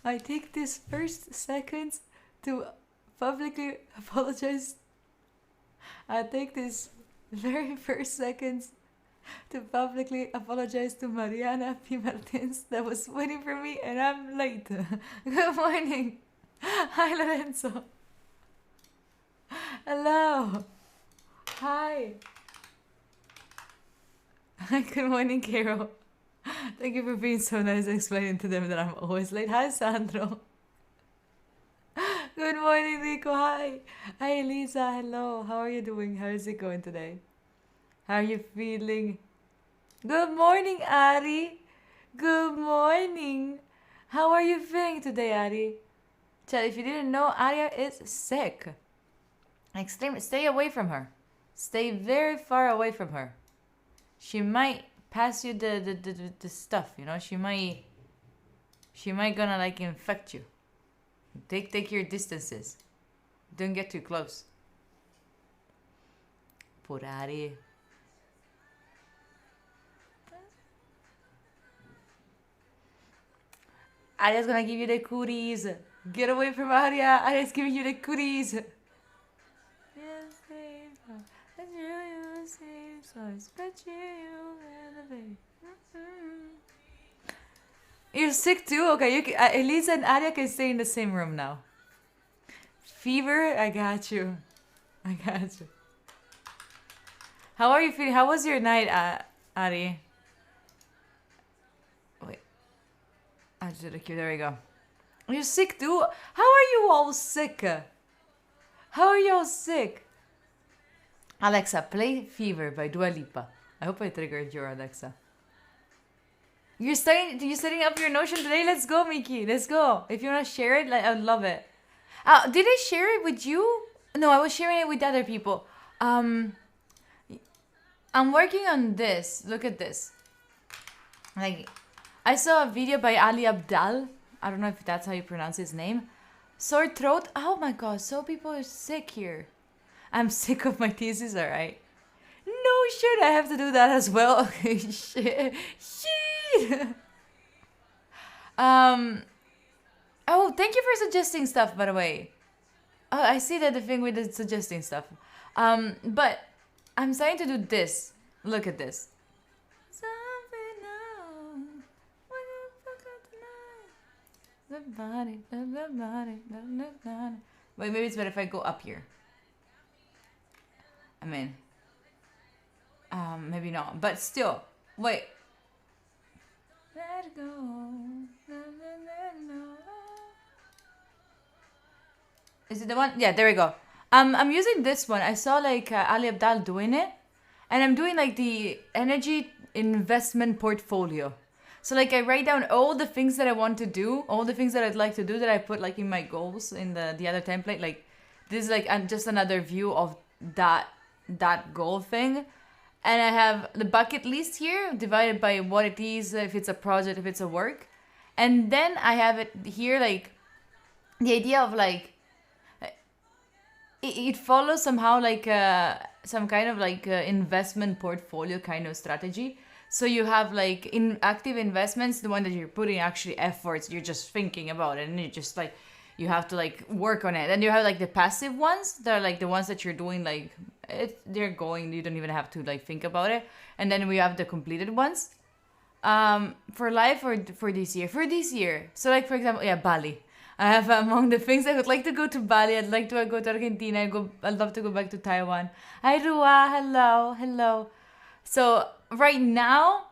I take this first seconds to publicly apologize. I take this very first seconds to publicly apologize to Mariana P. Martins that was waiting for me and I'm late. Good morning. Hi, Lorenzo. Hello. Hi. Good morning, Carol. Thank you for being so nice explaining to them that I'm always late. Hi, Sandro. Good morning, Nico. Hi. Hi, Lisa. Hello. How are you doing? How is it going today? How are you feeling? Good morning, Ari. Good morning. How are you feeling today, Ari? Chad, if you didn't know, Aria is sick. Extreme. Stay away from her. Stay very far away from her. She might pass you the stuff, you know. She might gonna like infect you. Take your distances. Don't get too close. Poor Ari. Aria's gonna give you the cooties. Get away from Aria. Aria's giving you the cooties. You're sick too? Okay, you can, Elisa and Aria can stay in the same room now. Fever? I got you. I got you. How are you feeling? How was your night, Ari? Wait. I did a cue. There we go. You're sick too? How are you all sick? How are you all sick? Alexa, play Fever by Dua Lipa. I hope I triggered your Alexa. You're setting up your Notion today? Let's go, Miki. Let's go. If you want to share it, like, I would love it. Did I share it with you? No, I was sharing it with other people. I'm working on this. Look at this. Like, I saw a video by Ali Abdal. I don't know if that's how you pronounce his name. Sore throat. Oh my god, so people are sick here. I'm sick of my thesis, alright. No shit, I have to do that as well. Shit. Oh, thank you for suggesting stuff, by the way. Oh, I see that the thing with the suggesting stuff. But I'm starting to do this. Look at this. Wait, maybe it's better if I go up here. I mean, maybe not, but still. Wait. Let it go. Is it the one? Yeah, there we go. I'm using this one. I saw like Ali Abdal doing it, and I'm doing like the energy investment portfolio. So like I write down all the things that I want to do, all the things that I'd like to do that I put like in my goals in the other template. Like this is like just another view of that goal thing. And I have the bucket list here divided by what it is, if it's a project, if it's a work. And then I have it here like the idea of like it follows somehow like some kind of like investment portfolio kind of strategy. So you have like in active investments, the one that you're putting actually efforts, you're just thinking about it and you just like you have to like work on it. And you have like the passive ones that are like the ones that you're doing like they're going, you don't even have to like think about it. And then we have the completed ones. For life or for this year? For this year. So like for example, yeah, Bali. I have among the things I would like to go to Bali. I'd like to go to Argentina. I'd love to go back to Taiwan. Hi Rua, hello. So right now,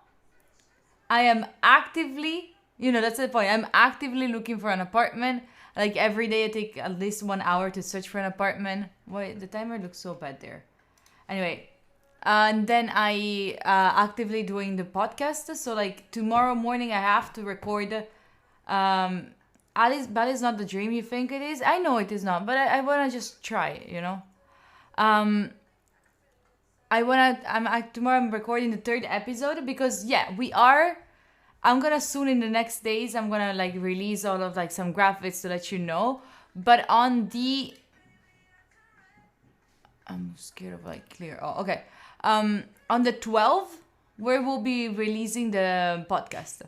I am actively, that's the point. I'm actively looking for an apartment. Like every day I take at least 1 hour to search for an apartment. Wait, the timer looks so bad there. Anyway, and then I actively doing the podcast. So like tomorrow morning I have to record. Bali is not the dream you think it is. I know it is not, but I want to just try it, tomorrow I'm recording the 3rd episode because I'm gonna soon in the next days I'm gonna like release all of like some graphics to let you know. But I'm scared of like clear. Oh, okay. On the 12th, we will be releasing the podcast.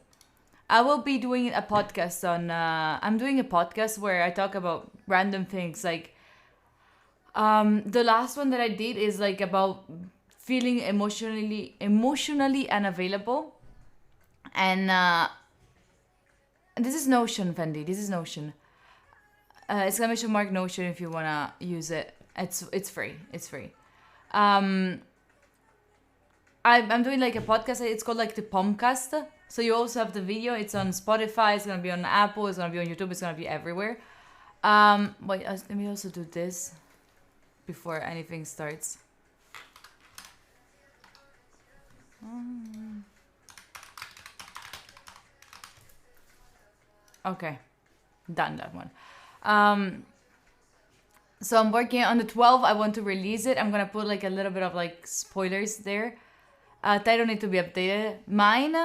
I will be doing a podcast on. I'm doing a podcast where I talk about random things. Like the last one that I did is like about feeling emotionally unavailable, and this is Notion, Fendi. This is Notion. Exclamation mark Notion if you wanna use it. It's free. It's free. Um, I'm doing like a podcast. It's called like the Pomcast. So you also have the video. It's on Spotify. It's gonna be on Apple. It's gonna be on YouTube. It's gonna be everywhere. Wait. Let me also do this before anything starts. Okay, done that one. Um, so I'm working on the 12th. I want to release it. I'm gonna put like a little bit of like spoilers there. Title need to be updated. Mine,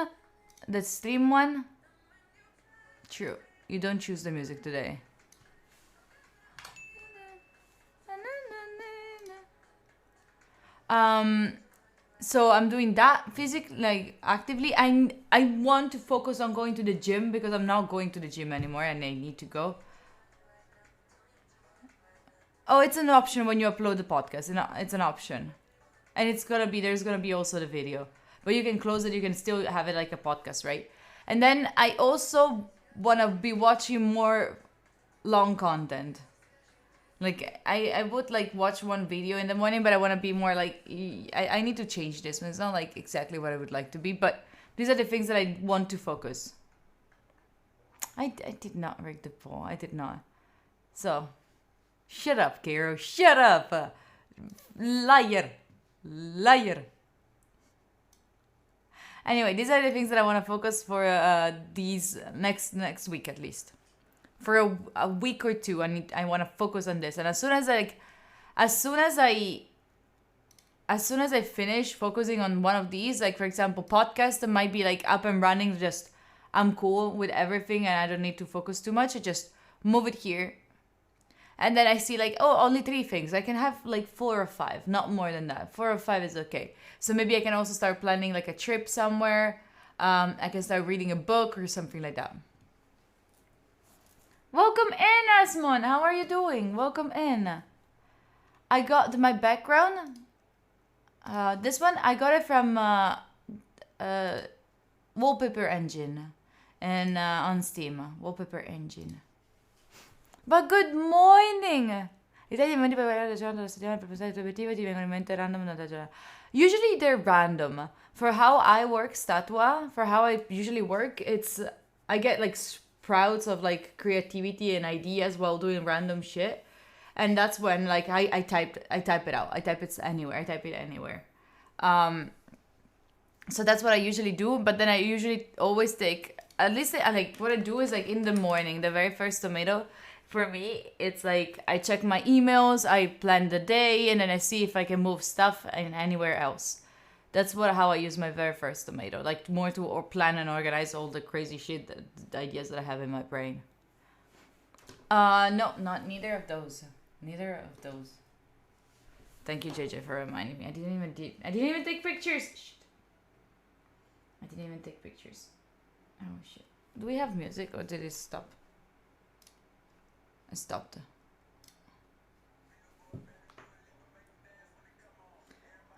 the stream one. True. You don't choose the music today. So I'm doing that physically, like actively. I want to focus on going to the gym because I'm not going to the gym anymore and I need to go. Oh, it's an option when you upload the podcast. It's an option, and there's gonna be also the video, but you can close it. You can still have it like a podcast, right? And then I also wanna be watching more long content. Like I would like watch one video in the morning, but I want to be more like I need to change this one. It's not like exactly what I would like to be, but these are the things that I want to focus. I did not rig the poll. I did not. So, shut up, Kiro. Shut up, liar, liar. Anyway, these are the things that I want to focus for these next week at least. For a week or two, I want to focus on this, and as soon as I finish focusing on one of these, like for example podcast might be like up and running, just I'm cool with everything and I don't need to focus too much. I just move it here, and then I see like, oh, only 3 things. I can have like 4 or 5, not more than that. 4 or 5 is okay. So maybe I can also start planning like a trip somewhere. I can start reading a book or something like that. Welcome in, Asmon. How are you doing? Welcome in. I got my background. This one, I got it from Wallpaper Engine and on Steam. Wallpaper Engine. But good morning! Usually they're random. For how I work Statua, for how I usually work, I get like sprouts of like creativity and ideas while doing random shit, and that's when like I type it out. I type it anywhere. So that's what I usually do, but then I usually always take, at least like what I do is like in the morning, the very first tomato for me, it's like I check my emails, I plan the day, and then I see if I can move stuff and anywhere else. That's how I use my very first tomato, like more to or plan and organize all the crazy shit, the ideas that I have in my brain. No, not neither of those. Neither of those. Thank you, JJ, for reminding me. I didn't even take pictures. Shit. I didn't even take pictures. Oh shit. Do we have music or did it stop? It stopped.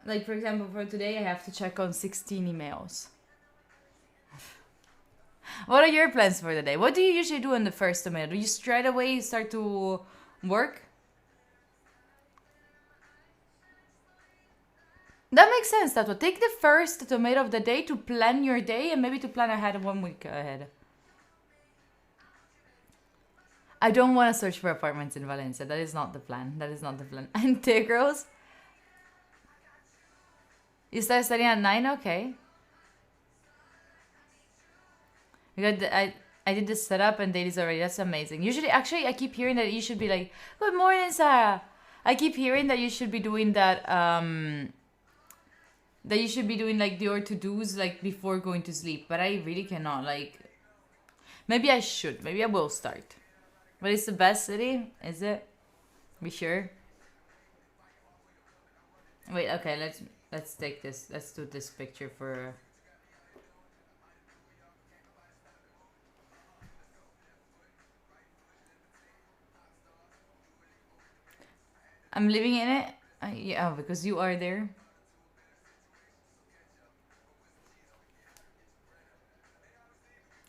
Like, for example, for today, I have to check on 16 emails. What are your plans for the day? What do you usually do in the first tomato? Do you straight away start to work? That makes sense. That would take the first tomato of the day to plan your day and maybe to plan ahead 1 week ahead. I don't want to search for apartments in Valencia. That is not the plan. That is not the plan. Integros. You start studying at 9? Okay. I did the setup and dailies already. That's amazing. Usually, actually, I keep hearing that you should be like, good morning, Sarah. I keep hearing that you should be doing that, that you should be doing like your to-dos like before going to sleep. But I really cannot. Like, maybe I should. Maybe I will start. But it's the best city? Is it? Be sure. Wait, okay, let's take this. Let's do this picture for I'm living in it. Yeah, because you are there.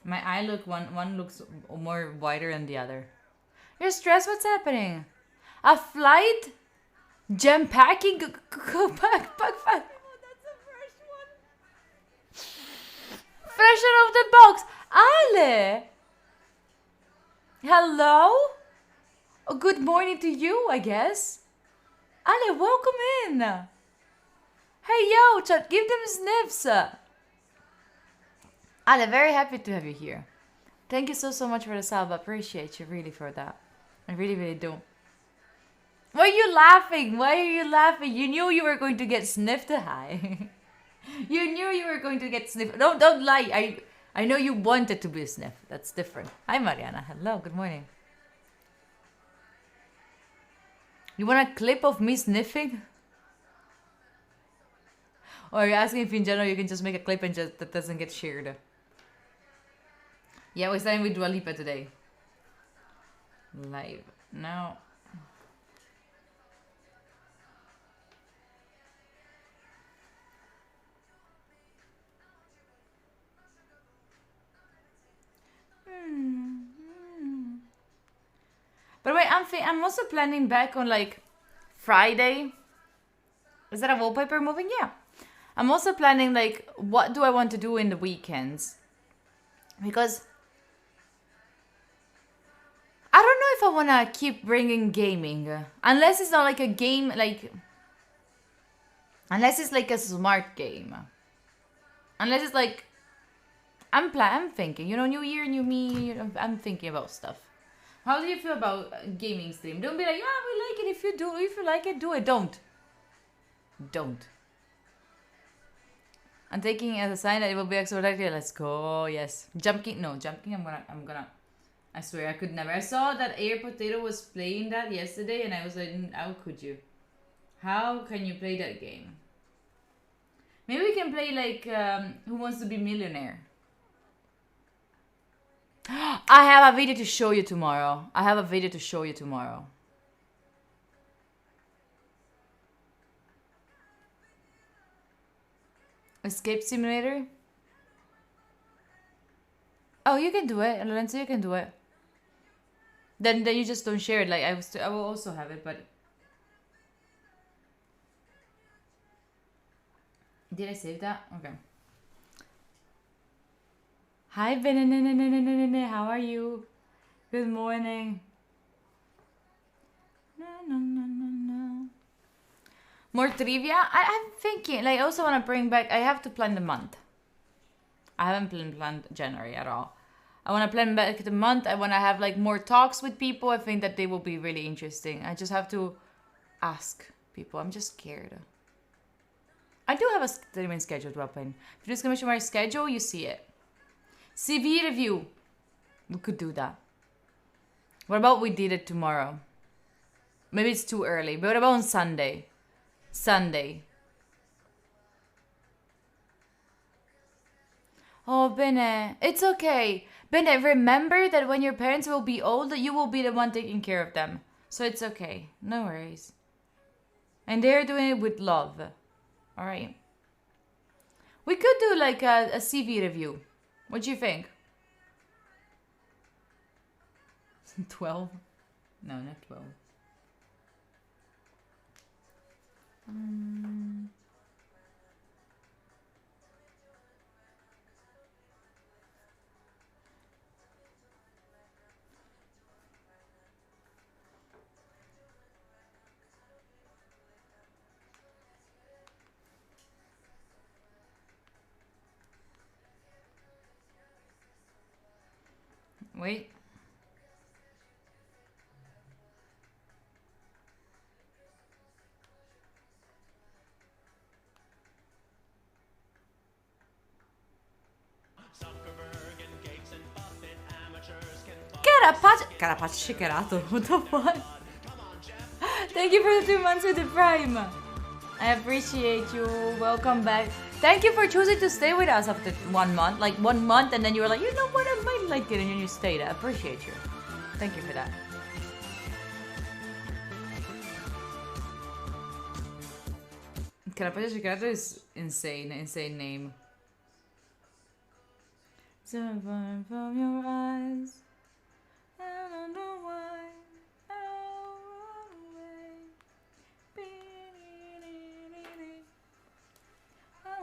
My eye look one looks more wider than the other. You're stressed? What's happening? A flight? Gem packing? Go back. Oh, that's a fresh one. Fresh out of the box. Ale! Hello? Oh, good morning to you, I guess. Ale, welcome in. Hey, yo, chat, give them sniffs. Ale, very happy to have you here. Thank you so much for the sub. I appreciate you really for that. I really, really do. Why are you laughing? Why are you laughing? You knew you were going to get sniffed. Hi. You knew you were going to get sniffed. Don't lie. I know you wanted to be sniffed. That's different. Hi, Mariana. Hello. Good morning. You want a clip of me sniffing? Or you're asking if in general you can just make a clip and just that doesn't get shared? Yeah, we're starting with Dua Lipa today. Live. Now. But wait, I'm also planning back on like Friday. Is that a wallpaper moving? Yeah. I'm also planning like what do I want to do in the weekends? Because I don't know if I want to keep bringing gaming. Unless it's not like a game like... Unless it's like a smart game. Unless it's like... I'm thinking, you know, new year, new me. I'm thinking about stuff. How do you feel about gaming stream? Don't be like, yeah, we like it. If you like it, do it. Don't. I'm taking it as a sign that it will be extraordinary. Let's go. Yes. Jumping. I'm gonna. I swear I could never. I saw that Air Potato was playing that yesterday, and I was like, how could you? How can you play that game? Maybe we can play like Who Wants to Be Millionaire. I have a video to show you tomorrow. Escape Simulator? Oh, you can do it. Lorenzo, you can do it. Then you just don't share it. Like I will also have it, but... Did I save that? Okay. Hi, Ben. How are you? Good morning. No. More trivia? I'm thinking, like, I also want to bring back... I have to plan the month. I haven't planned January at all. I want to plan back the month. I want to have, like, more talks with people. I think that they will be really interesting. I just have to ask people. I'm just scared. I do have a streaming schedule to open. If you just commission my schedule, you see it. CV review. We could do that. What about we did it tomorrow? Maybe it's too early. But what about on Sunday? Oh, Bene. It's okay. Bene, remember that when your parents will be old, you will be the one taking care of them. So it's okay. No worries. And they're doing it with love. Alright. We could do like a CV review. What do you think? 12? No, not 12. Wait. Carapace shakerato. What the fuck? Thank you for the 2 months with the Prime. I appreciate you. Welcome back. Thank you for choosing to stay with us after 1 month. Like 1 month, and then you were like, you know what, I might like it, and then you stayed. I appreciate you. Thank you for that. Carapace Chicarato is insane name. So far from your eyes, I don't know why I'll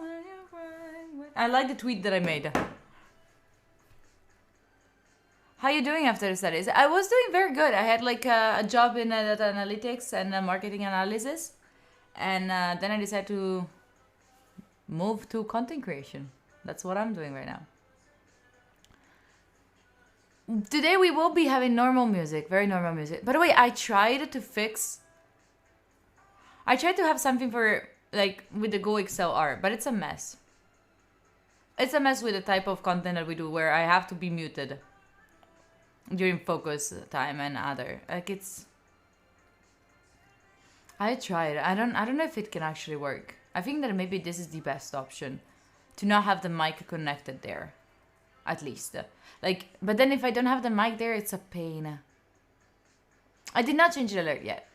run away. I like the tweet that I made. How you doing after the studies? I was doing very good. I had like a job in data analytics and marketing analysis, and then I decided to move to content creation. That's what I'm doing right now. Today we will be having normal music, very normal music. By the way, I tried to have something for like with the Go XLR, but it's a mess. It's a mess with the type of content that we do where I have to be muted during focus time and other. Like it's I tried. I don't know if it can actually work. I think that maybe this is the best option to not have the mic connected there. At least. Like but then if I don't have the mic there, it's a pain. I did not change the alert yet.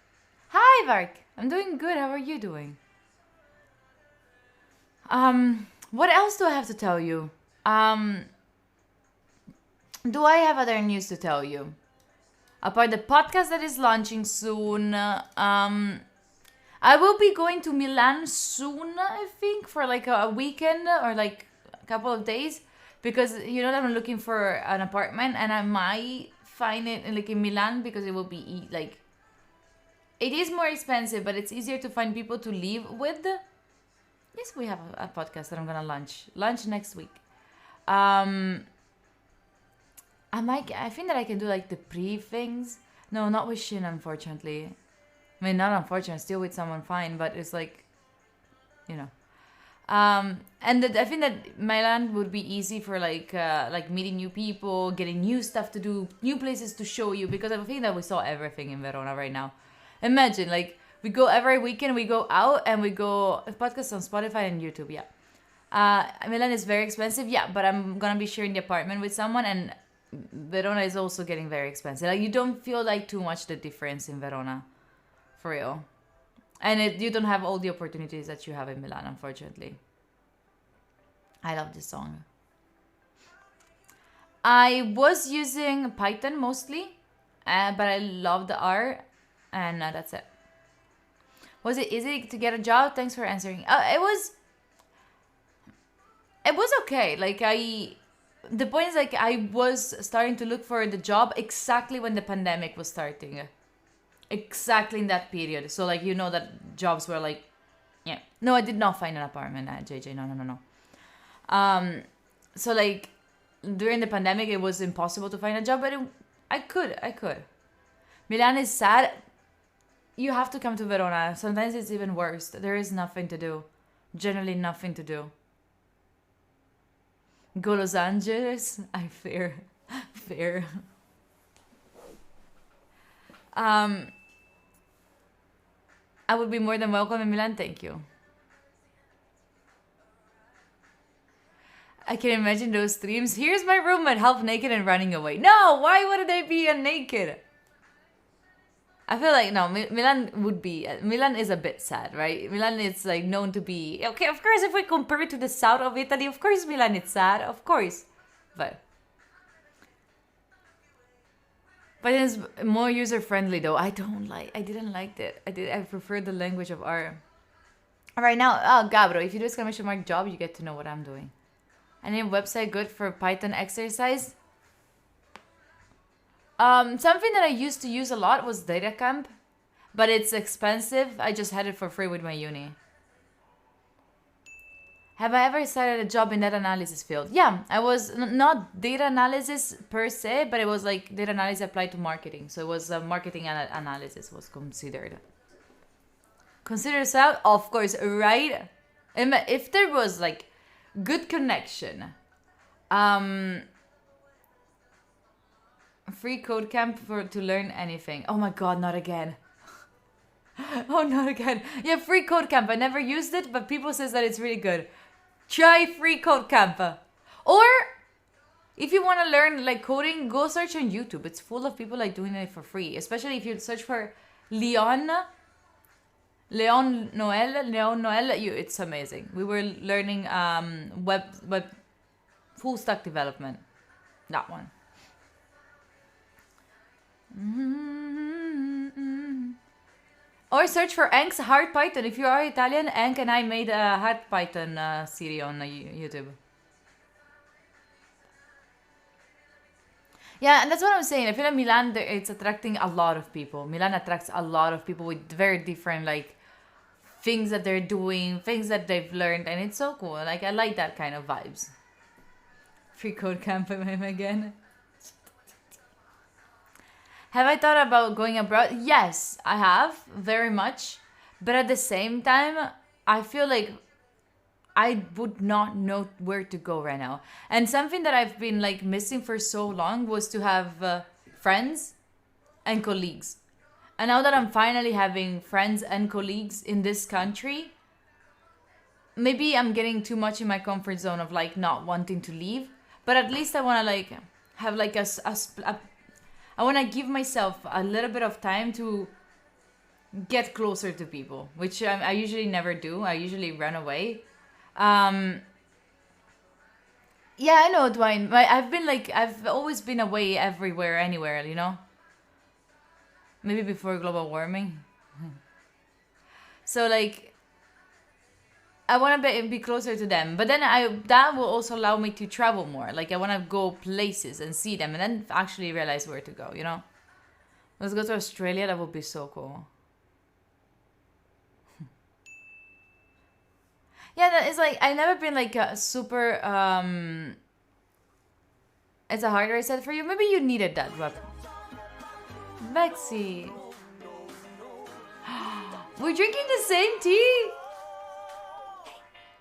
Hi Vark. I'm doing good. How are you doing? What else do I have to tell you? Do I have other news to tell you? Apart the podcast that is launching soon, I will be going to Milan soon, I think, for like a weekend or like a couple of days, because you know that I'm looking for an apartment, and I might find it like in Milan because it will be like it is more expensive, but it's easier to find people to live with. Yes, we have a podcast that I'm gonna launch next week. I think that I can do like the pre-things. No, not with Shin, unfortunately. I mean, not unfortunately, still with someone fine, but it's like, you know. And I think that Milan would be easy for like meeting new people, getting new stuff to do, new places to show you, because I think that we saw everything in Verona right now. Imagine, like, we go every weekend, we go out and we go podcasts on Spotify and YouTube, yeah. Milan is very expensive, yeah, but I'm gonna be sharing the apartment with someone, and Verona is also getting very expensive. Like, you don't feel like too much the difference in Verona, for real. And you don't have all the opportunities that you have in Milan, unfortunately. I love this song. I was using Python mostly, but I love the R, and that's it. Was it easy to get a job? Thanks for answering. It was okay. Like the point is, like, I was starting to look for the job exactly when the pandemic was starting. Exactly in that period. So like, you know, that jobs were like, yeah. No, I did not find an apartment at JJ. No. So like during the pandemic, it was impossible to find a job, but I could. Milan is sad. You have to come to Verona. Sometimes it's even worse. There is nothing to do. Generally nothing to do. Go Los Angeles? I fear. Fair. I would be more than welcome in Milan. Thank you. I can imagine those streams. Here's my roommate half naked and running away. No, why would they be naked? I feel like, no, Milan is a bit sad, right? Milan is like known to be, okay, of course, if we compare it to the south of Italy, of course Milan is sad, of course. But it's more user-friendly though. I didn't like it. I prefer the language of R. Right now, Gabro, if you do exclamation mark job, you get to know what I'm doing. Any website good for Python exercise? Something that I used to use a lot was DataCamp, but it's expensive. I just had it for free with my uni. Have I ever started a job in data analysis field? Yeah, I was not data analysis per se, but it was like data analysis applied to marketing. So it was marketing analysis was considered. Consider yourself, of course, right? If there was like good connection, free code camp to learn anything. Oh my god, not again. Oh, not again. Yeah, free code camp. I never used it, but people says that it's really good. Try free code camp. Or if you want to learn like coding, go search on YouTube. It's full of people like doing it for free. Especially if you search for Leon Leon Noel, it's amazing. We were learning web full stack development. That one. Or search for Enk's Hard Python. If you are Italian, Enk and I made a Hard Python series on YouTube. Yeah, and that's what I'm saying. I feel like Milan, it's attracting a lot of people. Milan attracts a lot of people with very different, like, things that they're doing, things that they've learned, and it's so cool. Like, I like that kind of vibes. Free code camp again. Have I thought about going abroad? Yes, I have, very much. But at the same time, I feel like I would not know where to go right now. And something that I've been like missing for so long was to have friends and colleagues. And now that I'm finally having friends and colleagues in this country, maybe I'm getting too much in my comfort zone of like not wanting to leave. But at least I want to like have like I want to give myself a little bit of time to get closer to people, which I usually never do. I usually run away. Yeah, I know, Dwayne. I've always been away everywhere, anywhere, you know? Maybe before global warming. So, like, I want to be closer to them. But then that will also allow me to travel more. Like, I want to go places and see them and then actually realize where to go, you know? Let's go to Australia. That would be so cool. Yeah, that is like, I've never been like a super, it's a hard reset for you. Maybe you needed that, but Vexy. We're drinking the same tea?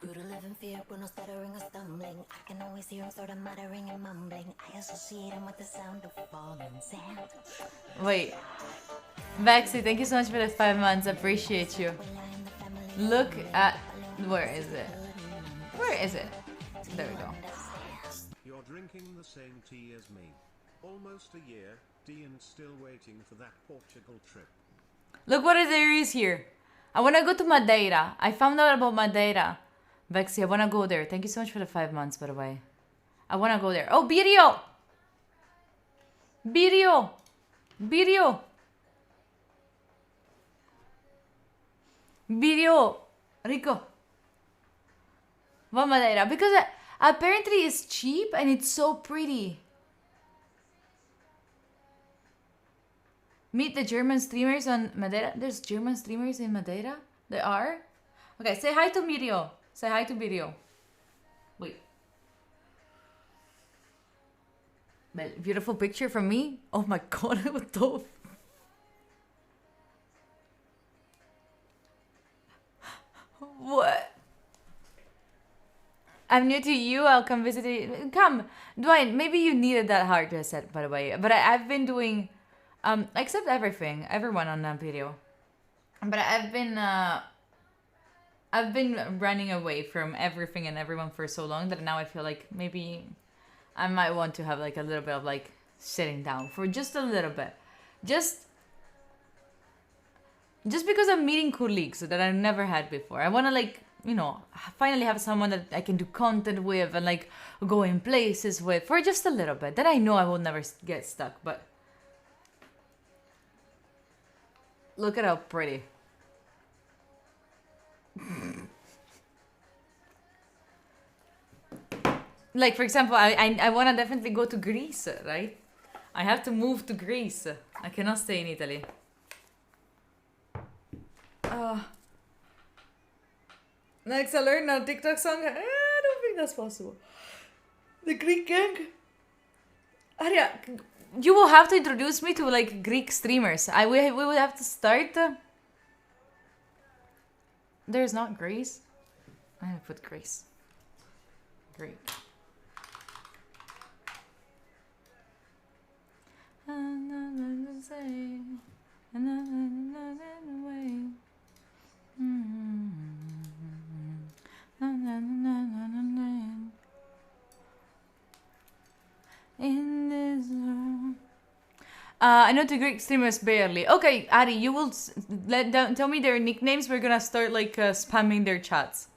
Good to live in fear, but no stuttering or stumbling. I can always hear him sort of muttering and mumbling. I associate him with the sound of falling sand. Wait. Vexy, thank you so much for the 5 months. Appreciate you. Look at... Where is it? Where is it? There we go. You're drinking the same tea as me. Almost a year, Dean's still waiting for that Portugal trip. Look what there is here. I want to go to Madeira. I found out about Madeira. Vexy, I want to go there. Thank you so much for the 5 months, by the way. I want to go there. Oh, Birio! Birio! Birio! Birio! Rico! What Madeira? Because apparently it's cheap and it's so pretty. Meet the German streamers on Madeira. There's German streamers in Madeira? There are? Okay, say hi to Mirio. Say hi to Mirio. Wait. Well, beautiful picture from me. Oh my god, what the... What? I'm new to you. I'll come visit you. Come. Dwayne, maybe you needed that hard reset, by the way. But I've been doing... except everyone on that video. But I've been running away from everything and everyone for so long that now I feel like maybe I might want to have like a little bit of like sitting down for just a little bit. Just because I'm meeting colleagues that I've never had before. I want to like, you know, finally have someone that I can do content with and like go in places with for just a little bit. Then I know I will never get stuck, but look at how pretty. Like, for example, I want to definitely go to Greece, right? I have to move to Greece. I cannot stay in Italy. Next, I learned a TikTok song. I don't think that's possible. The Greek gang. Aria, you will have to introduce me to like Greek streamers. We will have to start. There's not Greece. I'm gonna put Greece. Greek. In this room, I know the Greek streamers barely. Okay, Ari, you will tell me their nicknames. We're gonna start like spamming their chats.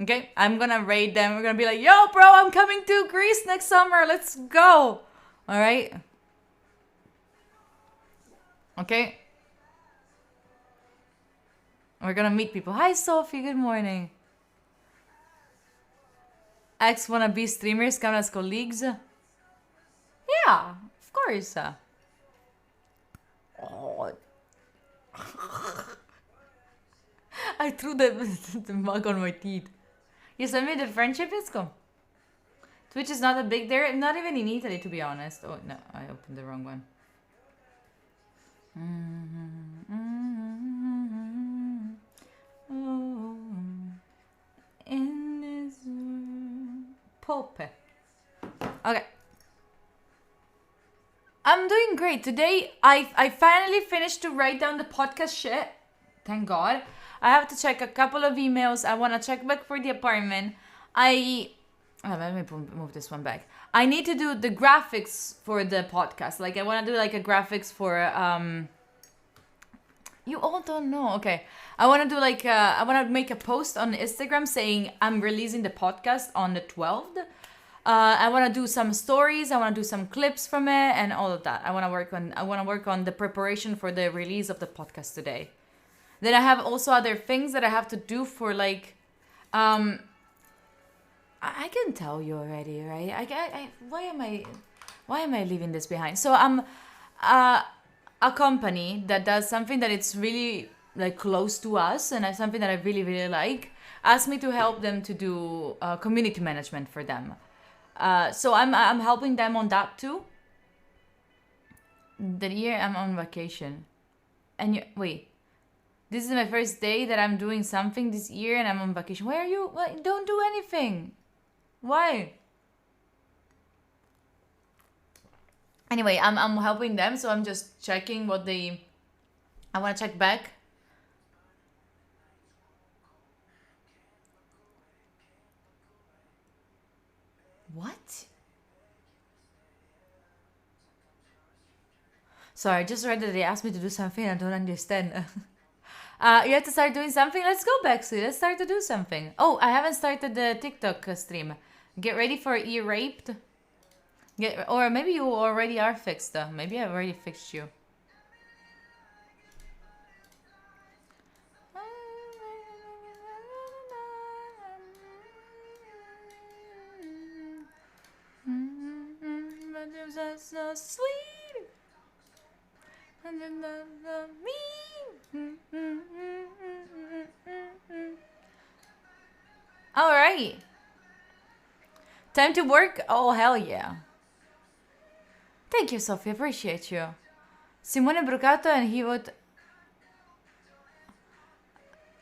Okay, I'm gonna raid them. We're gonna be like, yo, bro, I'm coming to Greece next summer. Let's go. All right. Okay. We're gonna meet people. Hi, Sophie. Good morning. Ex wannabe streamers come as colleagues. Yeah, of course. Oh. I threw the mug on my teeth. You sent me the friendship, let's go. Twitch is not a big there, not even in Italy to be honest. Oh no, I opened the wrong one. In this world. Pope. Okay. I'm doing great. Today I finally finished to write down the podcast shit. Thank God. I have to check a couple of emails. I want to check back for the apartment. Let me move this one back. I need to do the graphics for the podcast. Like I want to do like a graphics for you all don't know. Okay. I want to do like I want to make a post on Instagram saying I'm releasing the podcast on the 12th. I want to do some stories. I want to do some clips from it and all of that. I want to work on the preparation for the release of the podcast today. Then I have also other things that I have to do for like, I can tell you already, right? Why am I leaving this behind? So I'm a company that does something that it's really like close to us and something that I really, really like, asked me to help them to do community management for them. So I'm helping them on that too. The year I'm on vacation. And wait. This is my first day that I'm doing something this year and I'm on vacation. Why are you? Don't do anything. Why? Anyway, I'm helping them, so I'm just checking what they... I want to check back. What? Sorry, I just read that they asked me to do something I don't understand. You have to start doing something? Let's go back to it. Let's start to do something. Oh, I haven't started the TikTok stream. Get ready for E-Raped. Or maybe you already are fixed though. Maybe I've already fixed you. So sweet. And then me. All right. Time to work? Oh, hell yeah. Thank you, Sophie. Appreciate you. Simone Brucato and he would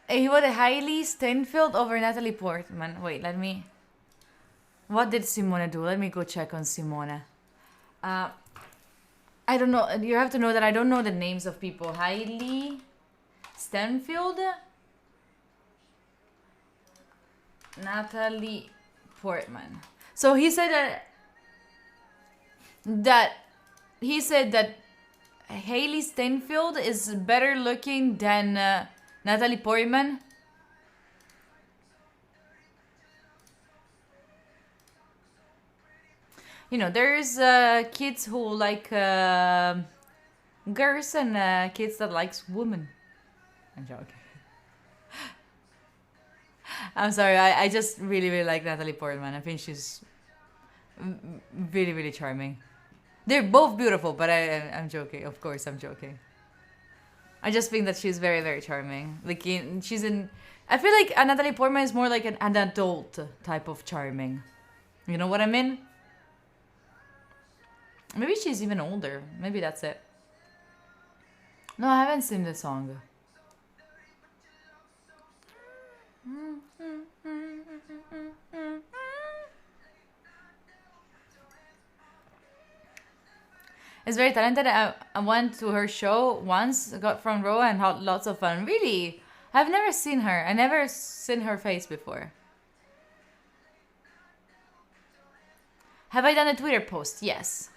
Hailey Steinfeld over Natalie Portman. Wait, let me... What did Simone do? Let me go check on Simone. I don't know. You have to know that I don't know the names of people. Hailey Stenfield, Natalie Portman. So he said that Hailey Steinfeld is better looking than Natalie Portman. You know, there's kids who like girls and kids that likes women. I'm joking. I'm sorry, I just really, really like Natalie Portman. I think she's really, really charming. They're both beautiful, but I'm joking. Of course, I'm joking. I just think that she's very, very charming. Like, I feel like Natalie Portman is more like an adult type of charming. You know what I mean? Maybe she's even older. Maybe that's it. No, I haven't seen the song. Is very talented. I went to her show once, got front row and had lots of fun. Really? I've never seen her. I never seen her face before. Have I done a Twitter post? Yes.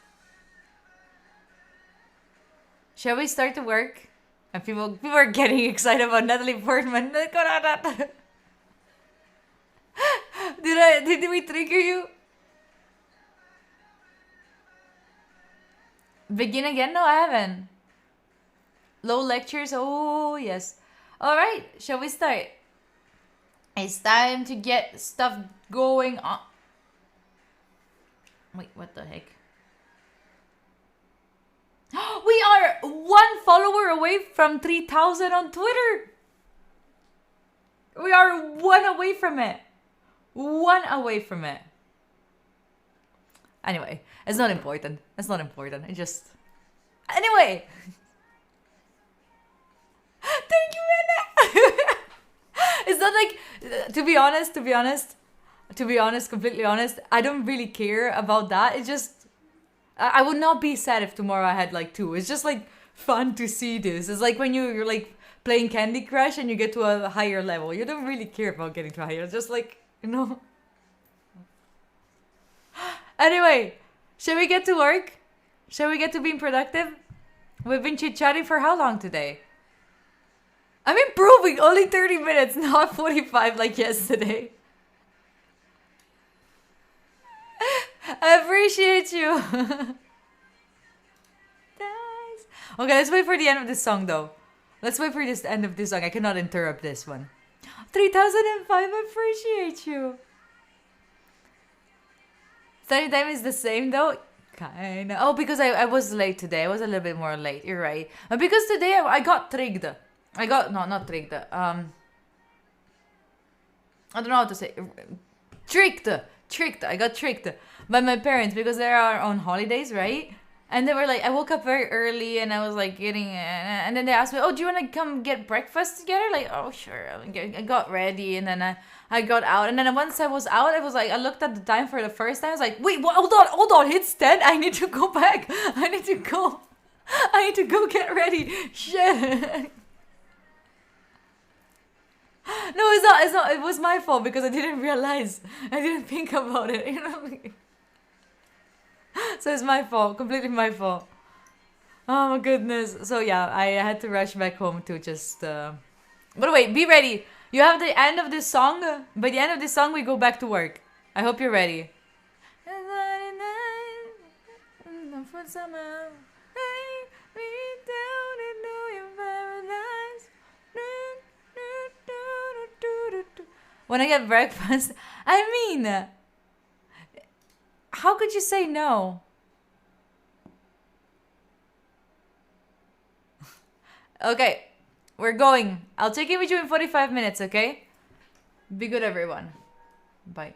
Shall we start to work? And people are getting excited about Natalie Portman. Did we trigger you? Begin again? No, I haven't. Low lectures? Oh, yes. Alright, shall we start? It's time to get stuff going on. Wait, what the heck? We are 1 follower away from 3,000 on Twitter. We are 1 away from it. 1 away from it. Anyway, it's not important. It's not important. It just... Anyway. Thank you, Anna. It's not like... To be honest, completely honest, I don't really care about that. It's just... I would not be sad if tomorrow I had like 2. It's just like fun to see this. It's like when you're like playing Candy Crush and you get to a higher level. You don't really care about getting to higher. It's just like, you know. Anyway, shall we get to work? Shall we get to being productive? We've been chit-chatting for how long today? I'm improving. Only 30 minutes, not 45 like yesterday. I appreciate you. Thanks. Okay, let's wait for the end of this song though. Let's wait for this end of this song. I cannot interrupt this one. 3005, I appreciate you. Study time is the same though? Kinda. Oh, because I was late today. I was a little bit more late. You're right. Because today I got tricked. No, not tricked. I don't know how to say. Tricked. I got tricked by my parents because they are on holidays, right? And they were like, I woke up very early and I was like getting, and then they asked me, oh, do you want to come get breakfast together? Like, oh, sure. I got ready and then I got out. And then once I was out, I was like, I looked at the time for the first time. I was like, wait, what? Hold on. It's 10. I need to go back. I need to go get ready. Shit. No, it's not. It was my fault because I didn't realize. I didn't think about it. You know. So it's my fault. Completely my fault. Oh my goodness. So yeah, I had to rush back home to just. But wait, be ready. You have the end of this song. By the end of this song, we go back to work. I hope you're ready. When I get breakfast, I mean, how could you say no? Okay, we're going. I'll check in with you in 45 minutes, okay? Be good, everyone. Bye.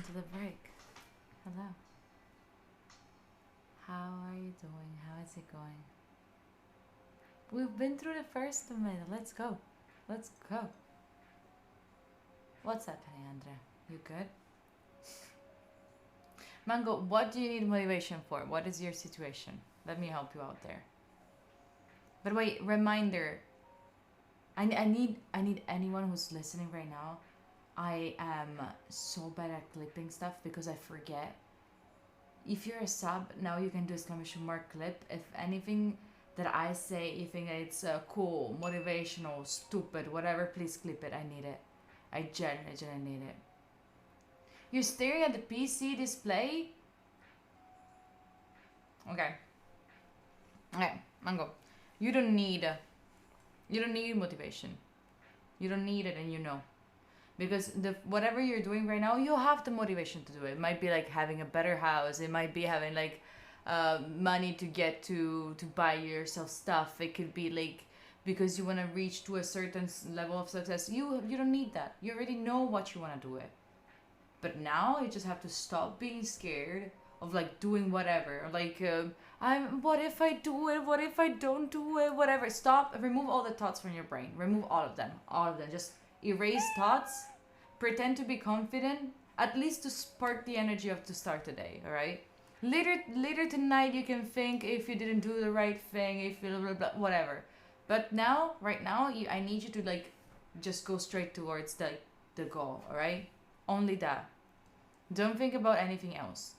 to the break. Hello. How are you doing? How is it going? We've been through the first minute. Let's go. Let's go. What's happening, Andrea? You good? Mango, what do you need motivation for? What is your situation? Let me help you out there. But wait, reminder. I need anyone who's listening right now. I am so bad at clipping stuff because I forget. If you're a sub, now you can do exclamation mark clip. If anything that I say, you think that it's cool, motivational, stupid, whatever, please clip it. I need it. I genuinely need it. You're staring at the PC display? Okay. Okay, Mango. You don't need motivation. You don't need it, and you know. Because whatever you're doing right now, you have the motivation to do it. It might be like having a better house. It might be having like money to get to buy yourself stuff. It could be like because you want to reach to a certain level of success. You don't need that. You already know what you want to do it. But now you just have to stop being scared of like doing whatever. Like what if I do it? What if I don't do it? Whatever. Stop. Remove all the thoughts from your brain. Remove all of them. All of them. Just erase thoughts. Pretend to be confident. At least to spark the energy of to start the day. All right. Later tonight you can think if you didn't do the right thing. If you blah, blah, whatever. But now, right now, I need you to like just go straight towards the goal. All right. Only that. Don't think about anything else.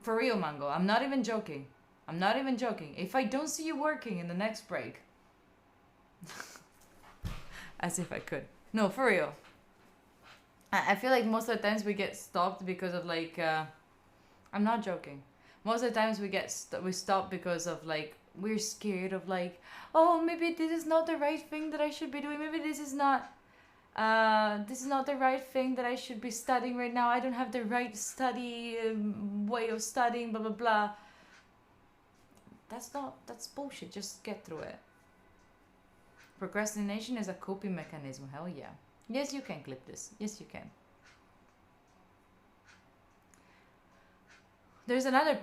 For real, Mango. I'm not even joking. I'm not even joking. If I don't see you working in the next break. As if I could. No, for real. I feel like most of the times we get stopped because of like... I'm not joking. Most of the times we stop because of like... We're scared of like... Oh, maybe this is not the right thing that I should be doing. Maybe this is not the right thing that I should be studying right now. I don't have the right study way of studying, blah, blah, blah. That's bullshit. Just get through it. Procrastination is a coping mechanism. Hell yeah. Yes, you can clip this. Yes, you can. There's another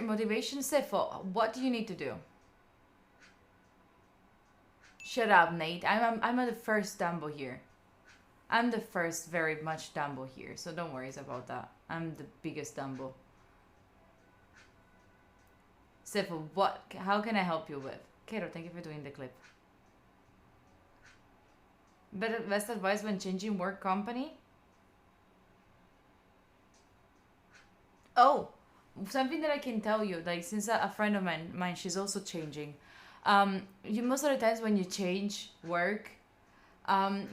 motivation set for what do you need to do? Shut up, Nate. I'm the first Dumbo here. I'm the first very much Dumbo here, so don't worry about that. I'm the biggest Dumbo. Sefo, how can I help you with? Kero, thank you for doing the clip. Best advice when changing work company? Oh, something that I can tell you, like since a friend of mine, she's also changing. Most of the times when you change work,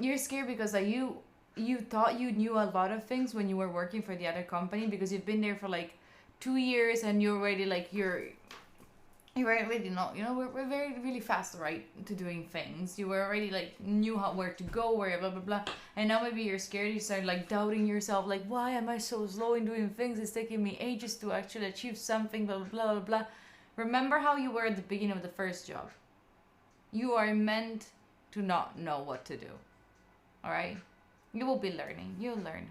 you're scared because like you thought you knew a lot of things when you were working for the other company because you've been there for like 2 years and you're already like you're already not, we're very really fast, right, to doing things. You were already like knew where to go, where blah blah blah, and now maybe you're scared. You start like doubting yourself, like why am I so slow in doing things? It's taking me ages to actually achieve something, blah blah blah blah blah. Remember how you were at the beginning of the first job. You are meant to not know what to do. All right? You will be learning. You'll learn.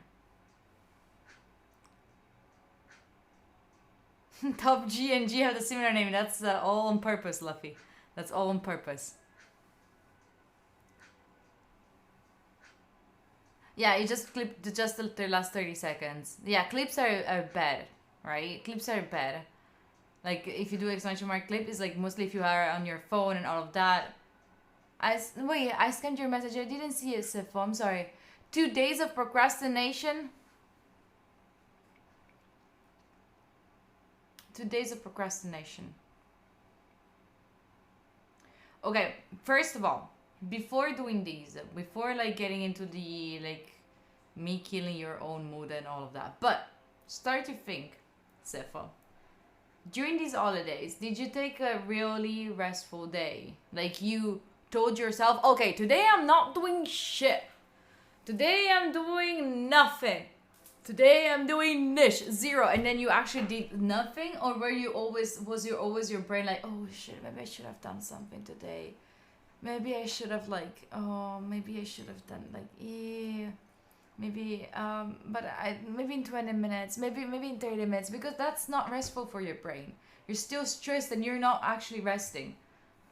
Top G and G have the similar name. That's all on purpose, Luffy. That's all on purpose. Yeah, you just clip just the last 30 seconds. Yeah, clips are bad, right? Clips are bad. Like, if you do exclamation mark clip, it's like mostly if you are on your phone and all of that. Wait, I scanned your message. I didn't see it, Sifo. I'm sorry. 2 days of procrastination? 2 days of procrastination. Okay, first of all, before doing these, before like getting into the like me killing your own mood and all of that, but start to think, Sifo. During these holidays, did you take a really restful day? Like you told yourself, okay, today I'm not doing shit. Today I'm doing nothing. Today I'm doing niche, zero. And then you actually did nothing? Or was your brain like, oh shit, maybe I should have done something today. Maybe I should have maybe I should have done Maybe, maybe in 20 minutes, maybe in 30 minutes, because that's not restful for your brain. You're still stressed and you're not actually resting.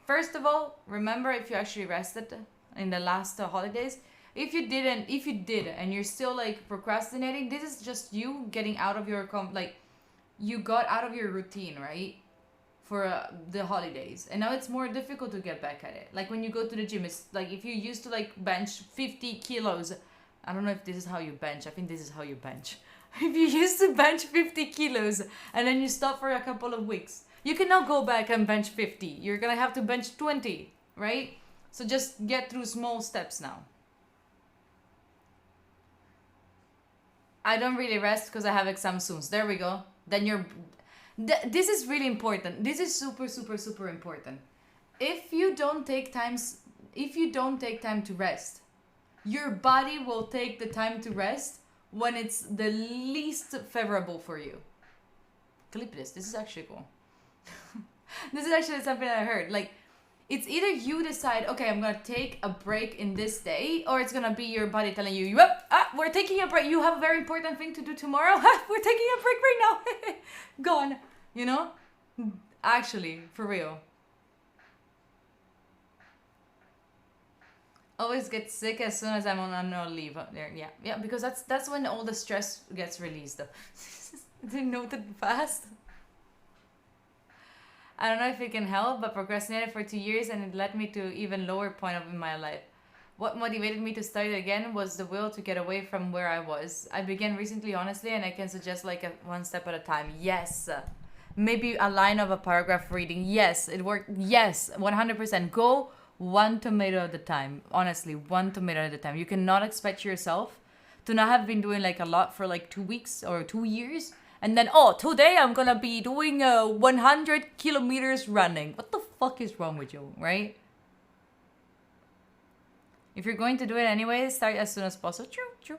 First of all, remember if you actually rested in the last holidays. If you didn't, if you did, and you're still like procrastinating, this is just you getting out of your you got out of your routine, right? For the holidays, and now it's more difficult to get back at it. Like when you go to the gym, it's like if you used to like bench 50 kilos. I don't know if this is how you bench. I think this is how you bench. If you used to bench 50 kilos and then you stop for a couple of weeks, you cannot go back and bench 50. You're gonna have to bench 20, right? So just get through small steps now. I don't really rest because I have exams soon. There we go. Then this is really important. This is super, super, super important. If you don't take time to rest, your body will take the time to rest when it's the least favorable for you. Clip this. This is actually cool. This is actually something I heard. Like, it's either you decide, okay, I'm gonna take a break in this day, or it's gonna be your body telling you, yep, we're taking a break. You have a very important thing to do tomorrow. We're taking a break right now. Gone. You know? Actually, for real. Always get sick as soon as I'm on annual leave up there. Yeah, because that's when all the stress gets released. They noted fast. I don't know if it can help, but procrastinated for 2 years and it led me to even lower point of in my life. What motivated me to start again was the will to get away from where I was. I began recently, honestly, and I can suggest like one step at a time. Yes. Maybe a line of a paragraph reading. Yes, it worked. Yes, 100%. Go one tomato at a time. Honestly, one tomato at a time. You cannot expect yourself to not have been doing like a lot for like 2 weeks or 2 years. And then, today I'm gonna be doing 100 kilometers running. What the fuck is wrong with you, right? If you're going to do it anyway, start as soon as possible. True.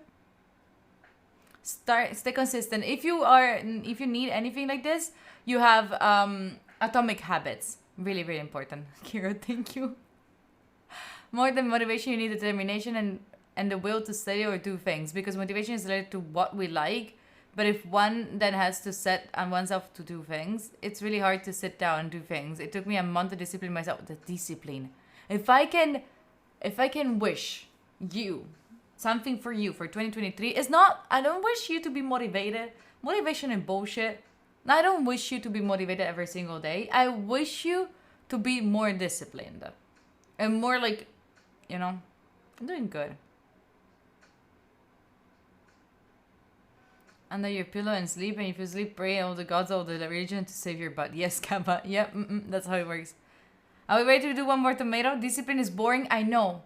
Stay consistent. If you need anything like this, you have Atomic Habits. Really, really important. Kira, thank you. More than motivation, you need determination and the will to study or do things, because motivation is related to what we like. But if one then has to set on oneself to do things, it's really hard to sit down and do things. It took me a month to discipline myself. The discipline. If I can wish you something for you for 2023, it's not, I don't wish you to be motivated. Motivation and bullshit. I don't wish you to be motivated every single day. I wish you to be more disciplined. And more like, I'm doing good. Under your pillow and sleep, and if you sleep, pray all the gods of the religion to save your butt. Yes, Kappa. Yep, that's how it works. Are we ready to do one more tomato? Discipline is boring, I know.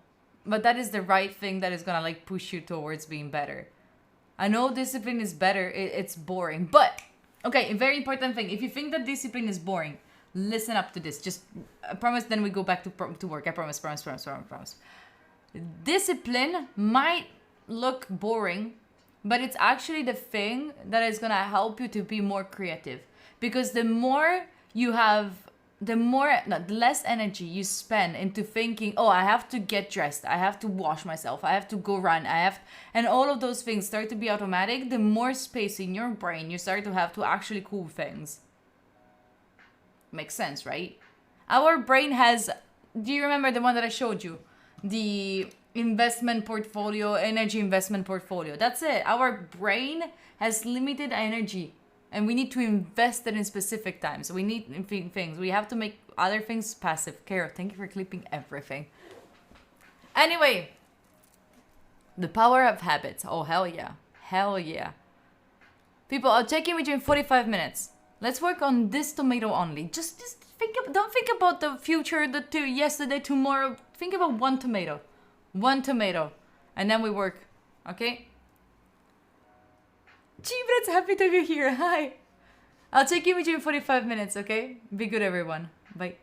But that is the right thing that is gonna like push you towards being better. I know discipline is better, it's boring. But, okay, a very important thing. If you think that discipline is boring, listen up to this. Just, I promise, then we go back to work. I promise. Discipline might look boring, but it's actually the thing that is going to help you to be more creative. Because the less energy you spend into thinking, I have to get dressed, I have to wash myself, I have to go run, and all of those things start to be automatic, the more space in your brain you start to have to actually cool things. Makes sense, right? Our brain has, do you remember the one that I showed you? The investment portfolio, energy investment portfolio. That's it. Our brain has limited energy and we need to invest it in specific times. We need things. We have to make other things passive. Kara, thank you for clipping everything. Anyway, the power of habits. Oh, hell yeah. Hell yeah. People, I'll check in with you in 45 minutes. Let's work on this tomato only. Just don't think about the future, yesterday, tomorrow. Think about one tomato. One tomato. And then we work. Okay? Gibret's happy to be here. Hi. I'll check in with you in 45 minutes, okay? Be good, everyone. Bye.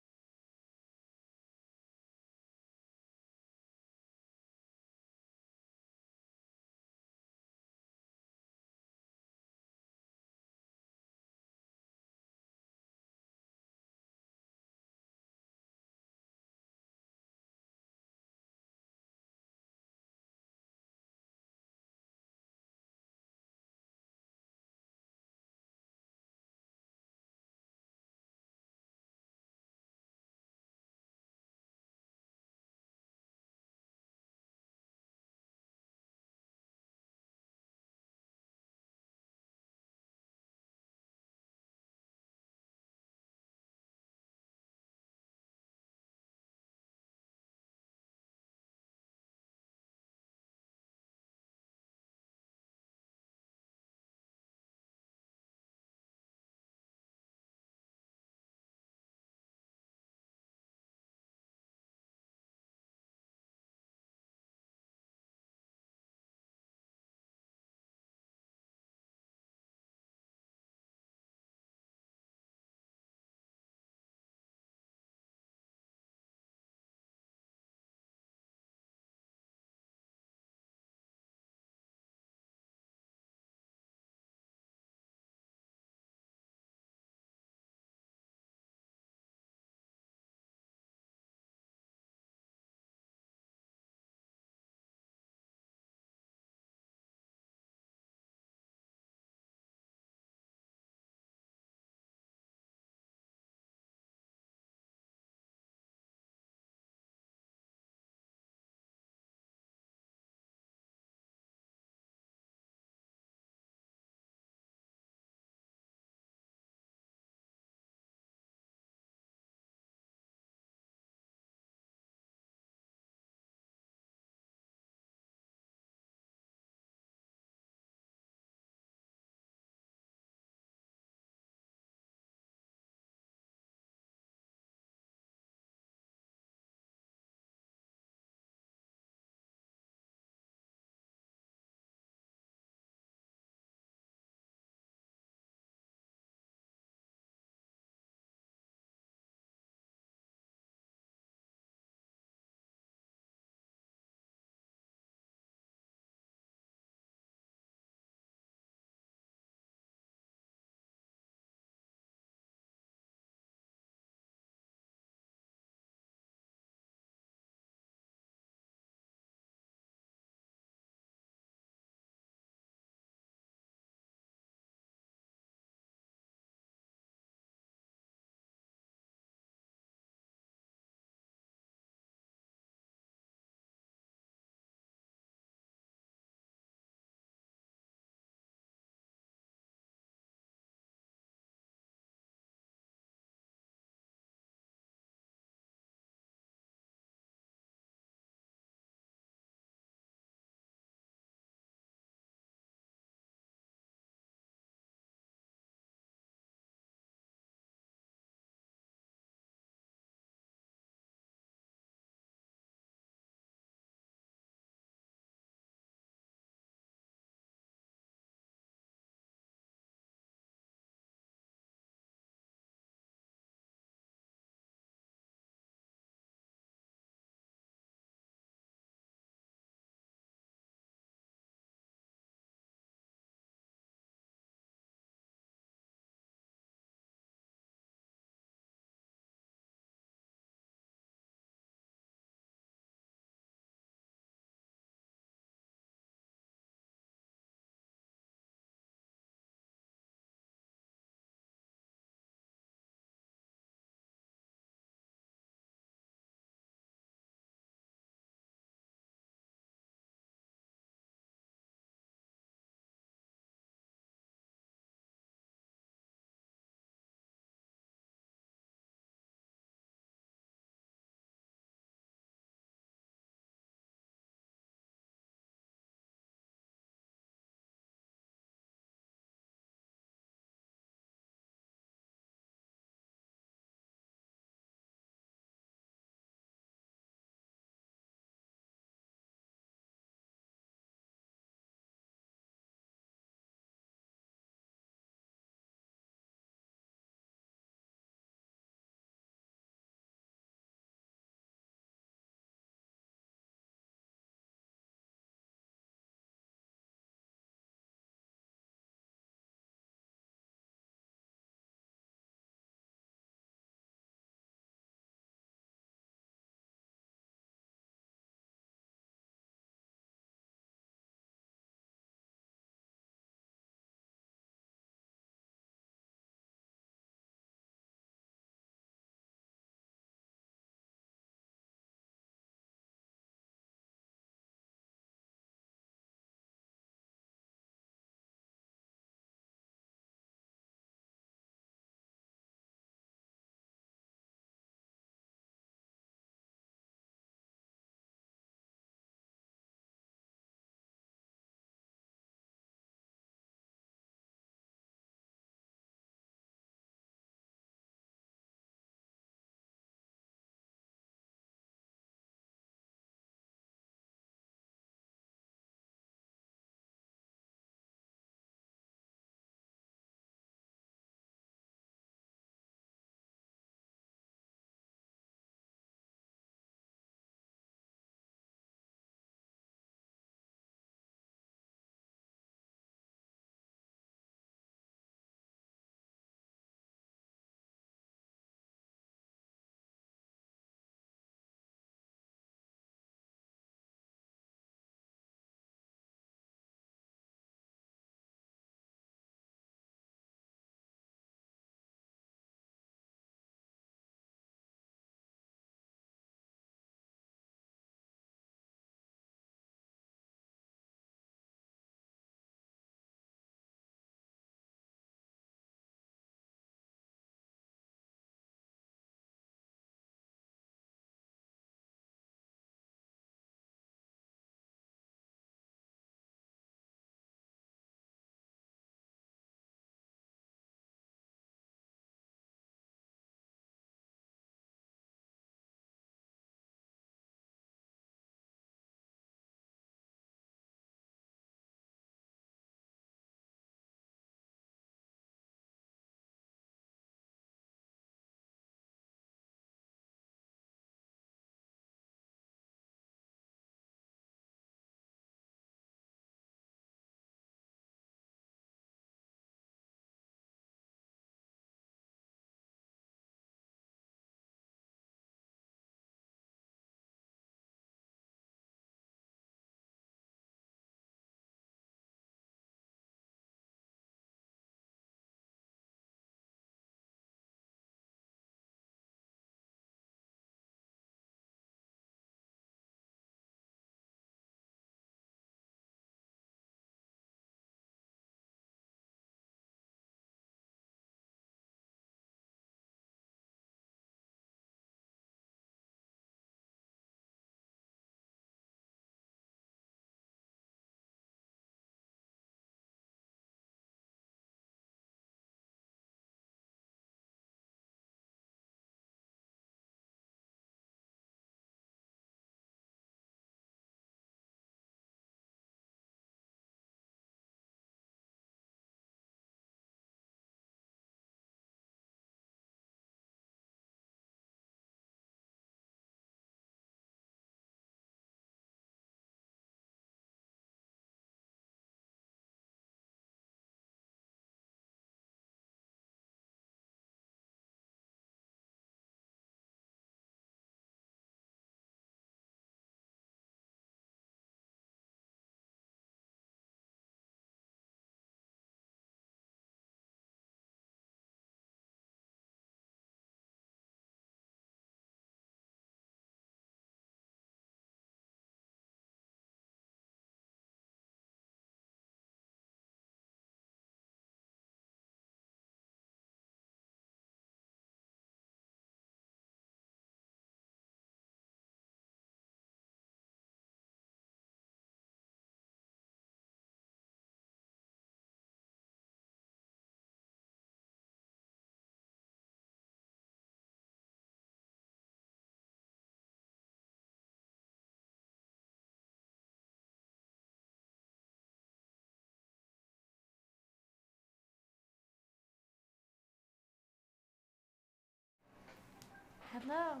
No.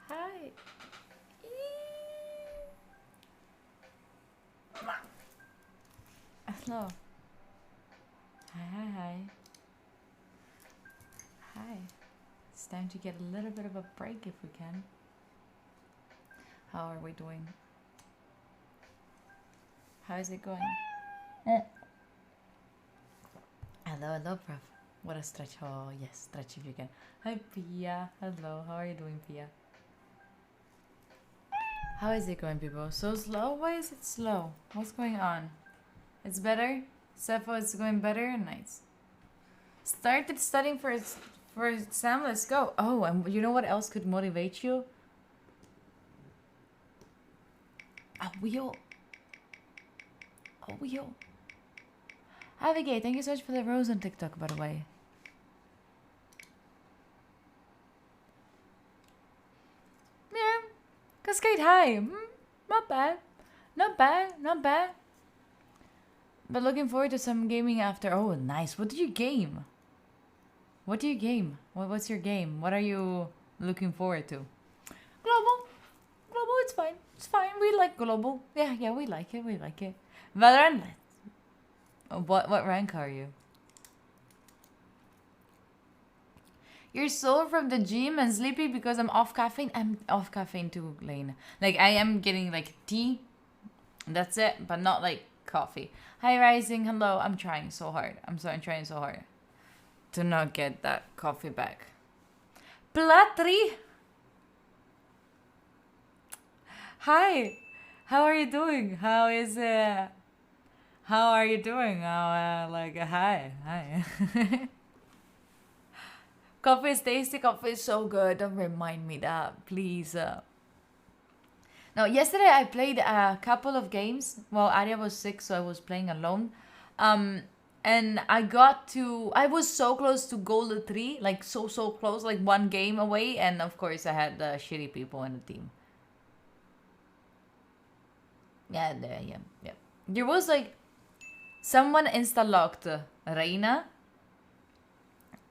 Hi. Hello. Hi. Hi. It's time to get a little bit of a break if we can. How are we doing? How is it going? Hello, Prof. What a stretch. Oh, yes, stretch if you can. Hi, Pia. Hello, how are you doing, Pia? How is it going, people? So slow? Why is it slow? What's going on? It's better? Cepho is going better? Nice. Started studying for exam, let's go. Oh, and you know what else could motivate you? A wheel. A wheel. Avigate, thank you so much for the rose on TikTok, by the way. Yeah. Cascade, hi. Not bad. Not bad. Not bad. But looking forward to some gaming after. Oh, nice. What do you game? What do you game? What's your game? What are you looking forward to? Global. Global, it's fine. It's fine. We like global. Yeah, we like it. We like it. Valorant. What rank are you? You're sore from the gym and sleepy because I'm off caffeine. I'm off caffeine too, Lane. Like, I am getting, like, tea. That's it. But not, like, coffee. Hi, Rising. Hello. I'm trying so hard. I'm trying so hard to not get that coffee back. Platri. Hi. How are you doing? How is it? How are you doing? Hi. Coffee is tasty. Coffee is so good. Don't remind me that, please. Now, yesterday I played a couple of games. Well, Arya was sick, so I was playing alone. And I was so close to gold 3. Like, so close. Like, one game away. And, of course, I had the shitty people in the team. Yeah. There was, like, someone insta-locked Reina.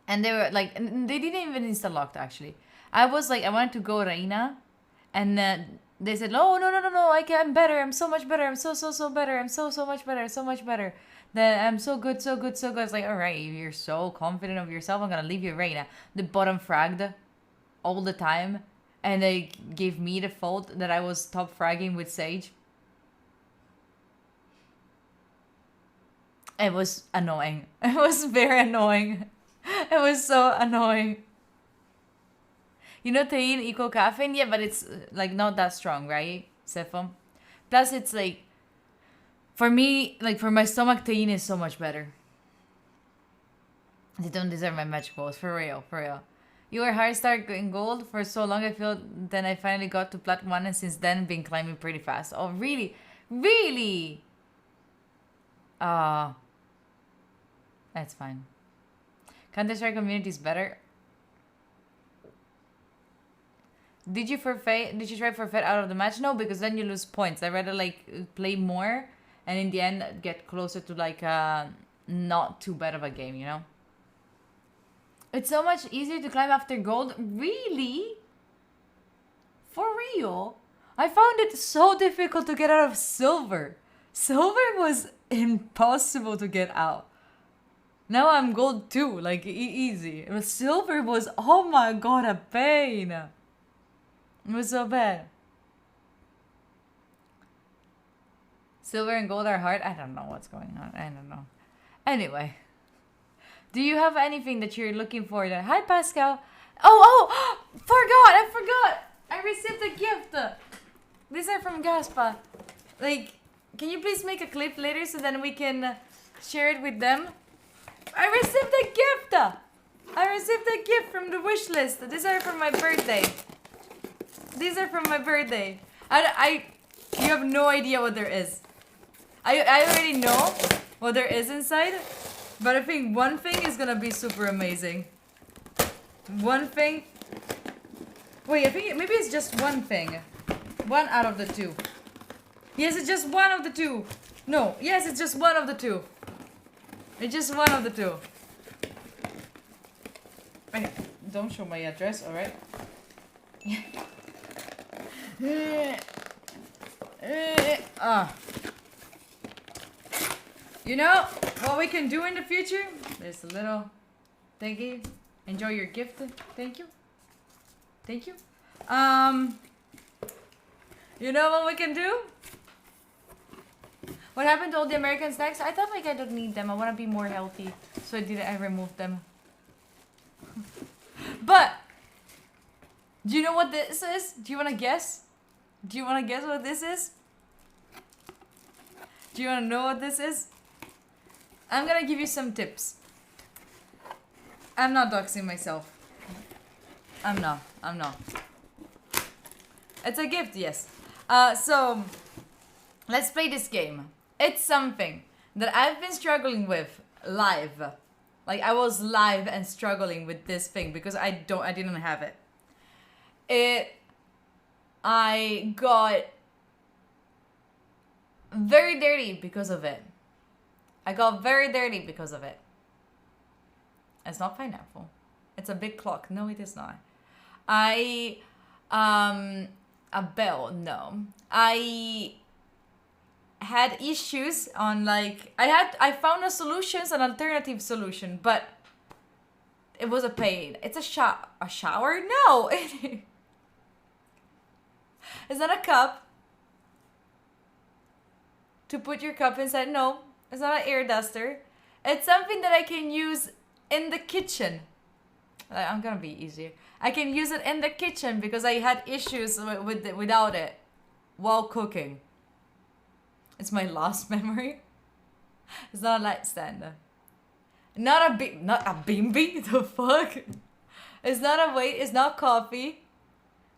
And they were like, they didn't even insta-locked actually. I was like, I wanted to go Reina. And they said, no, I'm better. I'm so much better. I'm so better. I'm so much better. So much better. Then I'm so good. It's like, all right, you're so confident of yourself. I'm going to leave you Reina. The bottom fragged all the time. And they gave me the fault that I was top fragging with Sage. It was annoying. It was very annoying. It was so annoying. You know, Tein equal caffeine? Yeah, but it's like not that strong, right, Cepho? Plus, it's like, for me, like for my stomach, Tein is so much better. They don't deserve my match goals, for real. You were hard start in gold for so long, I feel, then I finally got to plat 1 and since then been climbing pretty fast. Oh, really? Really? That's fine. Counter-Strike community is better. Did you try forfeit out of the match? No, because then you lose points. I'd rather like play more and in the end get closer to like not too bad of a game, you know? It's so much easier to climb after gold. Really? For real? I found it so difficult to get out of silver. Silver was impossible to get out. Now I'm gold 2, like easy. But silver was, oh my god, a pain. It was so bad. Silver and gold are hard. I don't know what's going on. I don't know. Anyway. Do you have anything that you're looking for? Hi, Pascal. Oh, I forgot. I received a gift. These are from Gaspa. Like, can you please make a clip later so then we can share it with them? I received a gift from the wish list. These are from my birthday. You have no idea what there is. I already know what there is inside, but I think one thing is gonna be super amazing. One thing. Wait, I think maybe it's just one thing. One out of the two. Yes, it's just one of the two. No, yes, it's just one of the two. It's just one of the two. Okay, Don't show my address, alright? You know what we can do in the future? There's a little thingy. Enjoy your gift. Thank you. Thank you. You know what we can do? What happened to all the American snacks? I thought like I don't need them. I want to be more healthy. So I removed them. But do you know what this is? Do you want to guess? Do you want to guess what this is? Do you want to know what this is? I'm gonna give you some tips. I'm not doxing myself. I'm not. It's a gift, yes. So let's play this game. It's something that I've been struggling with live. Like I was live and struggling with this thing because I didn't have it. I got very dirty because of it. I got very dirty because of it. It's not pineapple. It's a big clock. No, it is not. A bell. No. I had issues on like I found a solution, an alternative solution, but it was a pain. It's a shower? No. It's not a cup to put your cup inside. No, it's not an air duster. It's something that I can use in the kitchen. I'm gonna be easier. I can use it in the kitchen because I had issues without it while cooking. It's my last memory. It's not a light stand. Not a bimbi. The fuck? It's not a weight. It's not coffee.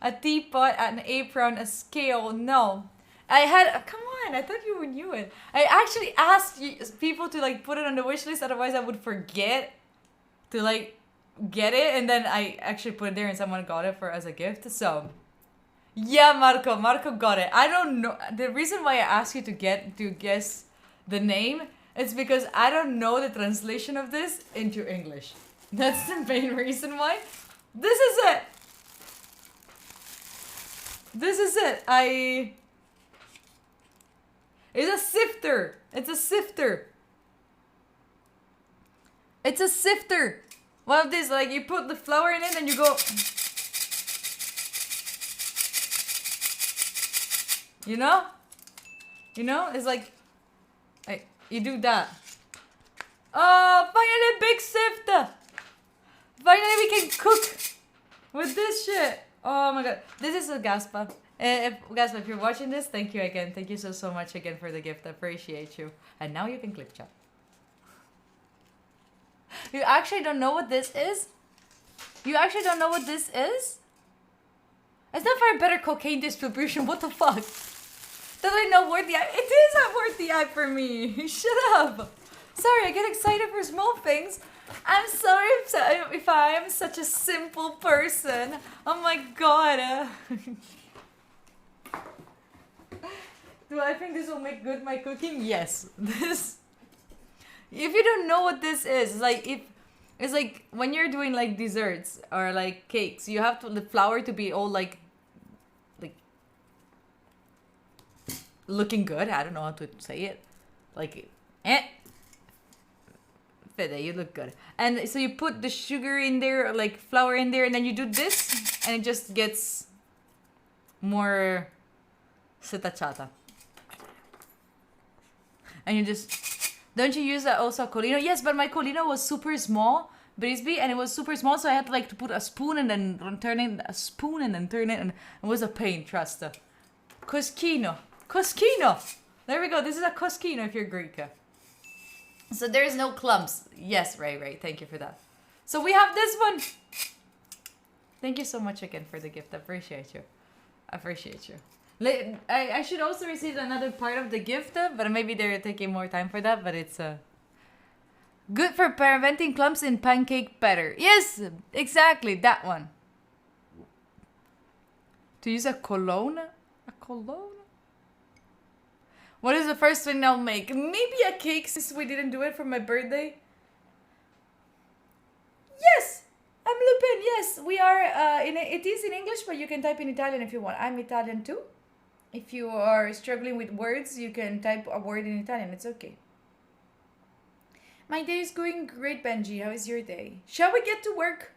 A teapot, an apron, a scale. No. I had, come on, I thought you knew it. I actually asked people to like put it on the wish list, otherwise I would forget to like get it, and then I actually put it there and someone got it as a gift. So yeah, Marco got it. I don't know, the reason why I asked you to guess the name is because I don't know the translation of this into English. That's the main reason why. This is it. It's a sifter. It's a sifter. One of these, like you put the flour in it and you go. You know? It's like you do that. Oh, finally big sifter. Finally we can cook with this shit. Oh my god. This is a Gaspa. Gaspa, if you're watching this, thank you again. Thank you so much again for the gift. I appreciate you. And now you can clip chat. You actually don't know what this is? It's not for a better cocaine distribution. What the fuck? Does I know worth the eye? It is a worth the eye for me. Shut up. Sorry, I get excited for small things. I'm sorry if I am such a simple person. Oh my god. Do I think this will make good my cooking? Yes. If you don't know what this is, it's like when you're doing like desserts or like cakes, you have the flour to be all like looking good. I don't know how to say it. Fede, you look good. And so you put the sugar in there, or like flour in there, and then you do this, and it just gets more setachata. And you just, don't you use that also Colino? Yes, but my Colino was super small, Brisby, and it was super small, so I had to like to put a spoon and then turn it, and it was a pain, trust. Cosquino. There we go, this is a Cosquino if you're Greek. So there's no clumps. Yes, Ray, thank you for that. So we have this one. Thank you so much again for the gift. I appreciate you. I should also receive another part of the gift, but maybe they're taking more time for that, but it's good for preventing clumps in pancake batter. Yes, exactly, that one. To use a cologne? A cologne? What is the first thing I'll make? Maybe a cake since we didn't do it for my birthday. Yes! A Lupin. Yes, we are. It is in English, but you can type in Italian if you want. I'm Italian too. If you are struggling with words, you can type a word in Italian. It's okay. My day is going great, Benji. How is your day? Shall we get to work?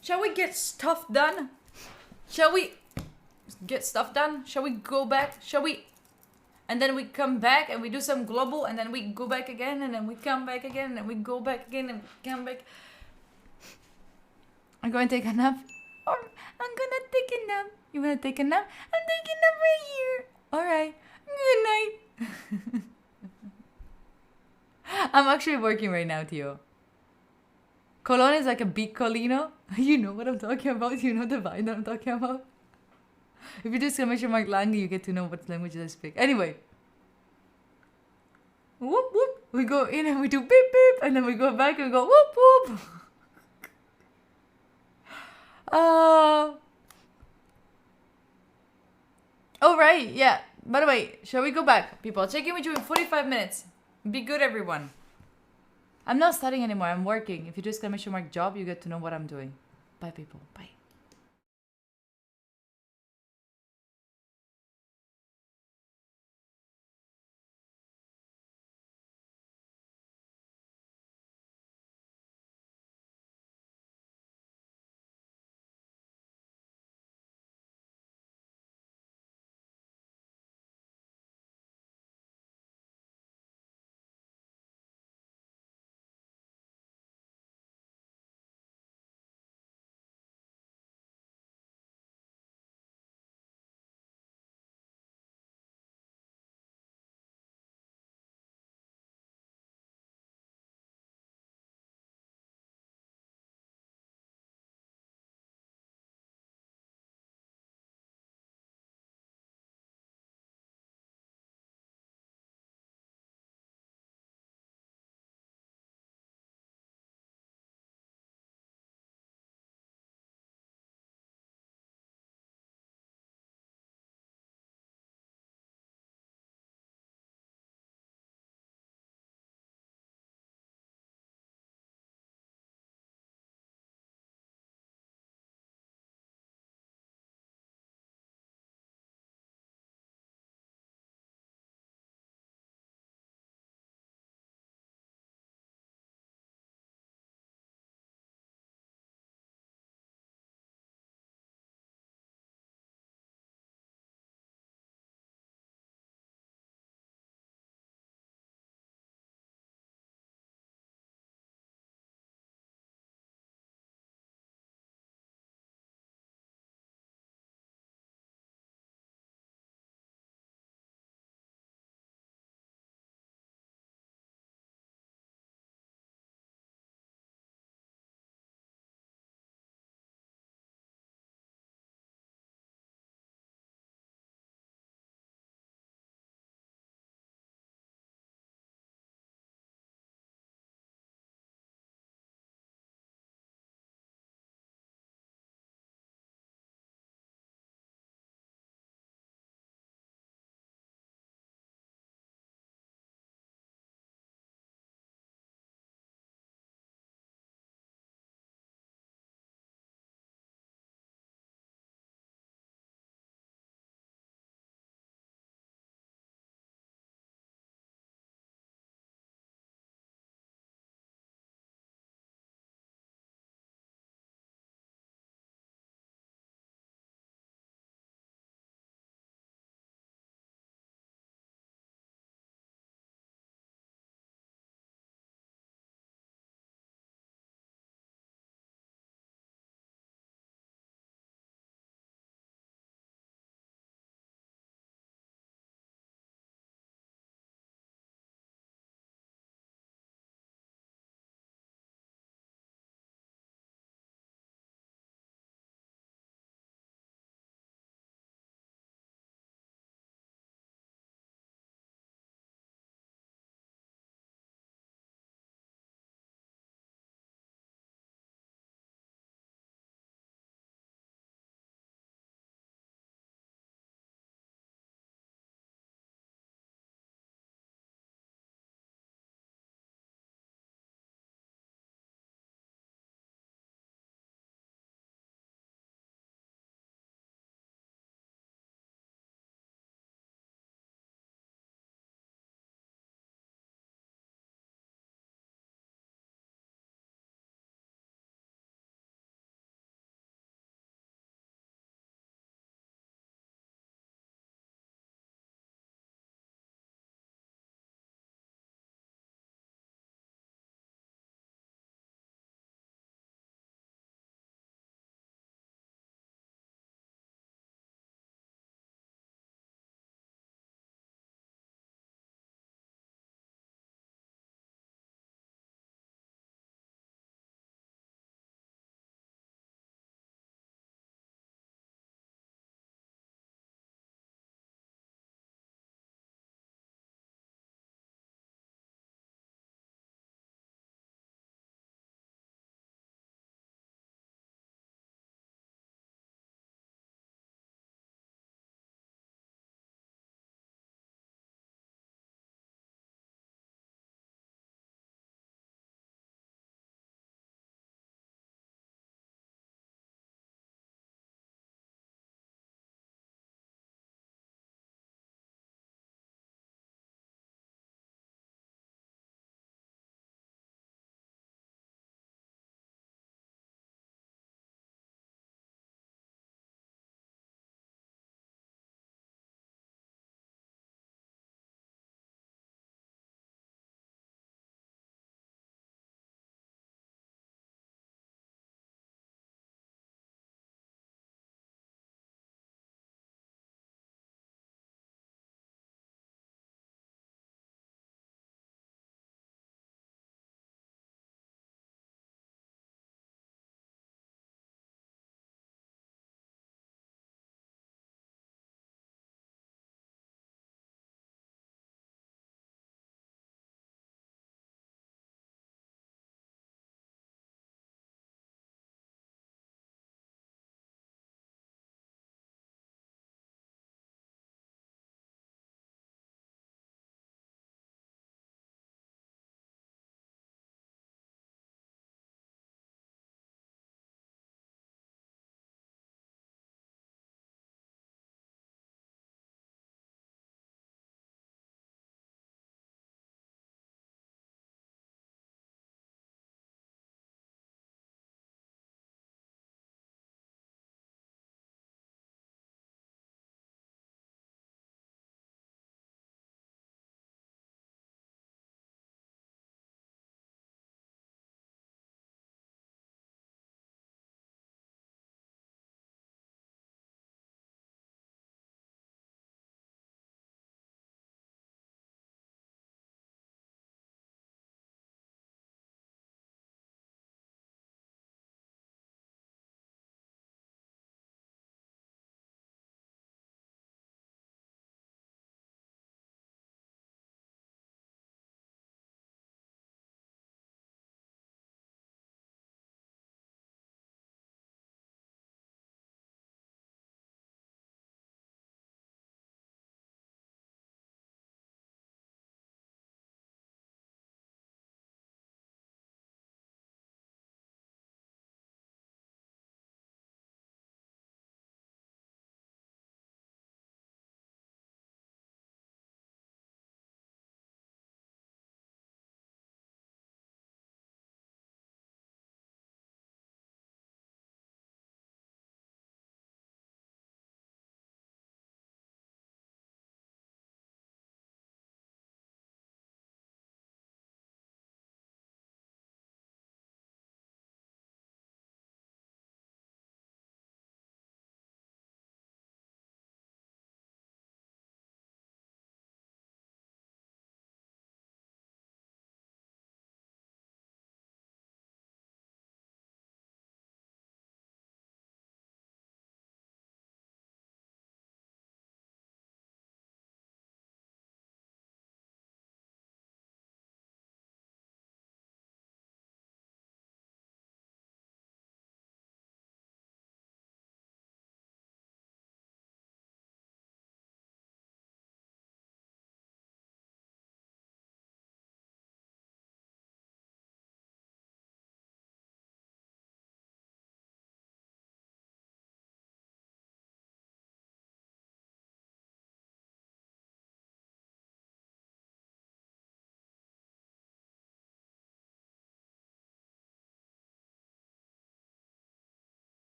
Shall we get stuff done? Shall we get stuff done? Shall we go back? Shall we? And then we come back and we do some global, and then we go back again, and then we come back again, and then we go back again, and come back. I'm going to take a nap. Or I'm gonna take a nap. You wanna take a nap? I'm taking a nap right here. Alright. Good night. I'm actually working right now, Tio. Colon is like a big Colino. You know what I'm talking about? You know the vibe that I'm talking about? If you do exclamation mark language, you get to know what languages I speak. Anyway. Whoop whoop. We go in and we do beep beep. And then we go back and we go whoop whoop. Oh, right. Yeah. By the way, shall we go back? People, I'll check in with you in 45 minutes. Be good, everyone. I'm not studying anymore. I'm working. If you do exclamation mark job, you get to know what I'm doing. Bye, people. Bye.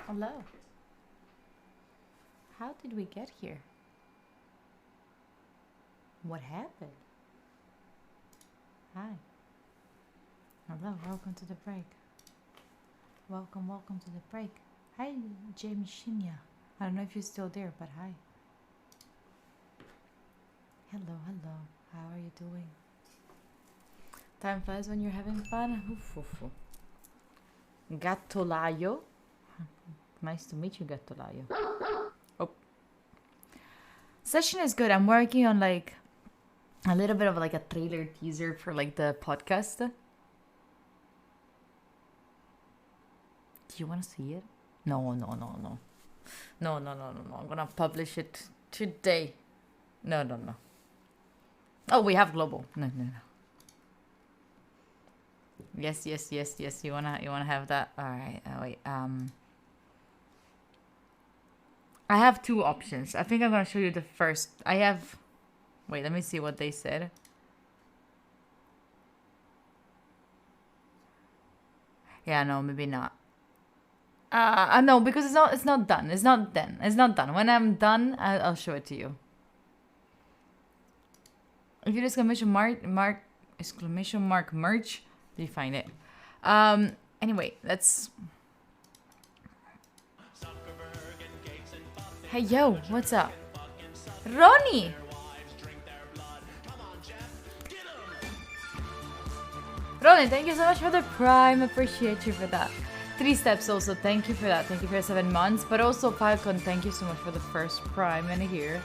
Hello. How did we get here? What happened? Hi. Hello, welcome to the break. Welcome to the break. Hi, Jamie Shinya. I don't know if you're still there, but hi. Hello. How are you doing? Time flies when you're having fun. Gatolayo. Nice to meet you, Gatolayo. Oh. Session is good. I'm working on like a little bit of like a trailer teaser for like the podcast. Do you want to see it? No. No. I'm gonna publish it today. No. Oh, we have global. No. Yes. You wanna have that? All right. Wait. I have two options. I think I'm gonna show you the first. I have. Wait. Let me see what they said. Yeah. No. Maybe not. No, because it's not done. It's not done. When I'm done, I'll show it to you. If you exclamation mark merch, you find it. Anyway, let's. Hey yo, what's up, Ronnie? Ronnie, thank you so much for the Prime. Appreciate you for that. 3 steps also, thank you for that. Thank you for 7 months. But also Falcon, thank you so much for the first Prime in a year.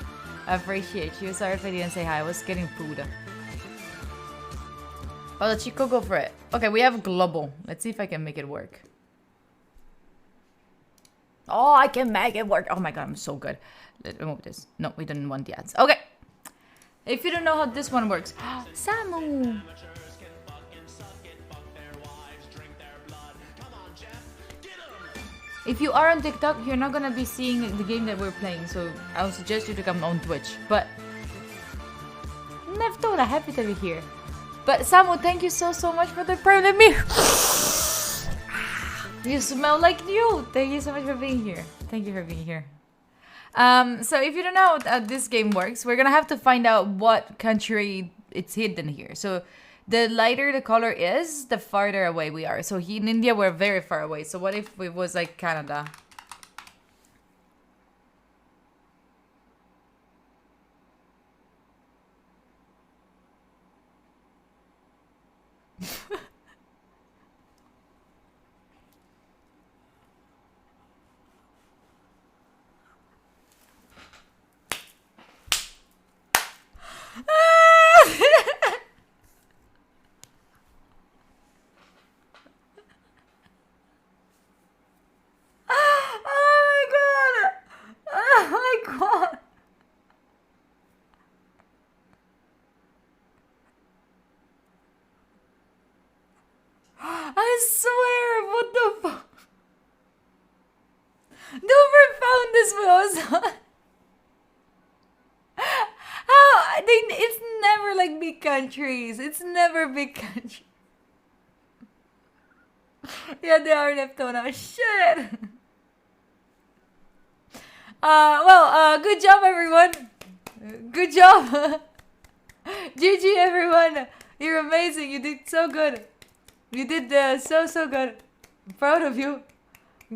I appreciate you. Sorry if I didn't say hi. I was getting food. Oh, the Chico, go for it. Okay, we have global. Let's see if I can make it work. Oh, I can make it work. Oh my god, I'm so good. Let's remove this. No, we don't want the ads. Okay. If you don't know how this one works. Samu! If you are on TikTok, you're not gonna be seeing the game that we're playing, so I would suggest you to come on Twitch. But Neftora, happy to be here. But Samu, thank you so much for the prayer. Let me. You smell like new. Thank you so much for being here. Thank you for being here. So if you don't know how this game works, we're gonna have to find out what country it's hidden here. So the lighter the color is, the farther away we are. So in India, we're very far away. So what if it was like Canada? I swear, what the fuck? Never found this was. How? It's never like big countries. It's never big countries. Yeah, they are Neptuna. Shit. Good job, everyone. Good job. GG, everyone. You're amazing. You did so good. You did so good. I'm proud of you.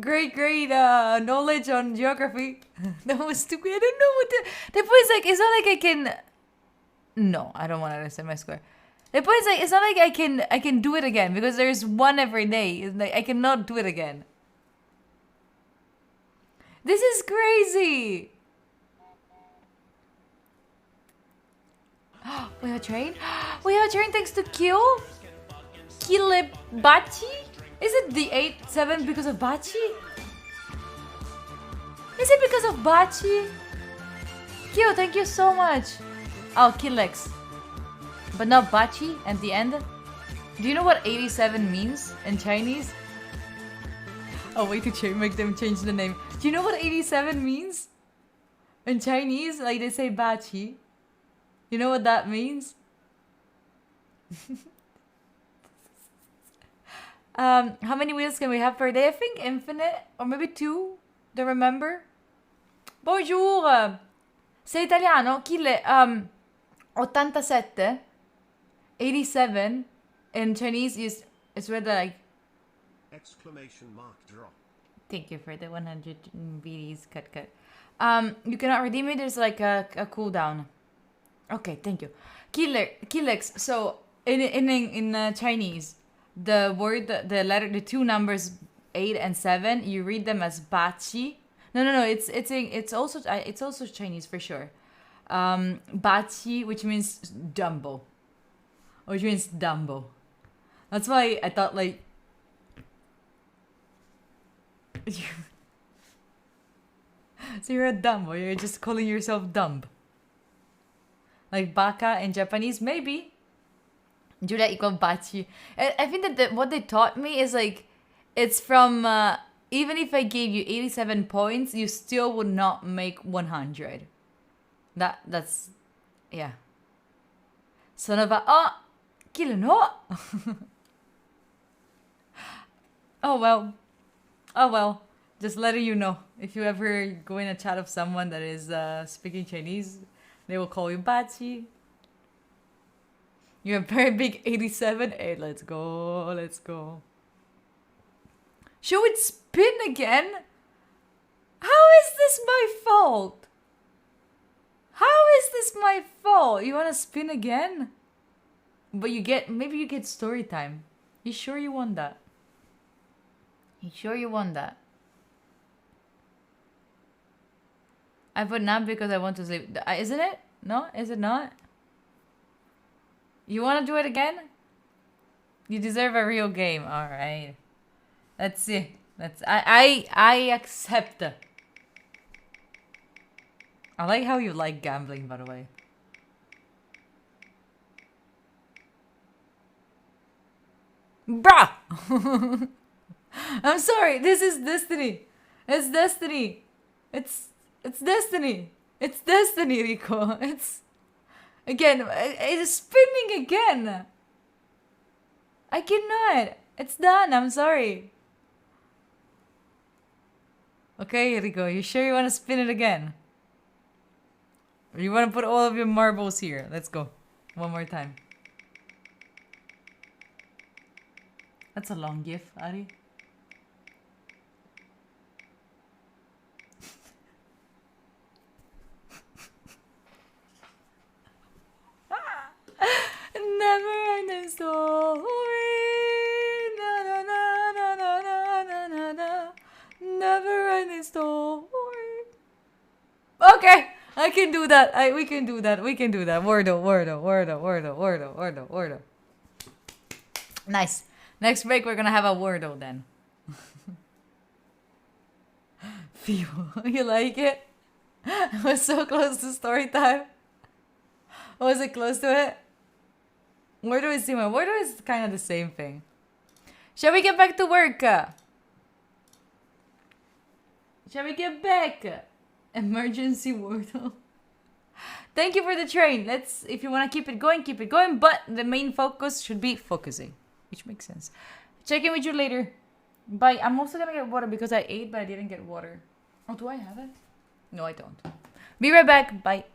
Great knowledge on geography. That was stupid. I don't know what the point is like. It's not like I can. No, I don't want to understand my score. The point is like it's not like I can do it again because there's one every day. It's like I cannot do it again. This is crazy. We have a train. We have a train thanks to Kyo. Kilibachi? Is it the 8-7 because of Bachi? Is it because of Bachi? Kyo, thank you so much. Oh, Kilex. But not Bachi at the end? Do you know what 87 means in Chinese? Oh, wait to make them change the name. Do you know what 87 means? In Chinese, like they say Bachi. You know what that means? How many wheels can we have per day? I think infinite, or maybe 2. Don't remember? Bonjour! Sei italiano? Kille, 87? 87? In Chinese, it's read like, Exclamation mark drop. thank you for the 100 BDs, cut. You cannot redeem it, there's like a cooldown. Okay, thank you. Killex, so in Chinese, the word, the letter, the two numbers 8 and 7, you read them as bachi. No, it's also Chinese for sure. Bachi, which means Dumbo. Which means Dumbo. That's why I thought like so you're a Dumbo, you're just calling yourself dumb. Like baka in Japanese, maybe. Julia equal bachi. I think that what they taught me is like, it's from, even if I gave you 87 points, you still would not make 100. That's, yeah. Son of a, kill no. Oh well. Just letting you know. If you ever go in a chat of someone that is speaking Chinese, they will call you bachi. You're a very big 87. Hey, let's go. Should it spin again? How is this my fault? You wanna spin again? But maybe you get story time. You sure you want that? I put nap because I want to sleep. Isn't it? No? Is it not? You want to do it again? You deserve a real game. All right. Let's see. I accept. I like how you like gambling, by the way. Bruh! I'm sorry. This is destiny. It's destiny. It's destiny. It's destiny, Rico. Again, it is spinning again. I cannot. It's done. I'm sorry. Okay, Rico, you sure you want to spin it again? Or you want to put all of your marbles here? Let's go. One more time. That's a long gif, Ari. Never ending story. Na, na, na, na, na, na, na, na, na. Never ending story. Okay, I can do that. We can do that. Wordo. Nice. Next break, we're gonna have a Wordo then. Phew, you like it? I was so close to story time. Was it close to it? Wordo is similar. Wordo is kind of the same thing. Shall we get back to work? Shall we get back? Emergency Wordle. Thank you for the train. If you want to keep it going, but the main focus should be focusing, which makes sense. Check in with you later. Bye. I'm also gonna get water because I ate, but I didn't get water. Oh, do I have it? No, I don't. Be right back. Bye.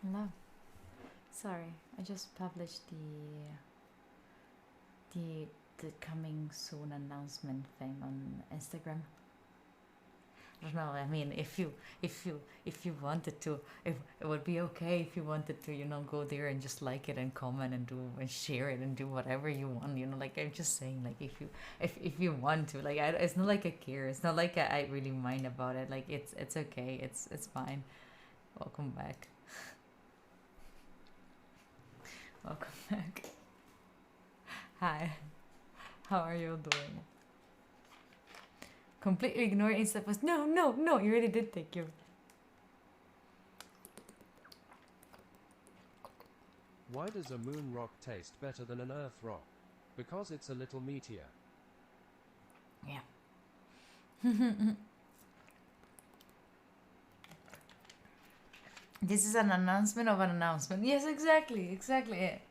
Hello. Sorry, I just published the coming soon announcement thing on Instagram. I don't know. I mean, if you wanted to, if it would be okay if you wanted to, go there and just like it and comment and do and share it and do whatever you want. Like I'm just saying, like if you want to, like it's not like I care. It's not like I really mind about it. Like it's okay. It's fine. Welcome back. Welcome back. Hi. How are you doing? Completely ignore Insta post. No, you really did take you. Why does a moon rock taste better than an earth rock? Because it's a little meatier. Yeah. This is an announcement of an announcement. Yes, exactly it.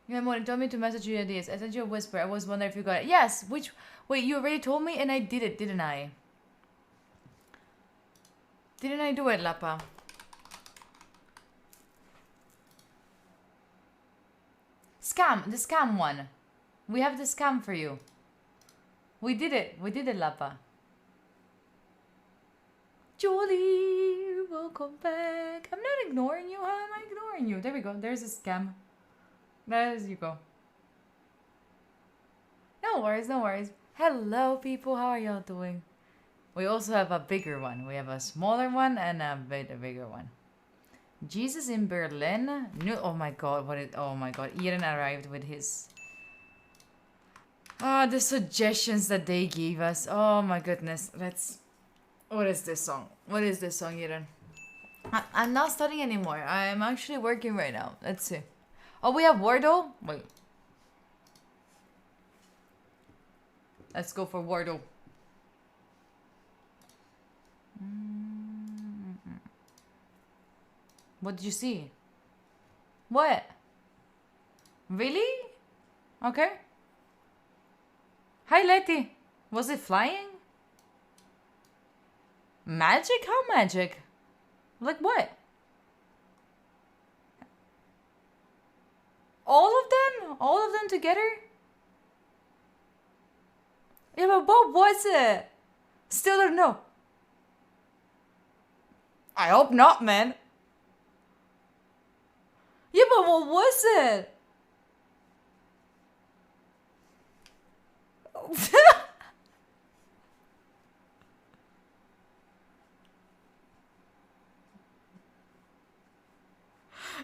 Yeah, Moni told me to message you ideas. I sent you a whisper. I was wondering if you got it. Yes, wait, you already told me and I did it, didn't I? Didn't I do it, Lapa? The scam one. We have the scam for you. We did it, Lapa. Julie, welcome back. I'm not ignoring you. How am I ignoring you? There we go. There's a scam. There you go. No worries. Hello, people. How are y'all doing? We also have a bigger one. We have a smaller one and a bigger one. Jesus in Berlin. No, oh my god. Oh my god. Eden arrived with his... the suggestions that they gave us. Oh my goodness. What is this song? Eden? I'm not studying anymore. I'm actually working right now. Let's see. Oh, we have Wordle? Wait. Let's go for Wordle. What did you see? What? Really? Okay. Hi, Letty. Was it flying? Magic? How magic? Like what? All of them? All of them together? Yeah, but what was it? Still don't know. I hope not, man. Yeah, but what was it?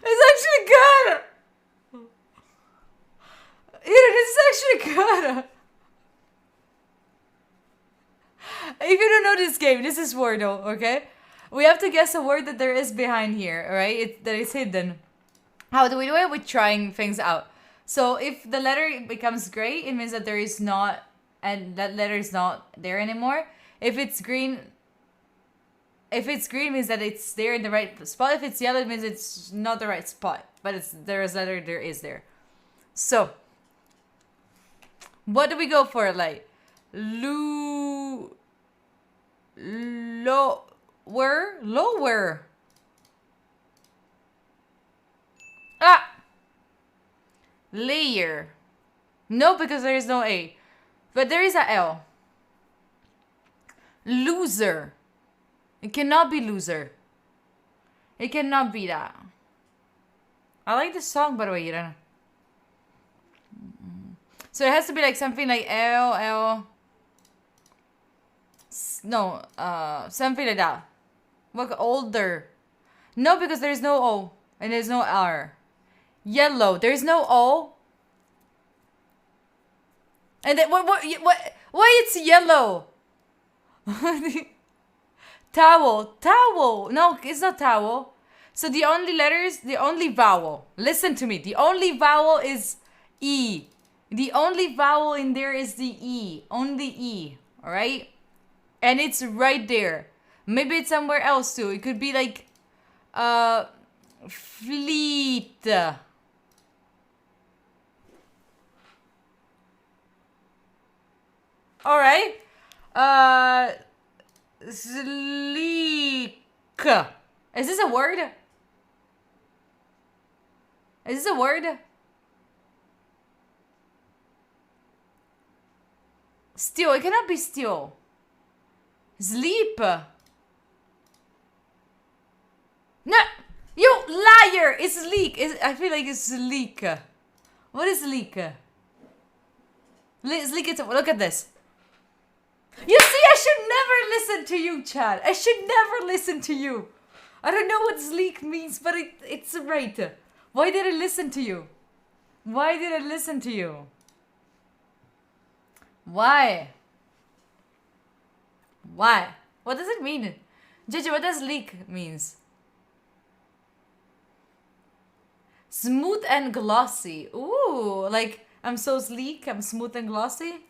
It's actually good. It's actually good. If you don't know this game, this is Wordle, okay? We have to guess a word that there is behind here, alright? That is hidden. How do we do it? With trying things out. So if the letter becomes gray, it means that there is not, and that letter is not there anymore. If it's green means that it's there in the right spot. If it's yellow, it means it's not the right spot. But there is there. So what do we go for? Like lower. Layer. No, because there is no A. But there is a L. Loser. It cannot be loser. It cannot be that. I like this song, by the way, Ira. So it has to be like something like L. No, something like that. Look, older. No, because there's no O and there's no R. Yellow. There's no O. And then what? Why it's yellow? Towel. No, it's not towel. So the only vowel. Listen to me. The only vowel is E. The only vowel in there is the E. Only E. All right? And it's right there. Maybe it's somewhere else too. It could be like fleet. All right. Sleek. Is this a word? Is this a word? Steal. It cannot be steal. Sleep. No! You liar! It's leak. I feel like it's leak. What is leak? Leak it. Look at this. You see, I should never listen to you, Chad. I should never listen to you. I don't know what sleek means, but it's right. Why did I listen to you? Why did I listen to you? Why? Why? What does it mean? JJ, what does leak means? Smooth and glossy. Ooh, like I'm so sleek, I'm smooth and glossy.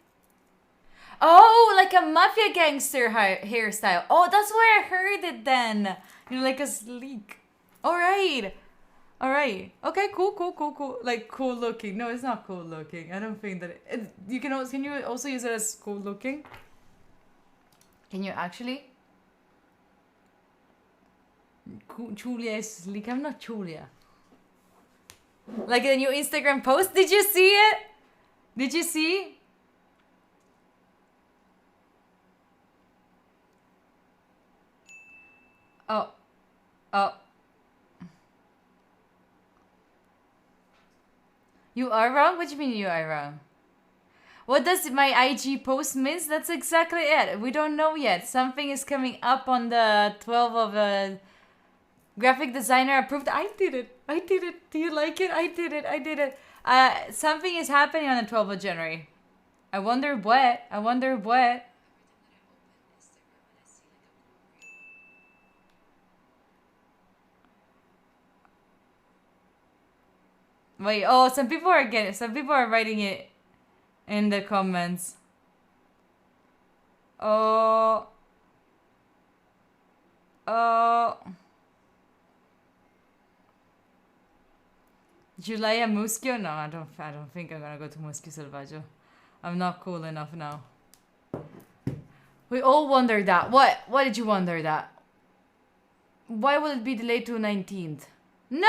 Oh, like a mafia gangster hairstyle. Oh, that's where I heard it then. You know, like a sleek. Alright. Alright. Okay, cool. Like cool looking. No, it's not cool looking. I don't think that you can you also use it as cool looking? Can you actually? Julia is sleek. I'm not Julia. Like a new Instagram post. Did you see it? Did you see? Oh. You are wrong? What do you mean you are wrong? What does my IG post means? That's exactly it. We don't know yet. Something is coming up on the 12th of graphic designer approved. I did it. Do you like it? I did it. Something is happening on the 12th of January. I wonder what. Wait, oh, some people are writing it in the comments. Oh. Julia Muschio? No, I don't think I'm gonna go to Muschio Selvaggio. I'm not cool enough now. We all wondered that. Why did you wonder that? Why will it be delayed to 19th? No!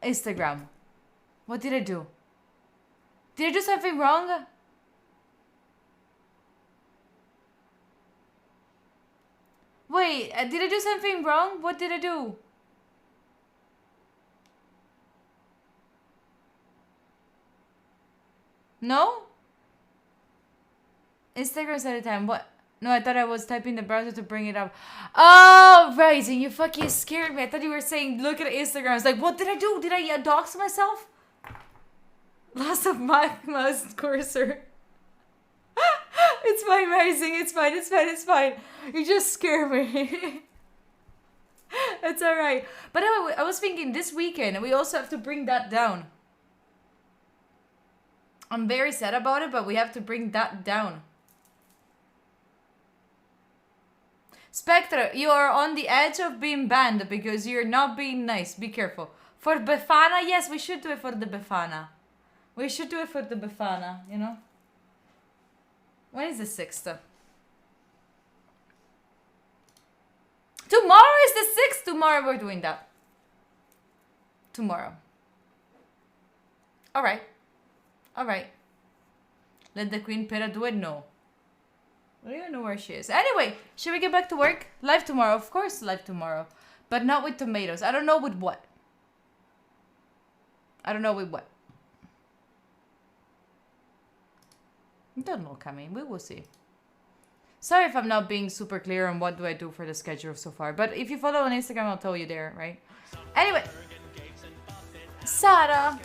Instagram. What did I do? Did I do something wrong? Wait, did I do something wrong? What did I do? No? Instagram at a time. What? No, I thought I was typing the browser to bring it up. Oh, right. And you fucking scared me. I thought you were saying, look at Instagram. I was like, what did I do? Did I dox myself? Loss of my mouse cursor. It's fine, Rising. It's fine. You just scare me. It's alright. But anyway, I was thinking this weekend, we also have to bring that down. I'm very sad about it, but we have to bring that down. Spectre, you are on the edge of being banned because you're not being nice. Be careful. For Befana, yes, we should do it for the Befana. We should do it for the Befana, you know? When is the 6th? Tomorrow is the 6th. Tomorrow we're doing that. Tomorrow. Alright. Let the Queen Pera do it? No. I don't even know where she is. Anyway, should we get back to work? Live tomorrow. Of course live tomorrow. But not with tomatoes. I don't know with what. Don't know, Camille. We will see. Sorry if I'm not being super clear on what do I do for the schedule so far. But if you follow on Instagram, I'll tell you there, right? Anyway. Sarah.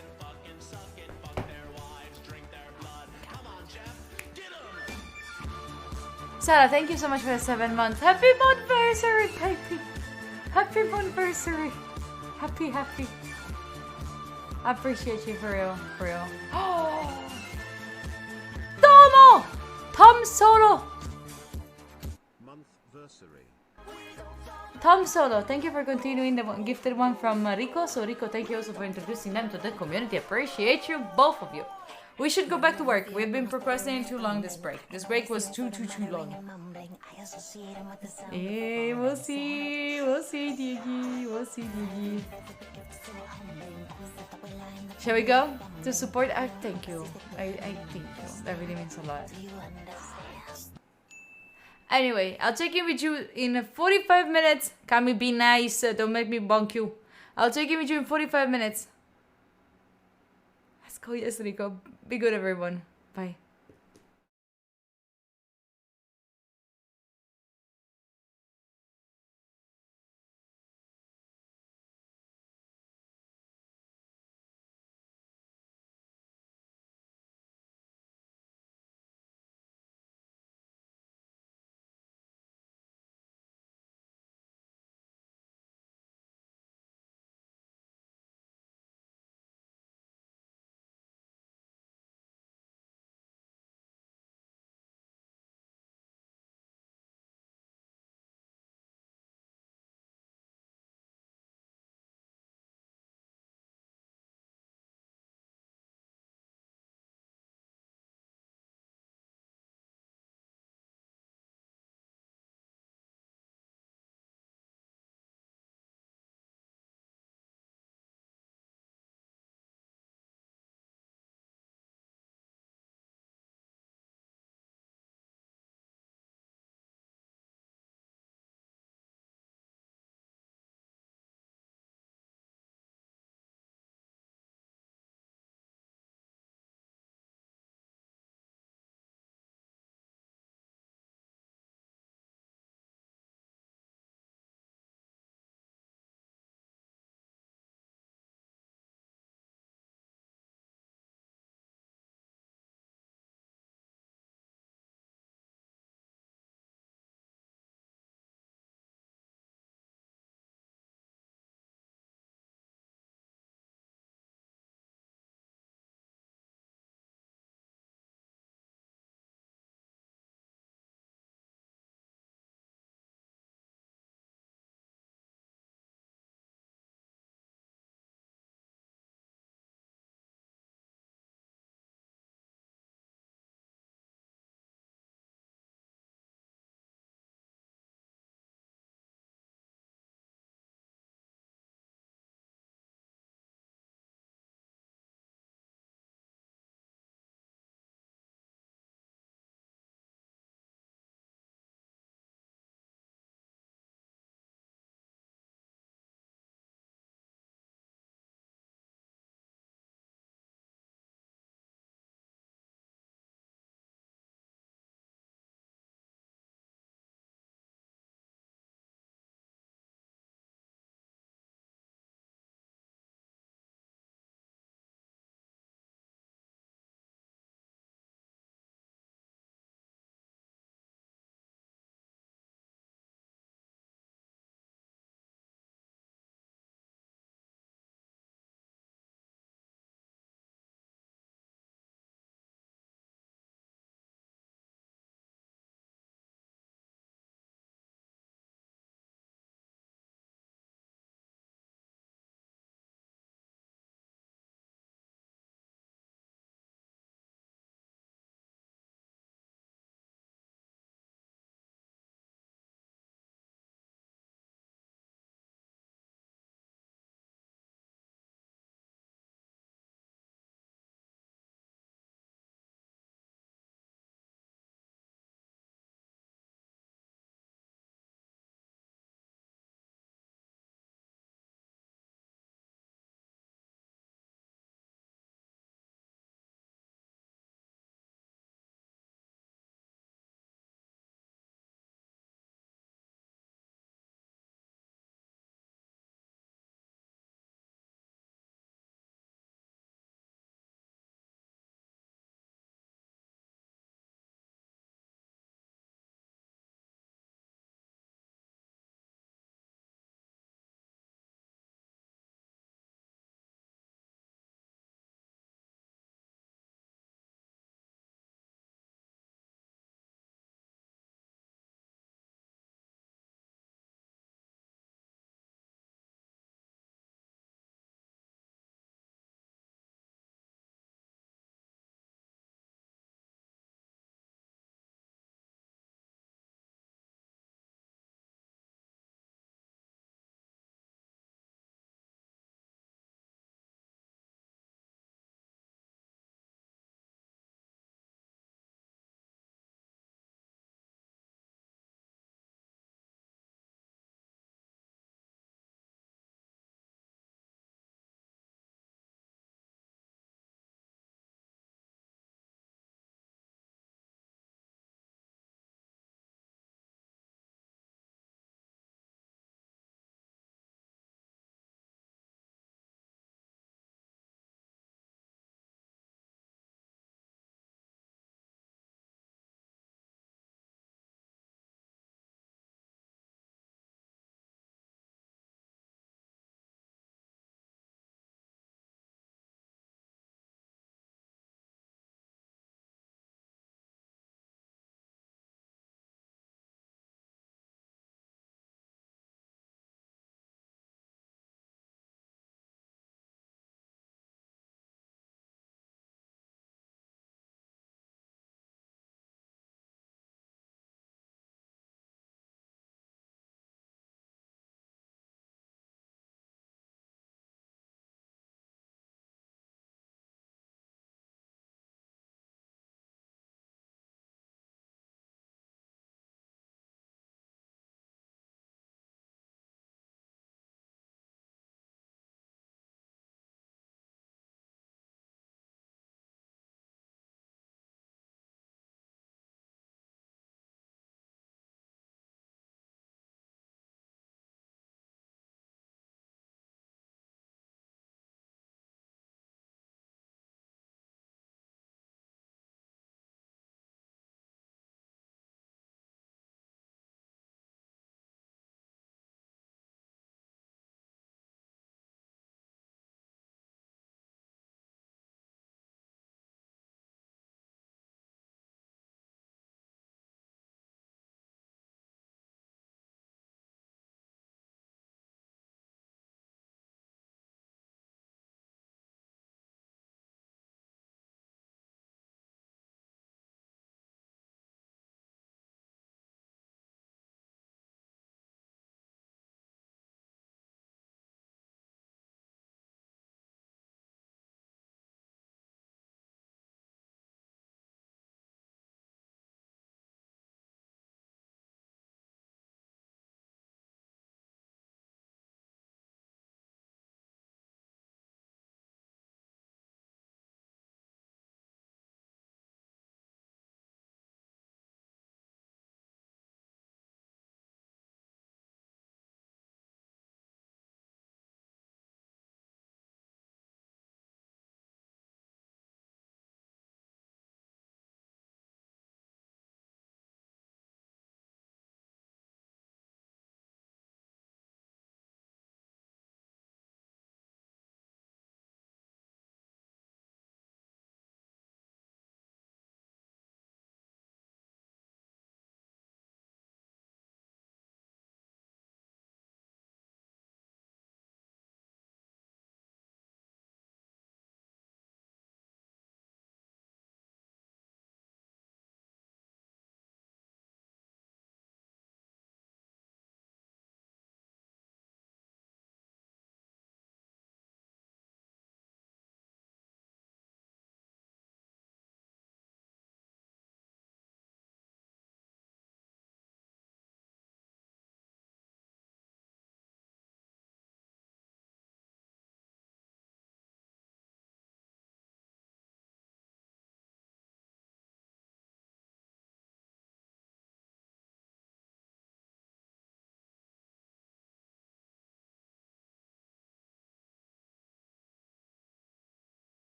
Sarah, thank you so much for the 7 months. Happy monthversary, baby. Happy monthversary. Happy. I appreciate you for real. Oh. Tomo! Tom Solo. Monthversary. Tom Solo, thank you for continuing the gifted one from Rico. So Rico, thank you also for introducing them to the community. Appreciate you, both of you. We should go back to work. We've been procrastinating too long this break. This break was too long. mumbling. I associate him with the sound Hey, of we'll falling see. We'll see, Digi. We'll see, Digi. Shall we go to support? Thank you. I thank you. That really means a lot. Anyway, I'll check in with you in 45 minutes. Kami, be nice. Don't make me bonk you. I'll check in with you in 45 minutes. Let's go, yes, Rico. Be good, everyone. Bye.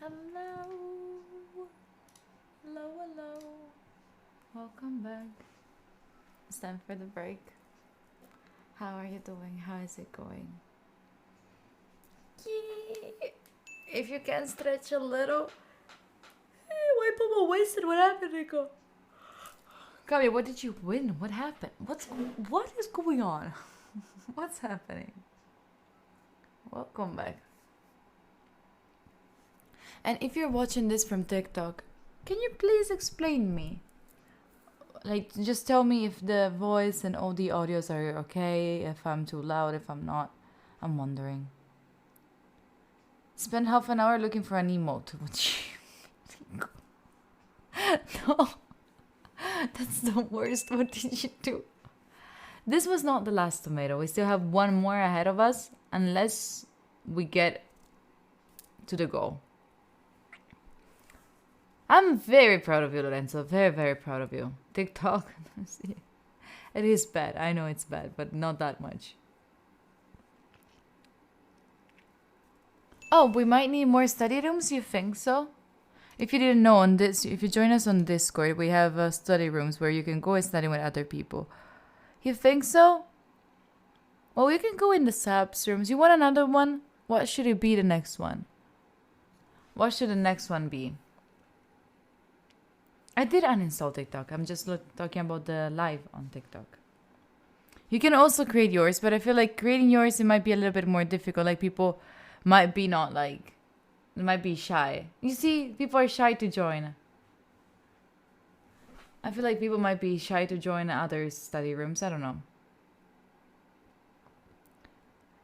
Hello. Hello, hello. Welcome back. It's time for the break. How are you doing? How is it going? Yee. If you can stretch a little. Hey, why Papa wasted? What happened, Nico? Gabi, what did you win? What happened? What is going on? What's happening? Welcome back. And if you're watching this from TikTok, can you please explain me? Like, just tell me if the voice and all the audios are okay, if I'm too loud, if I'm not. I'm wondering. Spend half an hour looking for an emote. No. That's the worst. What did you do? This was not the last tomato. We still have one more ahead of us, unless we get to the goal. I'm very proud of you, Lorenzo. Very, very proud of you. TikTok. It is bad. I know it's bad, but not that much. Oh, we might need more study rooms? You think so? If you didn't know, if you join us on Discord, we have study rooms where you can go and study with other people. You think so? Well, we can go in the SAPS rooms. You want another one? What should it be the next one? What should the next one be? I did uninstall TikTok. I'm just talking about the live on TikTok. You can also create yours, but I feel like creating yours, it might be a little bit more difficult. Like, people might be not like... They might be shy. You see, people are shy to join. I feel like people might be shy to join other study rooms. I don't know.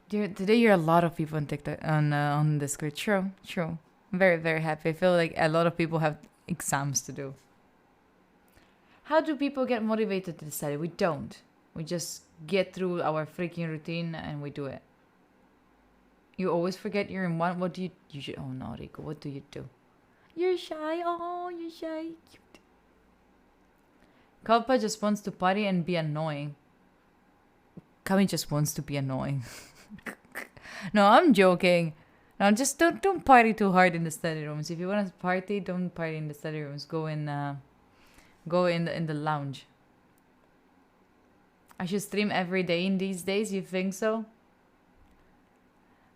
Today you're a lot of people on TikTok, on Discord. True. I'm very, very happy. I feel like a lot of people have exams to do. How do people get motivated to study? We don't. We just get through our freaking routine and we do it. You always forget you're in one. What do you should? Oh no, Rico. What do you do? You're shy. Oh, you're shy. Cute. Kalpa just wants to party and be annoying. Kami just wants to be annoying. No, I'm joking. No, just don't party too hard in the study rooms. If you want to party, don't party in the study rooms. Go in the lounge. I should stream every day in these days. You think so?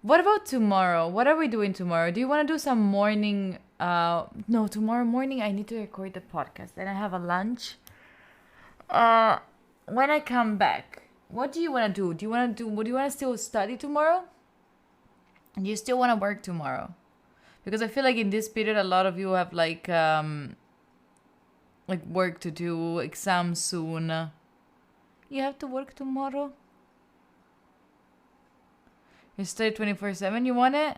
What about tomorrow? What are we doing tomorrow? Do you want to do some morning? No, tomorrow morning I need to record the podcast. Then I have a lunch. When I come back, what do you want to do? Do you want to still study tomorrow? Do you still want to work tomorrow? Because I feel like in this period, a lot of you have like work to do, exams soon. You have to work tomorrow? You study 24/7, you want it?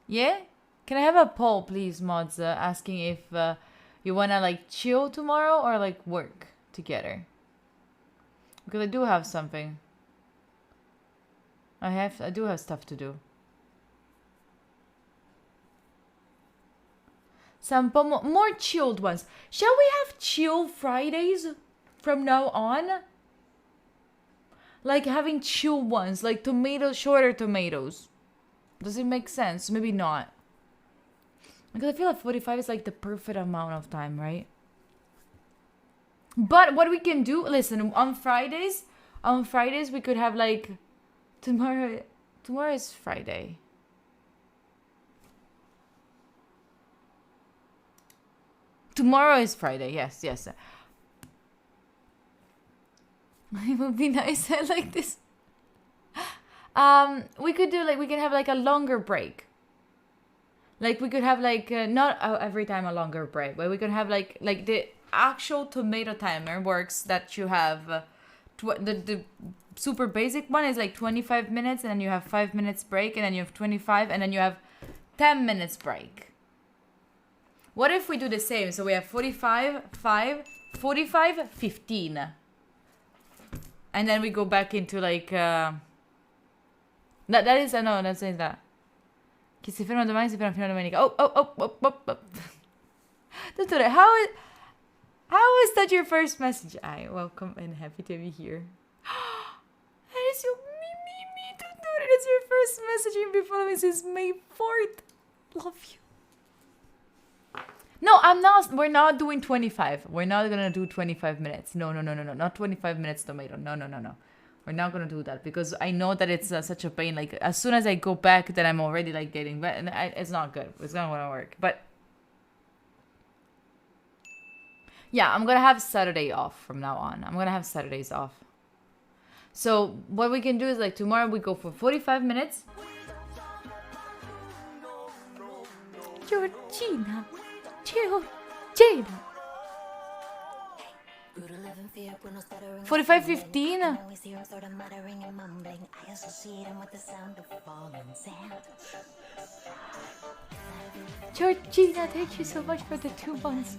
Yeah? Can I have a poll, please, mods, asking if you want to like chill tomorrow or like work together? Because I do have something. I do have stuff to do. Some more chilled ones. Shall we have chill Fridays from now on? Like having chill ones, like shorter tomatoes. Does it make sense? Maybe not. Because I feel like 45 is like the perfect amount of time, right? But what we can do, listen, on Fridays we could have like tomorrow is Friday. Tomorrow is Friday. Yes. It would be nice. I like this. We could do we can have like a longer break. Like we could have like not every time a longer break, but we could have like the actual tomato timer works that you have. The super basic one is like 25 minutes, and then you have 5 minutes break, and then you have 25, and then you have 10 minutes break. What if we do the same? So we have 45, 45, 15. And then we go back into like... that is... No, that's saying that. Che si fermano domani, si fermano fino a domenica. Oh. Don't do that. How is that your first message? Hi, welcome and happy to be here. That is so me. Don't do it. It's your was messaging me, following me since May 4th. Love you. No, I'm not. We're not doing 25. We're not gonna do 25 minutes. No. Not 25 minutes tomato. No. We're not gonna do that because I know that it's such a pain. Like as soon as I go back, then I'm already like getting back, and it's not good. It's not gonna work. But yeah, I'm gonna have Saturday off from now on. I'm gonna have Saturdays off. So what we can do is like tomorrow we go for 45 minutes. Georgina. 45:15. Georgina, thank you so much for the 2 months.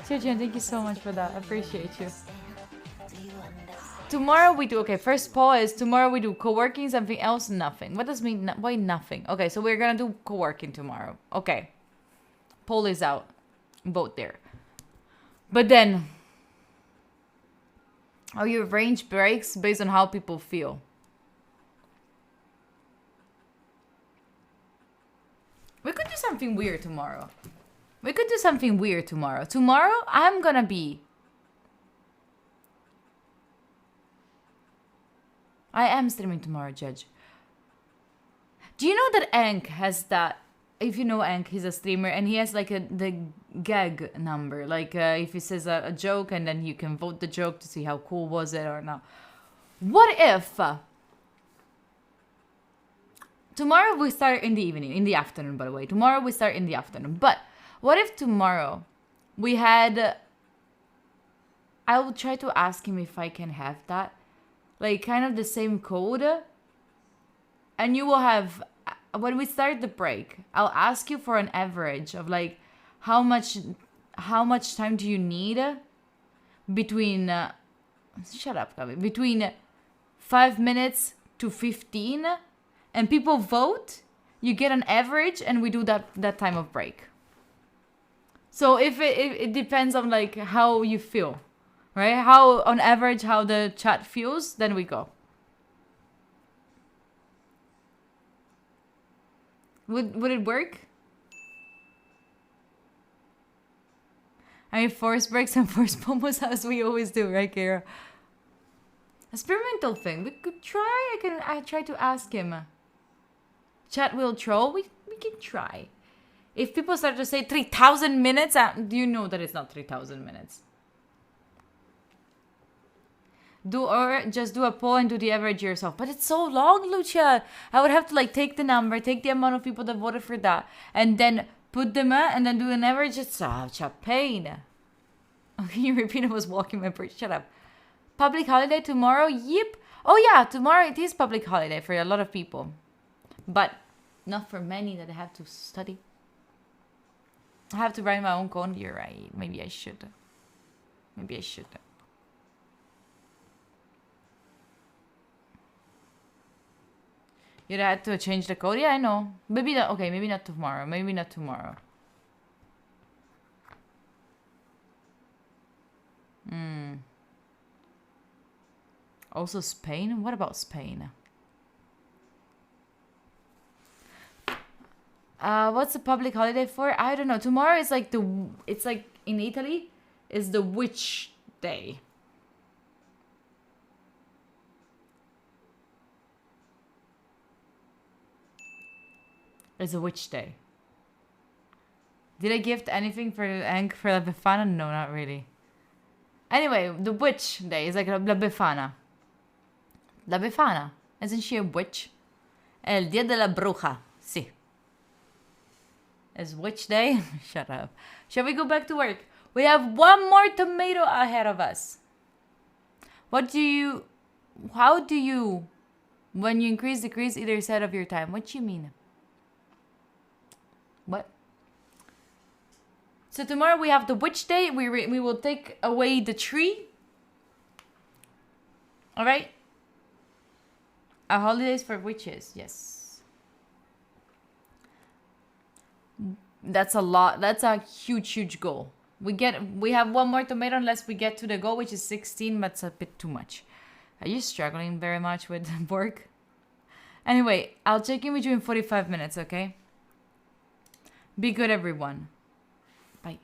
Georgina, thank you so much for that. I appreciate you. Tomorrow we do, okay, first poll is tomorrow we do co-working, something else, nothing. What does mean, why nothing? Okay, so we're gonna do co-working tomorrow. Okay. Poll is out. Vote there. But then, how you arrange breaks based on how people feel. We could do something weird tomorrow. Tomorrow, I'm gonna be... I am streaming tomorrow, Judge. Do you know that Ank has that? If you know Ank, he's a streamer and he has like the gag number. Like if he says a joke and then you can vote the joke to see how cool was it or not. What if tomorrow we start in the afternoon, by the way. Tomorrow we start in the afternoon. But what if tomorrow we had... I will try to ask him if I can have that. Like kind of the same code, and you will have, when we start the break, I'll ask you for an average of like how much time do you need between shut up, Gabi, between 5 minutes to 15, and people vote, you get an average, and we do that time of break. So if it depends on like how you feel. Right? How, on average, how the chat feels, then we go. Would it work? I mean, force breaks and force pomos as we always do, right, Kira? Experimental thing. We could try. I try to ask him. Chat will troll. We can try. If people start to say 3,000 minutes, you know that it's not 3,000 minutes. Just do a poll and do the average yourself. But it's so long, Lucia. I would have to like take the number, take the amount of people that voted for that, and then put them and then do an average. It's such a pain. Okay, you repeat, I was walking my bird. Shut up. Public holiday tomorrow? Yep. Oh yeah, tomorrow it is public holiday for a lot of people. But not for many that have to study. I have to write my own code. You're right. Maybe I should. You'd have to change the code? Yeah, I know. Maybe not. Okay, maybe not tomorrow. Also Spain? What about Spain? What's the public holiday for? I don't know. Tomorrow is like it's like in Italy is the witch day. It's a witch day. Did I gift anything for Ank for La Befana? No, not really. Anyway, the witch day is like La Befana. La Befana. Isn't she a witch? El Día de la Bruja. Sí. It's witch day? Shut up. Shall we go back to work? We have one more tomato ahead of us. How do you, when you decrease either side of your time? What do you mean? What? So tomorrow we have the witch day. We will take away the tree. All right. Our holidays for witches. Yes. That's a lot. That's a huge goal. We have one more tomato unless we get to the goal, which is 16. But it's a bit too much. Are you struggling very much with work? Anyway, I'll check in with you in 45 minutes, okay? Be good, everyone. Bye.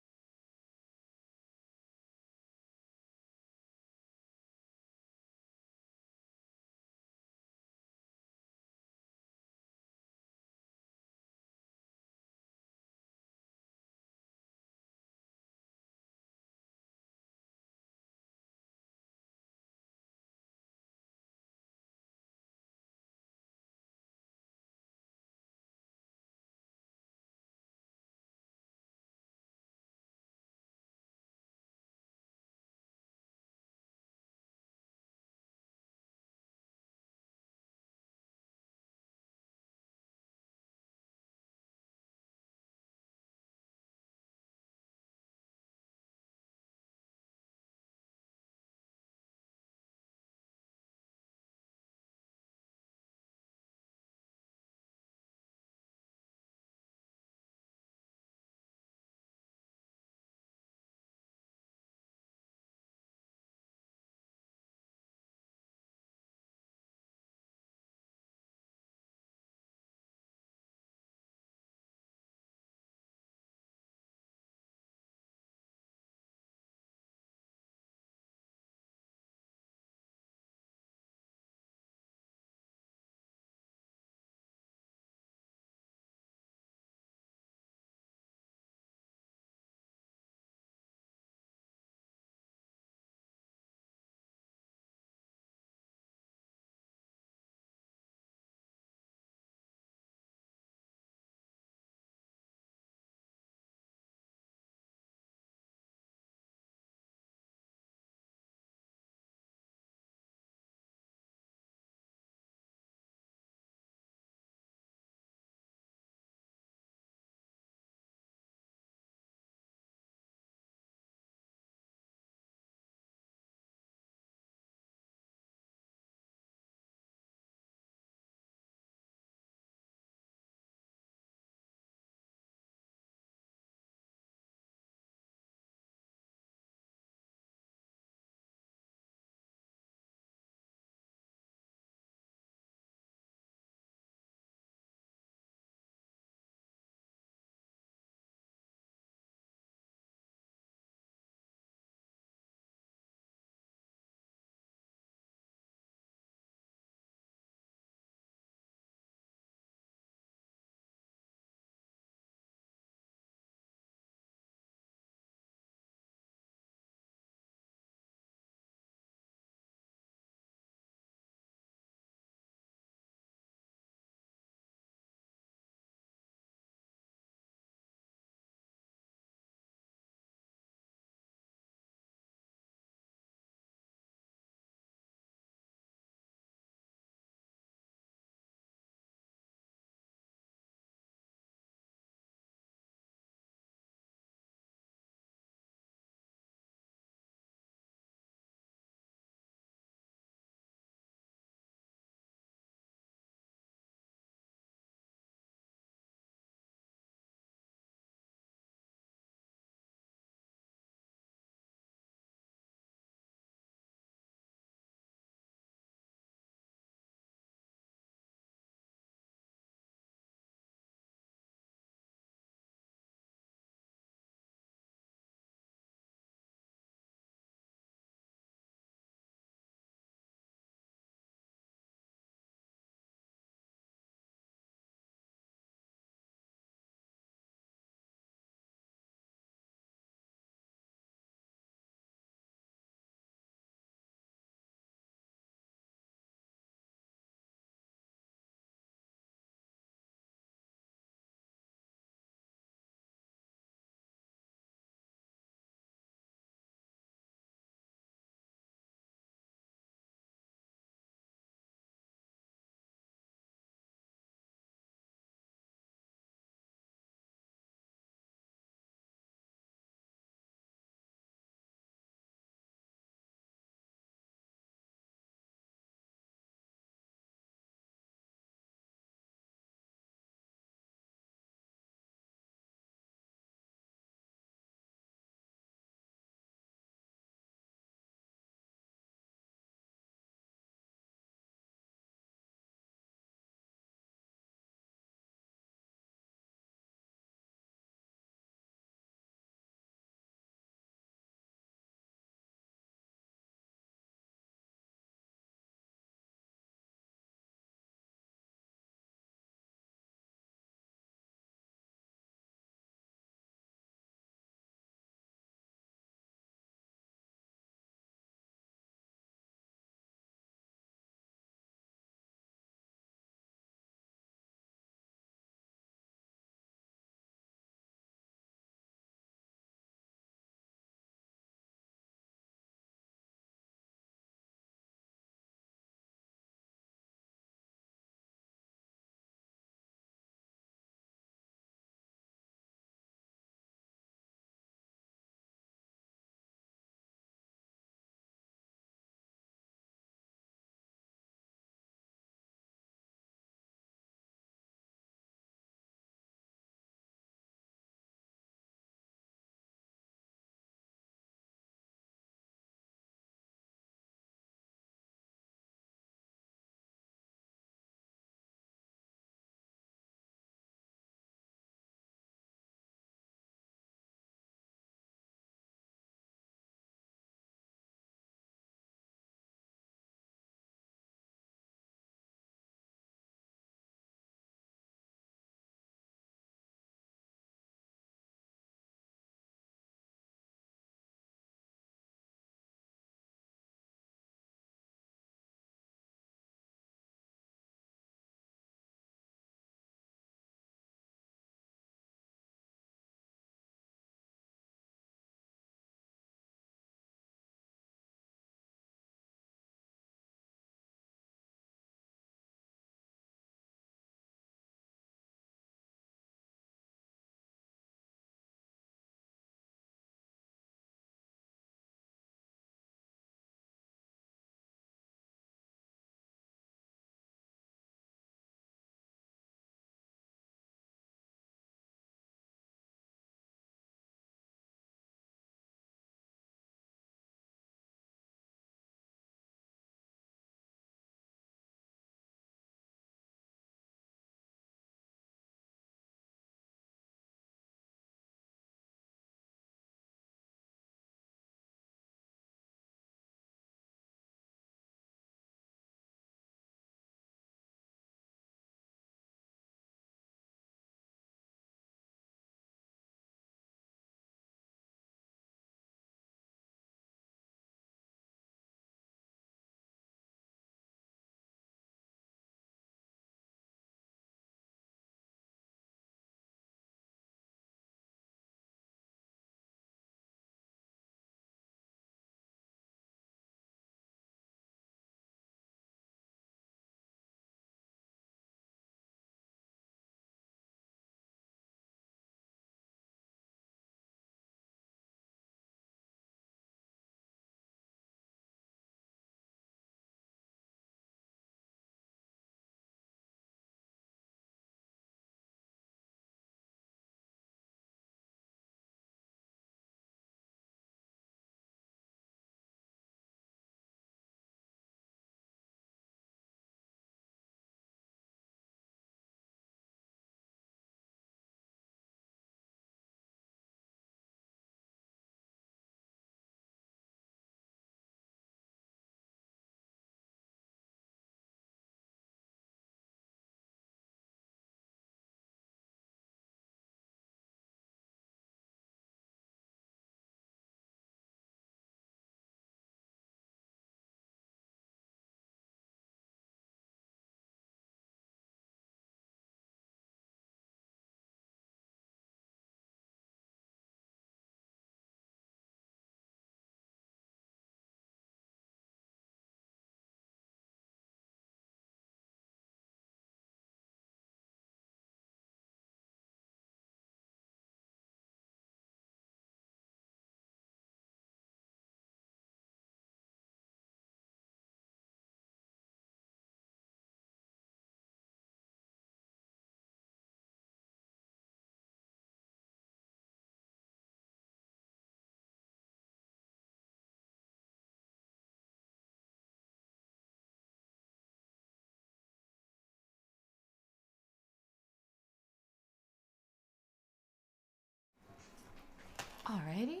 Alrighty.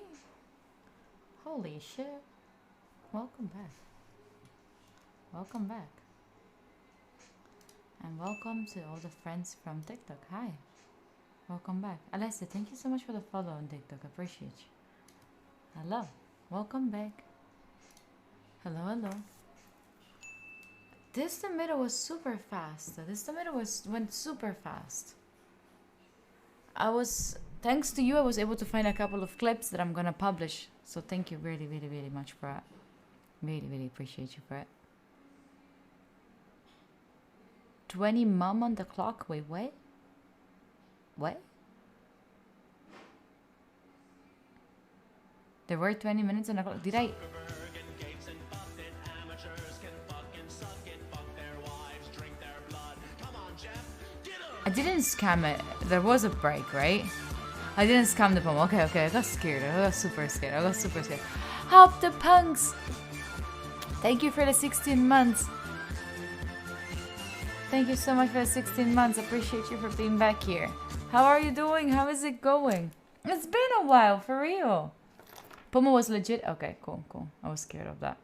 Holy shit. Welcome back. Welcome back. And welcome to all the friends from TikTok. Hi. Welcome back. Alessia, thank you so much for the follow on TikTok. I appreciate you. Hello. Welcome back. Hello, hello. This tomato was super fast. Went super fast. Thanks to you, I was able to find a couple of clips that I'm gonna publish. So thank you really, really, really much for that. Really, really appreciate you for it. 20 mom on the clock. Wait, what? What? There were 20 minutes on the clock. Did I? I didn't scam it. There was a break, right? I didn't scam the poem. Okay, okay. I got scared. I got super scared. Help the punks! Thank you for the 16 months. Thank you so much for the 16 months. Appreciate you for being back here. How are you doing? How is it going? It's been a while, for real. Pomo was legit? Okay, cool, cool. I was scared of that.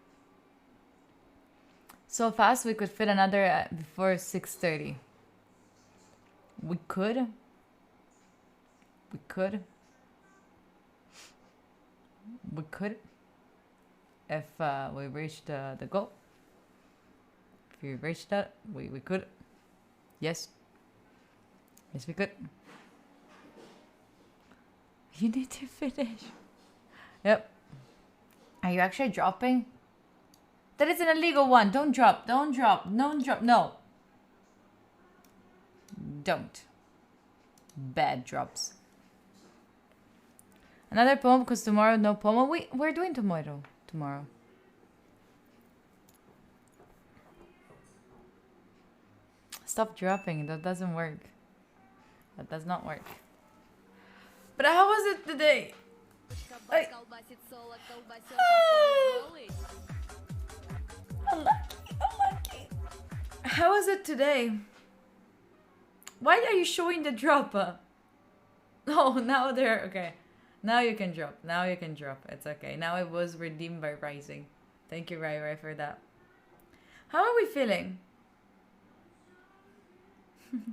So fast we could fit another before 6:30. We could. We could. We could. If we reached the goal. If we reached that, we could. Yes. Yes, we could. You need to finish. Yep. Are you actually dropping? That is an illegal one. Don't drop. Don't drop. Don't drop. No. Don't. Bad drops. Another poem because tomorrow no poem. We're doing tomorrow. Tomorrow. Stop dropping. That doesn't work. That does not work. But how was it today? Unlucky. How was it today? Why are you showing the drop? Oh, now they're okay. Now you can drop. Now you can drop. It's okay. Now it was redeemed by Rising. Thank you, Rai, for that. How are we feeling?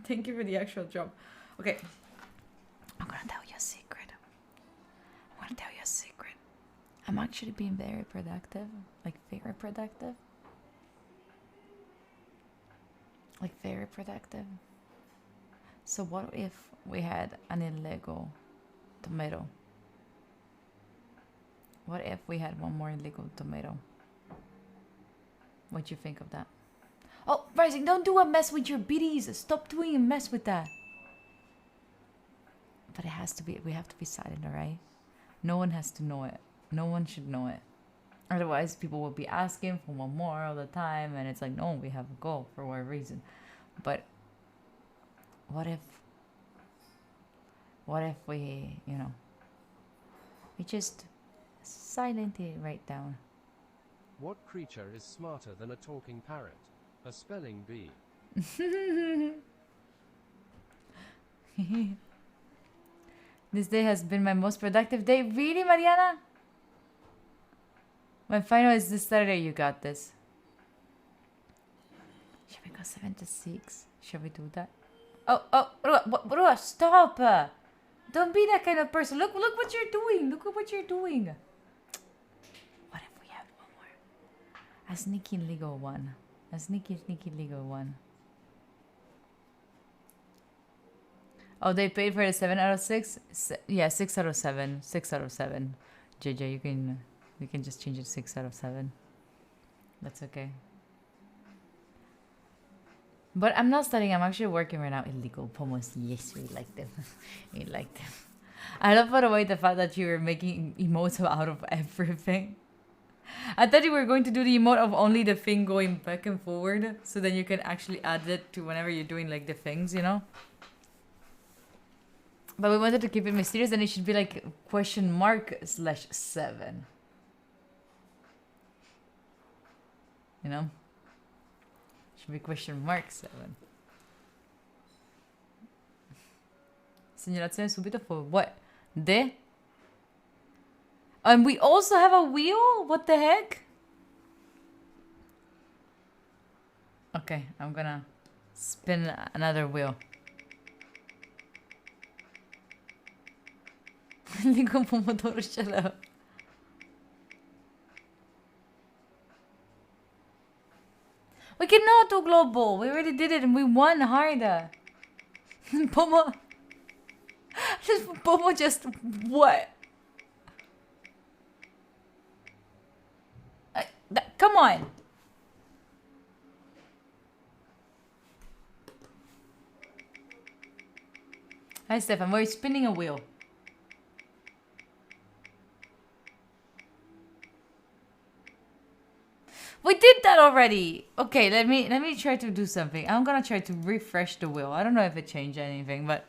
Thank you for the actual drop. Okay. I'm gonna tell you a secret. I'm gonna tell you a secret. I'm actually being very productive. Like, very productive. Like, very productive. So what if we had an illegal tomato? What if we had one more illegal tomato? What do you think of that? Oh, Rising, don't do a mess with your biddies. Stop doing a mess with that. But it has to be, we have to be silent, alright? No one has to know it. No one should know it. Otherwise, people will be asking for one more all the time. And it's like, no, we have a goal for what reason. But what if we, you know, we just silently write down. What creature is smarter than a talking parrot? A spelling bee. This day has been my most productive day. Really, Mariana? My final is this Saturday. You got this. Should we go 7 to 6? Should we do that? Oh, Rua, stop! Don't be that kind of person. Look what you're doing. Look at what you're doing. What if we have one more? A sneaky legal one. A sneaky legal one. Oh, they paid for the 7 out of 6? Yeah, 6 out of 7. 6 out of 7. JJ, you can just change it to 6 out of 7. That's okay. But I'm not studying. I'm actually working right now. Illegal pomos. Yes, we like them. We like them. I love, by the way, the fact that you were making emotes out of everything. I thought you were going to do the emote of only the thing going back and forward. So then you can actually add it to whenever you're doing like the things, you know? But we wanted to keep it mysterious and it should be like !7. You know? Should be !7. Segnalazione subito for what? De? And we also have a wheel? What the heck? Okay, I'm gonna spin another wheel. Hindi ko pumodoro siya lang. We cannot do global. We already did it and we won hard. Pomo. Pomo just what? Come on. Hi Stefan, we're spinning a wheel. We did that already. Okay, let me try to do something. I'm gonna try to refresh the wheel. I don't know if it changed anything, but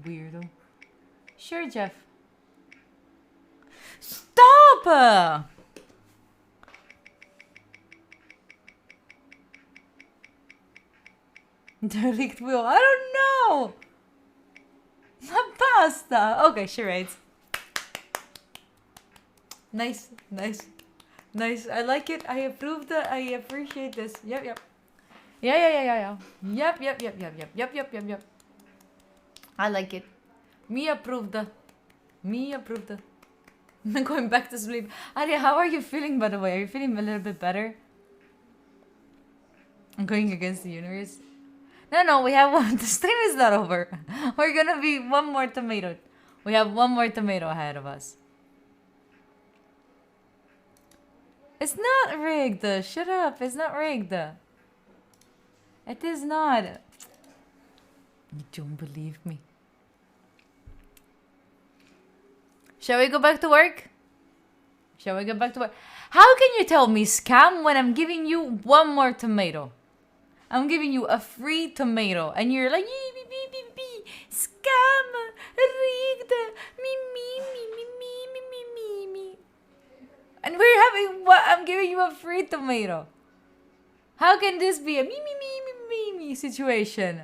weirdo. Sure, Jeff. Stop! Derelict wheel. I don't know. Pasta. Okay, charades. Nice, nice, nice. I like it. I approve that. I appreciate this. Yep, yep. Yeah. Yep. I like it. Me approved. Me approved. I'm going back to sleep. Arya, how are you feeling, by the way? Are you feeling a little bit better? I'm going against the universe. No, we have one. The stream is not over. We're gonna be one more tomato. We have one more tomato ahead of us. It's not rigged. Shut up. It's not rigged. It is not. You don't believe me. Shall we go back to work? Shall we go back to work? How can you tell me scam when I'm giving you one more tomato? I'm giving you a free tomato, and you're like, scam, rigged, me. And we're having what? I'm giving you a free tomato. How can this be a me situation?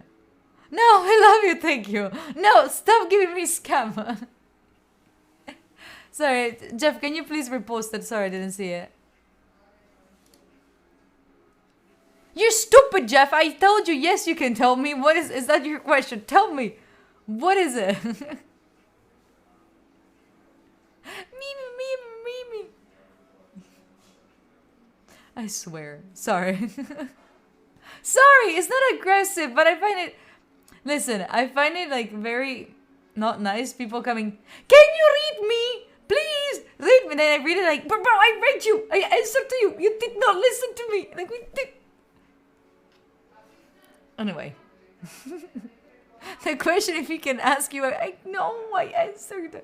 No, I love you, thank you. No, stop giving me scam. Sorry, Jeff, can you please repost it? Sorry, I didn't see it. You're stupid, Jeff. I told you, yes, you can tell me. What is that your question? Tell me. What is it? me. I swear. Sorry. Sorry, it's not aggressive, but I find it... Listen, I find it like very not nice. People coming, can you read me? Please, read me. Then I read it like, bro, I read you. I answered to you. You did not listen to me. Like, we did... Anyway, the question if he can ask you, I know I answered.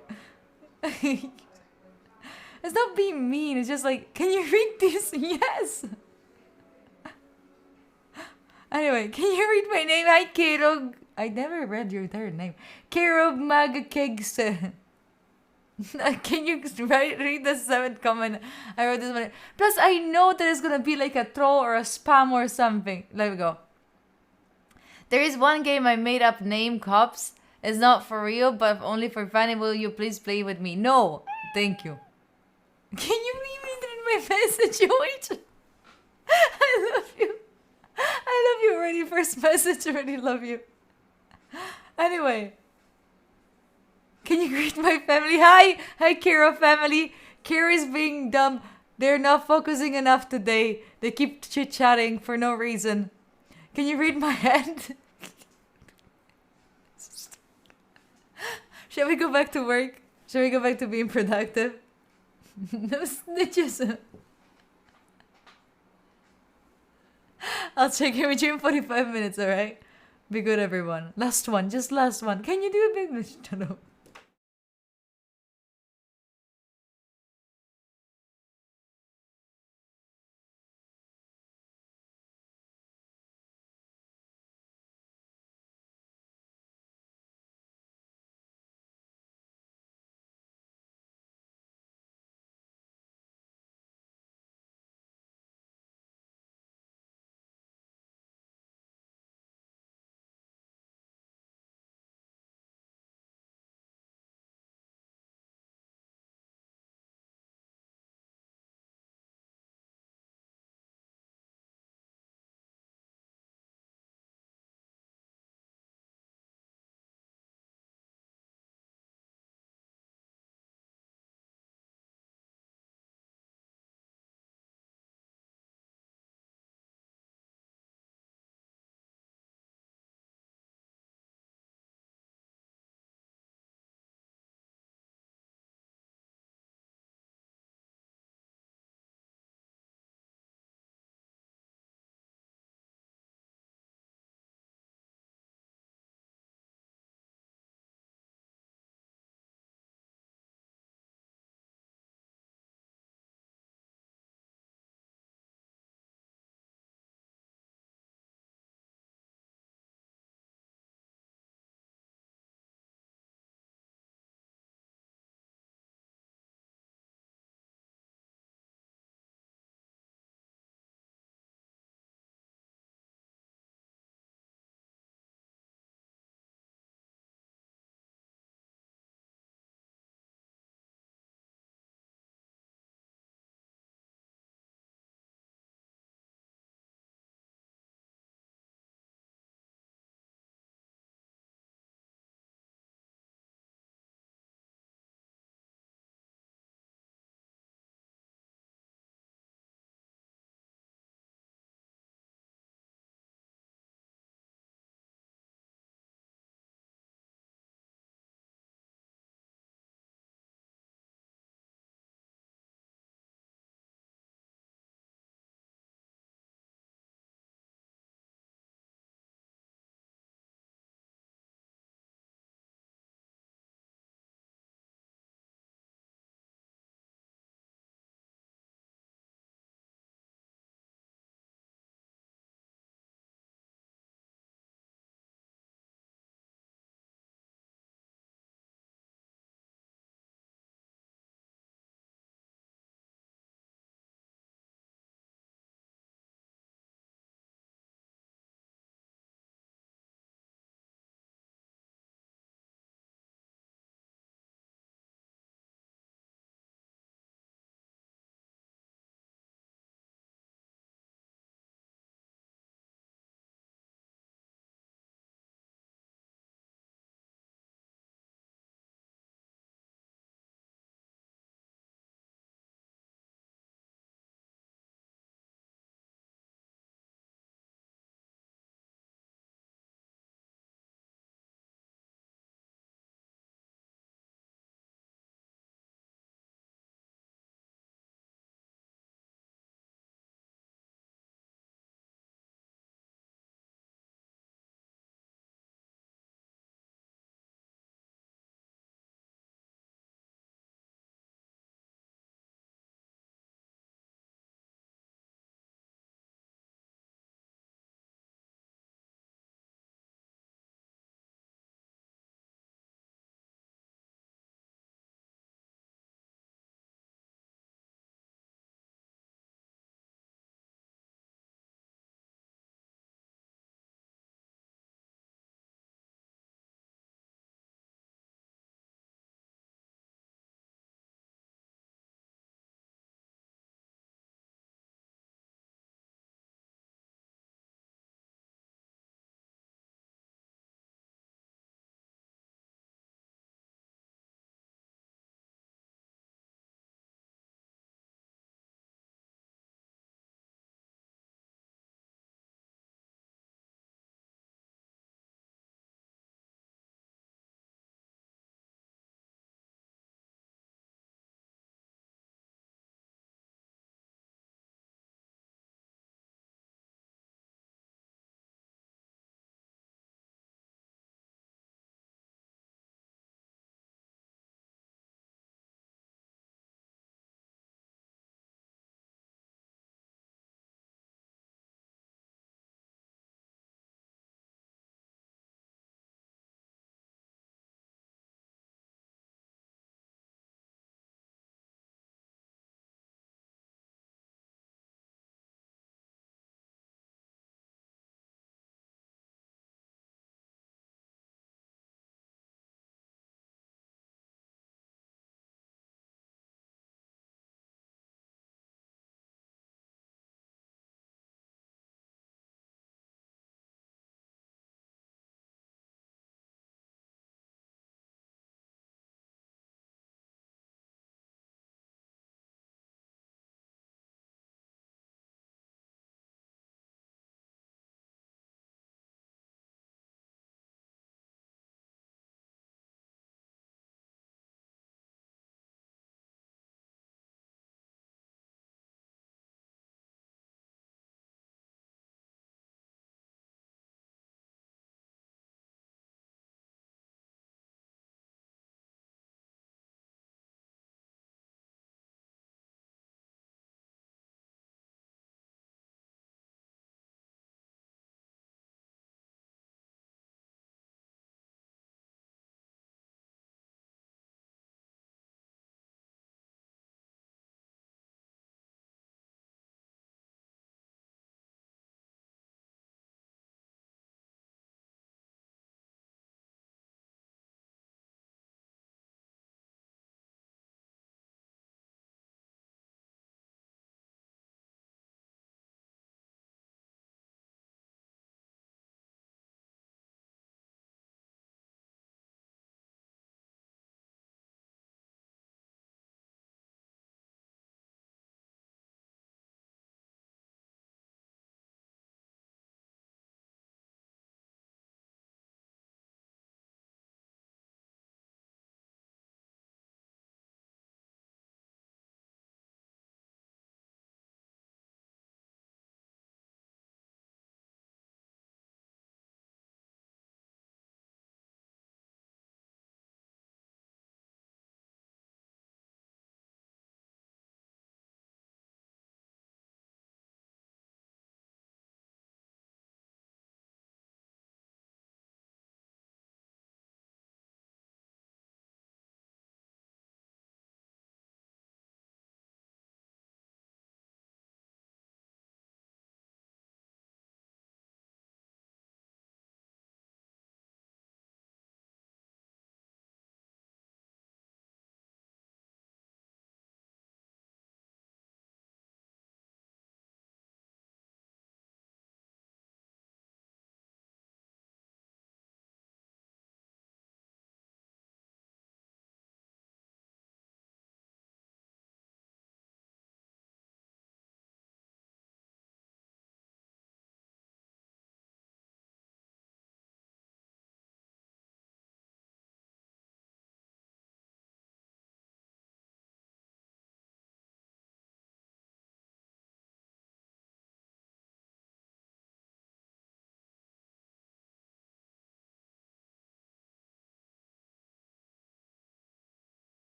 It's not being mean. It's just like, can you read this? Yes. Anyway, can you read my name? Hi, Kirog. I never read your third name. Kirog Magakegs. Can you read the 7th comment? I wrote this one. Plus, I know that it's gonna be like a troll or a spam or something. Let me go. There is one game I made up named Cops. It's not for real, but only for fun. Will you please play with me? No, thank you. Can you read my message? Wait. I love you. I love you already. First message, already love you. Anyway. Can you greet my family? Hi, Kira family. Kira's being dumb. They're not focusing enough today. They keep chit-chatting for no reason. Can you read my hand? Shall we go back to work? Shall we go back to being productive? No snitches. I'll check in with you in 45 minutes, alright? Be good, everyone. Last one, just last one. Can you do a big mission?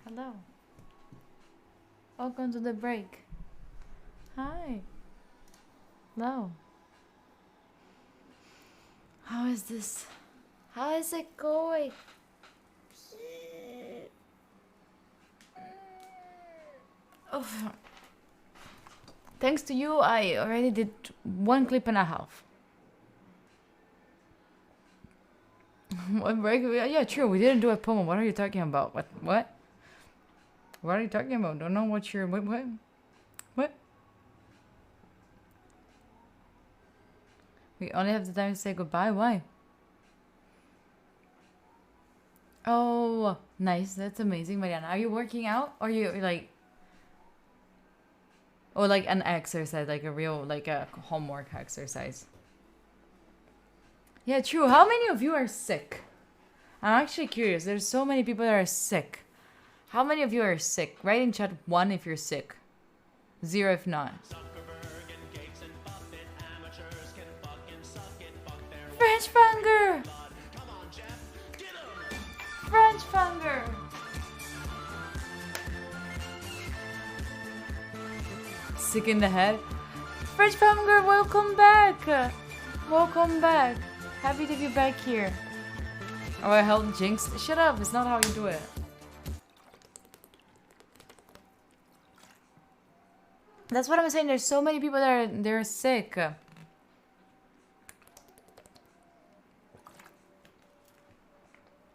Hello. Welcome to the break. Hi. Hello. How is this? How is it going? Oh. Thanks to you, I already did 1 clip and a half. What break? Yeah, true. We didn't do a poem. What are you talking about? What? What are you talking about? Don't know what you're. What? What? We only have the time to say goodbye. Why? Oh, nice. That's amazing, Mariana. Are you working out, or you like? Or like an exercise, like a real, like a homework exercise. Yeah, true. How many of you are sick? I'm actually curious. There's so many people that are sick. How many of you are sick? Write in chat 1 if you're sick. 0 if not. French Funger! French Funger! Sick in the head? French Funger, welcome back! Welcome back. Happy to be back here. Oh, I helped Jinx. Shut up, it's not how you do it. That's what I'm saying. There's so many people that they're sick.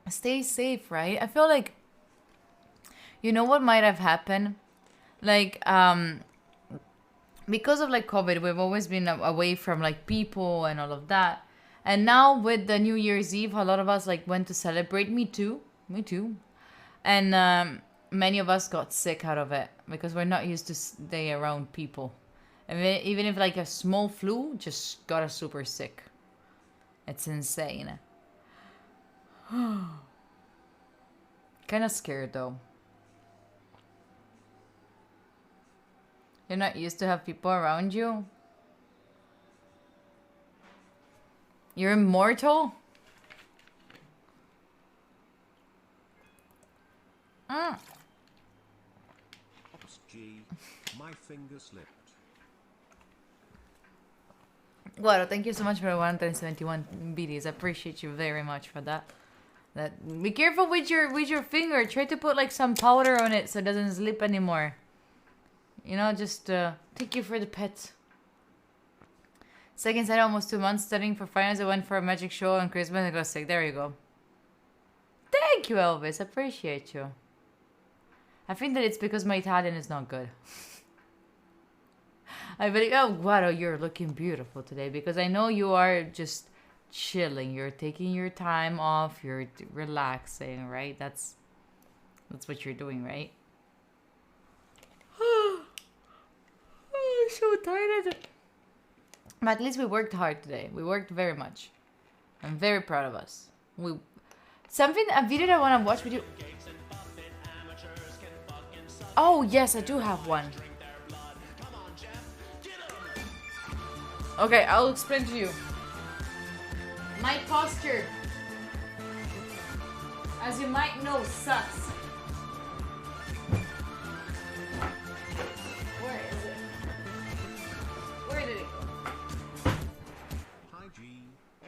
Stay safe, right? I feel like, you know what might have happened? Like, because of like COVID, we've always been away from like people and all of that. And now with the New Year's Eve, a lot of us like went to celebrate. Me too. And many of us got sick out of it because we're not used to stay around people. I mean, even if like a small flu just got us super sick. It's insane. Kind of scared though. You're not used to have people around you? You're immortal? Ops G, my finger slipped. Guaro, thank you so much for the 171 BDs. I appreciate you very much for that. Be careful with your finger. Try to put like some powder on it so it doesn't slip anymore. You know, just thank you for the pet. Second side, almost 2 months studying for finals. I went for a magic show on Christmas and got sick. There you go. Thank you, Elvis. Appreciate you. I think that it's because my Italian is not good. I believe, oh, Guaro, you're looking beautiful today because I know you are just chilling. You're taking your time off. You're relaxing, right? That's what you're doing, right? I'm so tired. But at least we worked hard today. We worked very much. I'm very proud of us. A video that I want to watch with you. Oh, yes, I do have one. Okay, I'll explain to you. My posture, as you might know, sucks. Where is it? Where did it go? Hi G,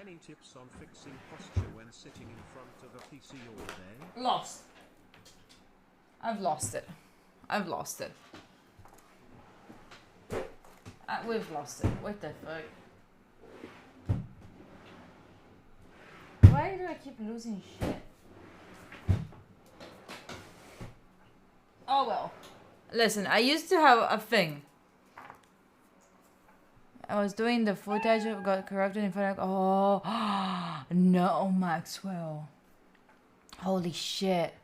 any tips on fixing posture when sitting in front of a PC all day? Lost. I've lost it. We've lost it. What the fuck? Why do I keep losing shit? Oh well. Listen, I used to have a thing. I was doing the footage, got corrupted in front of. Oh no, Maxwell. Holy shit.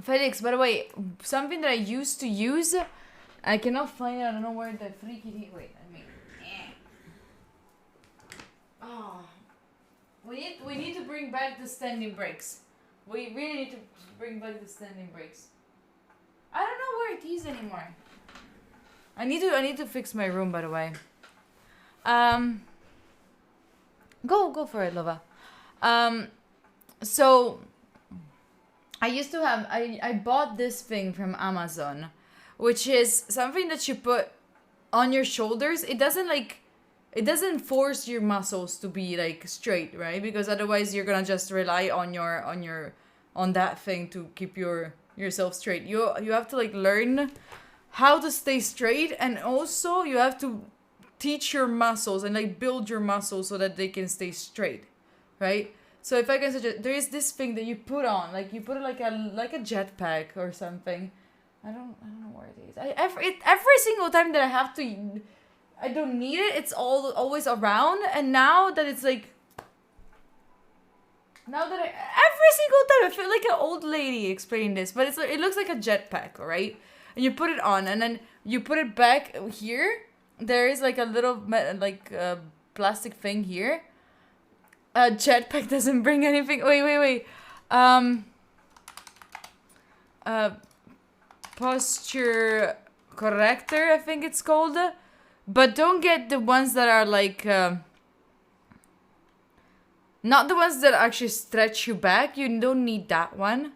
Felix, by the way, something that I used to use, I cannot find it. I don't know where the freaky. Wait, I mean. Oh, we need to bring back the standing brakes. We really need to bring back the standing brakes. I don't know where it is anymore. I need to fix my room, by the way. Go for it, Lova. So I used to have, I bought this thing from Amazon, which is something that you put on your shoulders. It doesn't like, it doesn't force your muscles to be like straight, right? Because otherwise you're gonna just rely on on that thing to keep yourself straight. You have to like learn how to stay straight, and also you have to teach your muscles and like build your muscles so that they can stay straight, right? So if I can suggest, there is this thing that you put on, like you put it like a jetpack or something. I don't know where it is. Every single time that I have to, I don't need it. It's always around, and now that it's like, every single time I feel like an old lady explaining this, but it looks like a jetpack, alright? And you put it on, and then you put it back here. There is like a little plastic thing here. A jetpack doesn't bring anything. Wait. Posture corrector, I think it's called. But don't get the ones that are like not the ones that actually stretch you back. You don't need that one.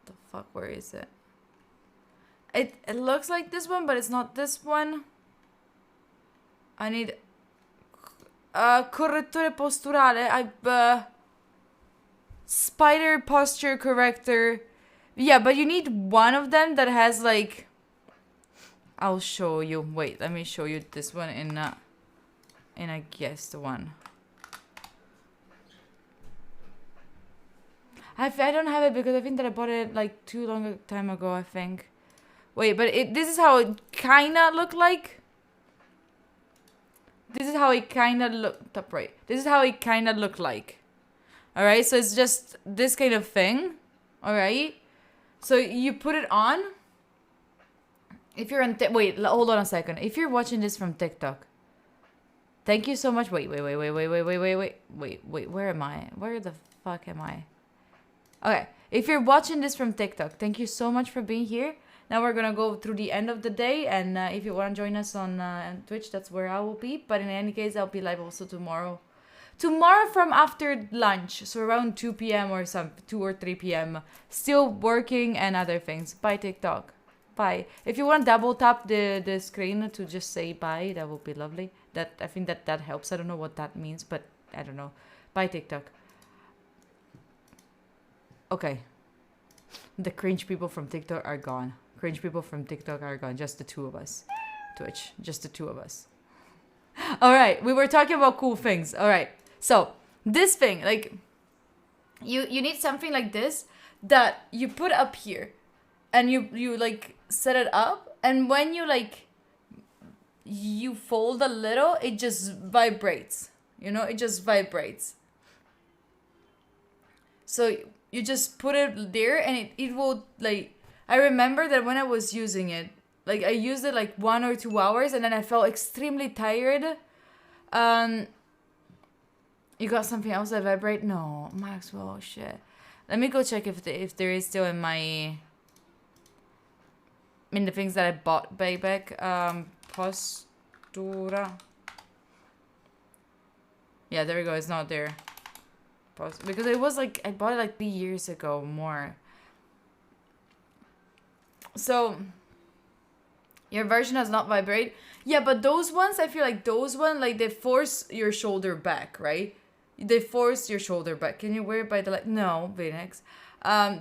The fuck, where is it? It looks like this one, but it's not this one. I need correttore posturale. Spider posture corrector. Yeah, but you need one of them that has like, I'll show you. Wait, let me show you this one in I guess the one. I don't have it because I think that I bought it like too long a time ago, I think. Wait, but this is how it kinda looked like. This is how it kinda looked up, right? This is how it kinda looked like. Alright, so it's just this kind of thing. Alright? So you put it on. If you're on wait, hold on a second. If you're watching this from TikTok, thank you so much. Wait. Where am I? Where the fuck am I? Okay. If you're watching this from TikTok, thank you so much for being here. Now we're gonna go through the end of the day, and if you want to join us on Twitch, that's where I will be. But in any case, I'll be live also tomorrow. Tomorrow from after lunch, so around 2 p.m. or 2 or 3 p.m. Still working and other things. Bye, TikTok. Bye. If you want to double tap the screen to just say bye, that would be lovely. I think that helps. I don't know what that means, but I don't know. Bye, TikTok. Okay. The cringe people from TikTok are gone. Cringe people from TikTok are gone. Just the two of us. Twitch. Just the two of us. Alright. We were talking about cool things. Alright. So, this thing, like, you need something like this that you put up here. And you like, set it up. And when you, like, you fold a little, it just vibrates. You know? It just vibrates. So, you just put it there and it will, like... I remember that when I was using it, like, I used it, like, 1 or 2 hours. And then I felt extremely tired. You got something else that vibrate? No, Maxwell, shit. Let me go check if there is still in my... in the things that I bought way back. Postura. Yeah, there we go. It's not there. Because it was like... I bought it like 3 years ago, more. So... your version does not vibrate. Yeah, but those ones, I feel like those ones, like, they force your shoulder back, right? They force your shoulder back. Can you wear it by the light? No, Phoenix.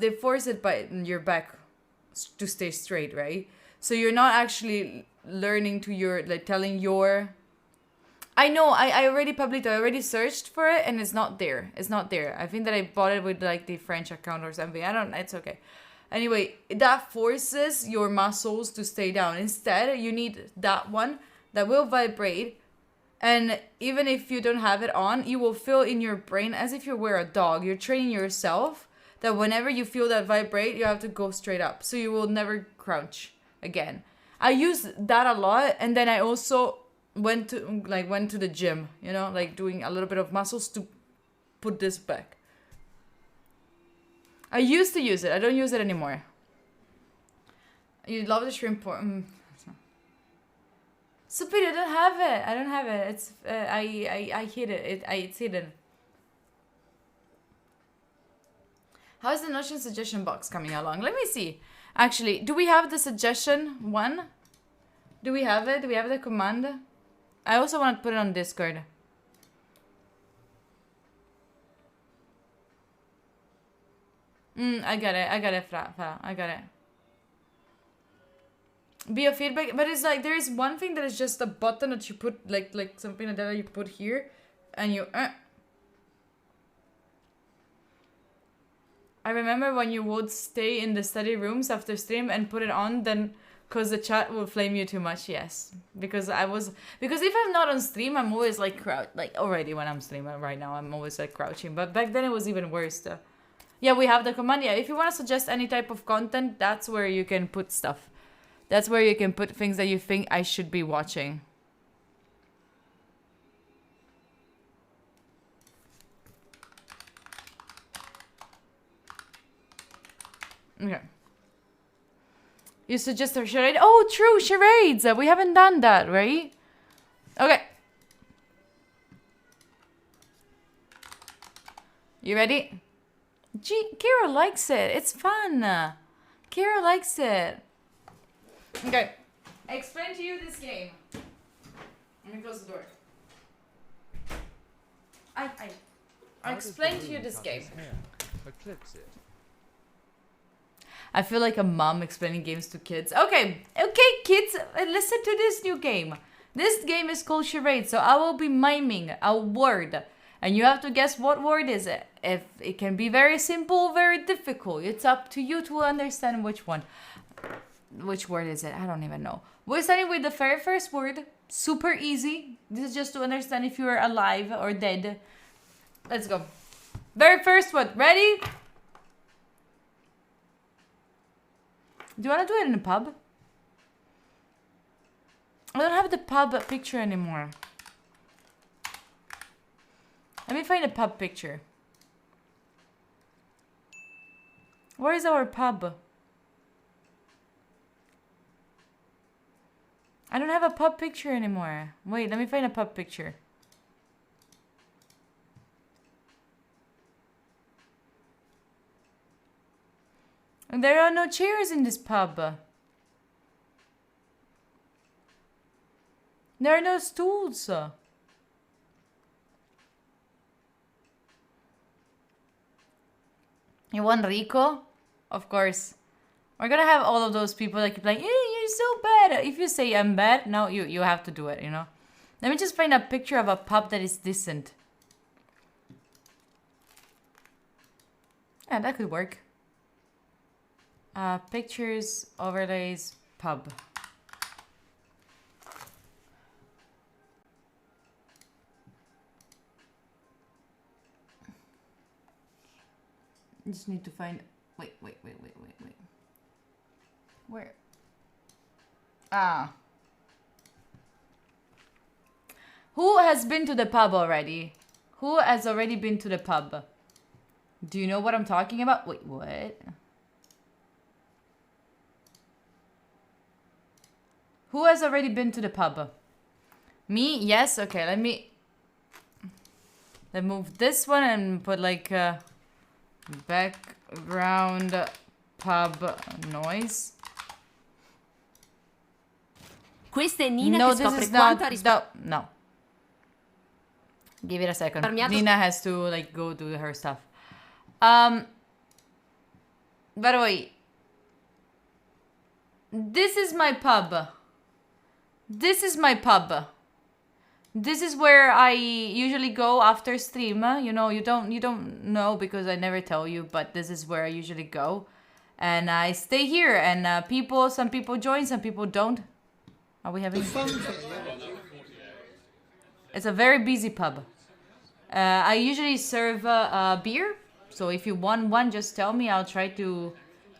They force it by your back to stay straight, right? So you're not actually learning to your, like, telling your... I know, I already published, I already searched for it, and it's not there. It's not there. I think that I bought it with, like, the French account or something. I don't, it's okay. Anyway, that forces your muscles to stay down. Instead, you need that one that will vibrate. And even if you don't have it on, you will feel in your brain as if you were a dog. You're training yourself that whenever you feel that vibrate, you have to go straight up. So you will never crouch again. I use that a lot. And then I also went to the gym, you know, like doing a little bit of muscles to put this back. I used to use it. I don't use it anymore. You love the shrimp porn. Superior, I don't have it. I don't have it. It's I hid it. It's hidden. How's the Notion suggestion box coming along? Let me see. Actually, do we have the suggestion one? Do we have it? Do we have the command? I also want to put it on Discord. I got it, Fra. I got it. Biofeedback, but it's like there is one thing that is just a button that you put like something like that you put here, and you. I remember when you would stay in the study rooms after stream and put it on, then because the chat will flame you too much. Yes, because if I'm not on stream, I'm always like already when I'm streaming right now, I'm always like crouching. But back then it was even worse. Though. Yeah, we have the command. Yeah, if you want to suggest any type of content, that's where you can put stuff. That's where you can put things that you think I should be watching. Okay. You suggest a charade? Oh, true, charades. We haven't done that, right? Okay. You ready? Kira likes it. It's fun. Kira likes it. Okay. I explain to you this game. Let me close the door. I explain to you this game. Eclipse it. I feel like a mom explaining games to kids. Okay, kids, listen to this new game. This game is called Charade, so I will be miming a word. And you have to guess what word is it. If it can be very simple, very difficult. It's up to you to understand which one. Which word is it? I don't even know. We're starting with the very first word. Super easy. This is just to understand if you are alive or dead. Let's go. Very first word. Ready? Do you want to do it in a pub? I don't have the pub picture anymore. Let me find a pub picture. Where is our pub? I don't have a pub picture anymore. Wait, let me find a pub picture. And there are no chairs in this pub. There are no stools. You want Rico? Of course. We're gonna have all of those people that keep like, you're so bad. If you say I'm bad, no, you have to do it, you know? Let me just find a picture of a pub that is decent. Yeah, that could work. Pictures, overlays, pub. I just need to find... Wait. Where? Who has been to the pub already? Who has already been to the pub? Do you know what I'm talking about? Wait, what? Who has already been to the pub? Me? Yes? Okay, let me move this one and put like background pub noise. Questa è Nina No, che this scopre is quanto not. No. Give it a second. Nina has to like go do her stuff. By the way, this is my pub. This is my pub. This is where I usually go after stream. You know, you don't know because I never tell you, but this is where I usually go. And I stay here and some people join, some people don't. Are we having It's a very busy pub. I usually serve beer. So if you want one, just tell me. I'll try to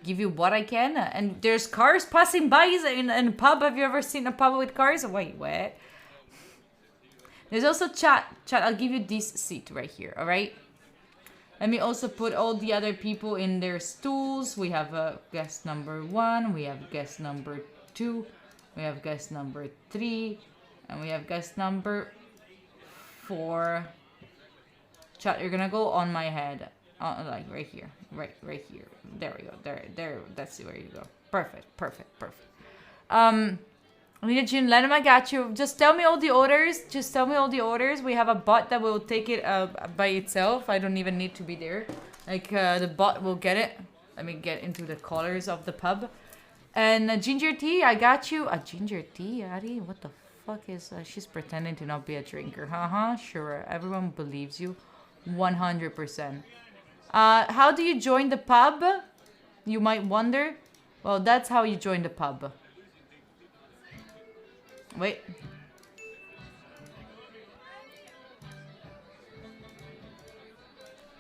give you what I can. And there's cars passing by in a pub. Have you ever seen a pub with cars? Wait, what? There's also chat. Chat, I'll give you this seat right here, all right? Let me also put all the other people in their stools. We have guest number 1. We have guest number 2. We have guest number 3. And we have guest number 4. Chat, you're gonna go on my head. like right here, right here. There we go. There. That's where you go. Perfect. Anita June, Lennon, I got you. Just tell me all the orders. We have a bot that will take it by itself. I don't even need to be there. Like, the bot will get it. Let me get into the colors of the pub. And ginger tea, I got you. A ginger tea, Ari? What the fuck is... she's pretending to not be a drinker. Sure. Everyone believes you. 100%. How do you join the pub? You might wonder. Well, that's how you join the pub. Wait.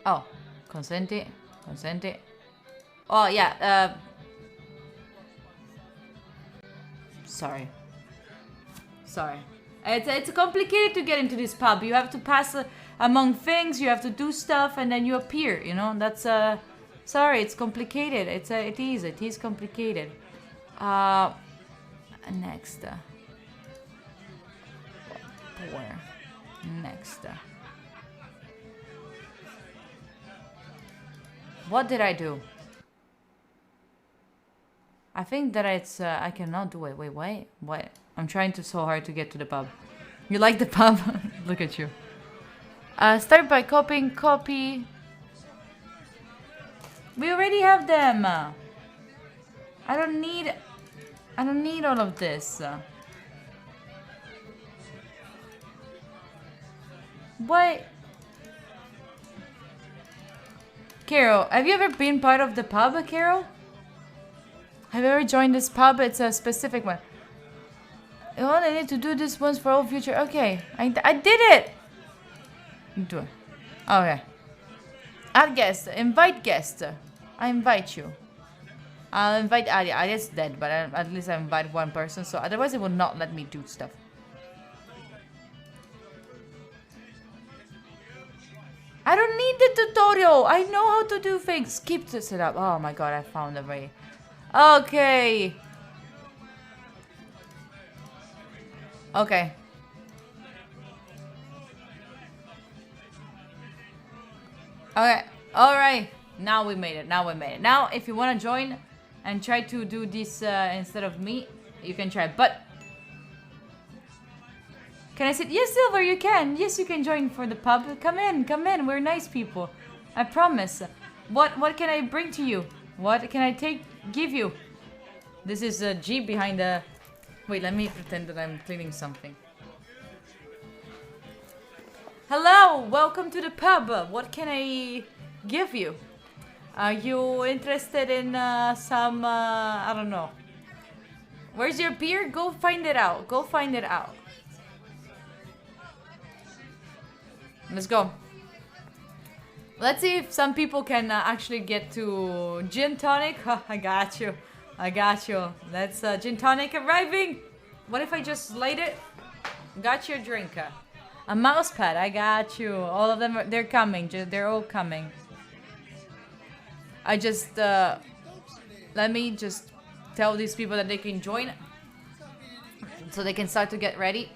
Oh. Consente. Oh, yeah. Sorry. It's complicated to get into this pub. You have to pass among things. You have to do stuff, and then you appear. You know, that's sorry. It's complicated. It is complicated. Next. Where? Next. What did I do? I think that it's I cannot do it. Wait. What? I'm trying so hard to get to the pub. You like the pub? Look at you. Start by copying. Copy. We already have them. I don't need all of this. What? Carol, have you ever been part of the pub, Carol? Have you ever joined this pub? It's a specific one. You only need to do this once for all future. Okay, I did it. Do it. Okay. Add guest. Invite guest. I invite you. I'll invite Aria. Aria's dead, but at least I invite one person. So otherwise, it will not let me do stuff. I don't need the tutorial. I know how to do things. Skip to set up. Oh my god, I found a way. Okay. Okay. Okay. Alright. Now we made it. Now, if you want to join and try to do this instead of me, you can try. But can I sit? Yes, Silver, you can. Yes, you can join for the pub. Come in. We're nice people. I promise. What can I bring to you? What can I give you? This is a G behind the... Wait, let me pretend that I'm cleaning something. Hello, welcome to the pub. What can I give you? Are you interested in some, I don't know. Where's your beer? Go find it out. Let's go. Let's see if some people can actually get to gin tonic. I got you. Let's gin tonic arriving. What if I just light it? Got your drink. A mouse pad. I got you. All of them. They're coming. They're all coming. I just let me just tell these people that they can join, so they can start to get ready.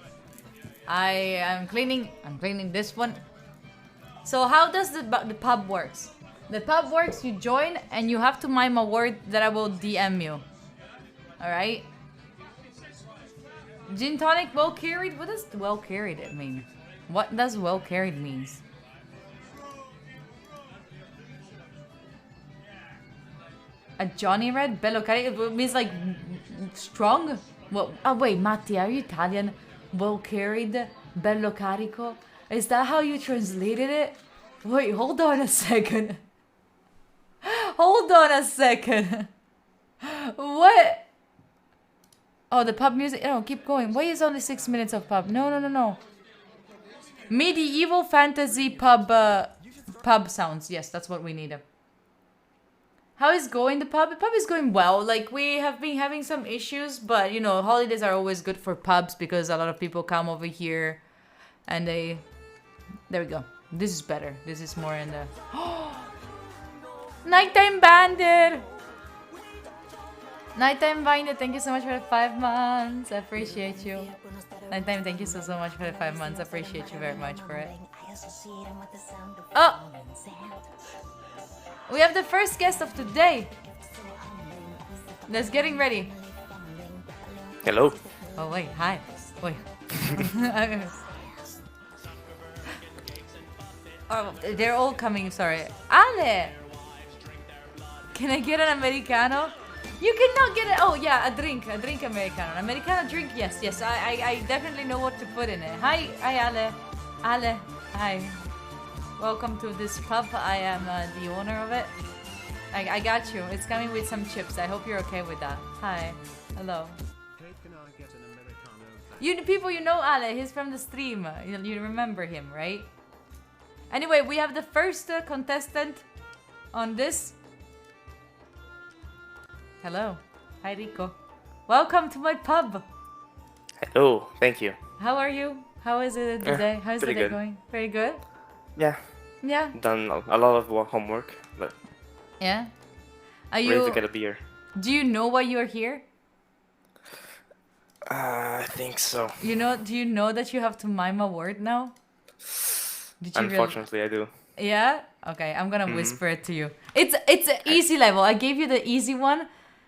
I am cleaning. I'm cleaning this one. So how does the pub works? The pub works. You join and you have to mime a word that I will DM you. All right. Gin tonic well carried. What does well carried mean? What does well carried means? A Johnny Red bello carico. It means like strong. Well, oh wait, Matti, are you Italian? Well carried, bello carico. Is that how you translated it? Wait, hold on a second. What? Oh, the pub music. No, keep going. Why is only 6 minutes of pub? No. Medieval fantasy pub sounds. Yes, that's what we need. How is going the pub? The pub is going well. Like, we have been having some issues, but you know, holidays are always good for pubs because a lot of people come over here and they... There we go. This is better. This is more in the... Nighttime Bandit! Nighttime Bandit, thank you so much for the 5 months. I appreciate you. Nighttime, thank you so much for the 5 months. I appreciate you very much for it. associate them with the sound of Oh. falling sand. We have the first guest of today. So humbling, Let's getting ready. fumbling, battling Hello. Oh wait, hi. Wait. Oh, they're all coming. Sorry, Ale. Can I get an americano? You cannot get it. Oh yeah, a drink americano. An americano drink. Yes, yes. I definitely know what to put in it. Hi, Ale. Ale, hi. Welcome to this pub. I am the owner of it. I got you. It's coming with some chips. I hope you're okay with that. Hi. Hello. Hey, can I get an Americano? You people, you know Ale. He's from the stream. You remember him, right? Anyway, we have the first contestant on this. Hello. Hi, Rico. Welcome to my pub. Hello. Thank you. How are you? How is it today? How's the pretty day good. going? Very good? Yeah. Yeah. Done a lot of homework, but Yeah. Are ready you... to get a beer. Do you know why you're here? I think so. You know, do you know that you have to mime a word now? Did you Unfortunately, I do. Yeah? Okay, I'm gonna whisper it to you. It's an easy level. I gave you the easy one.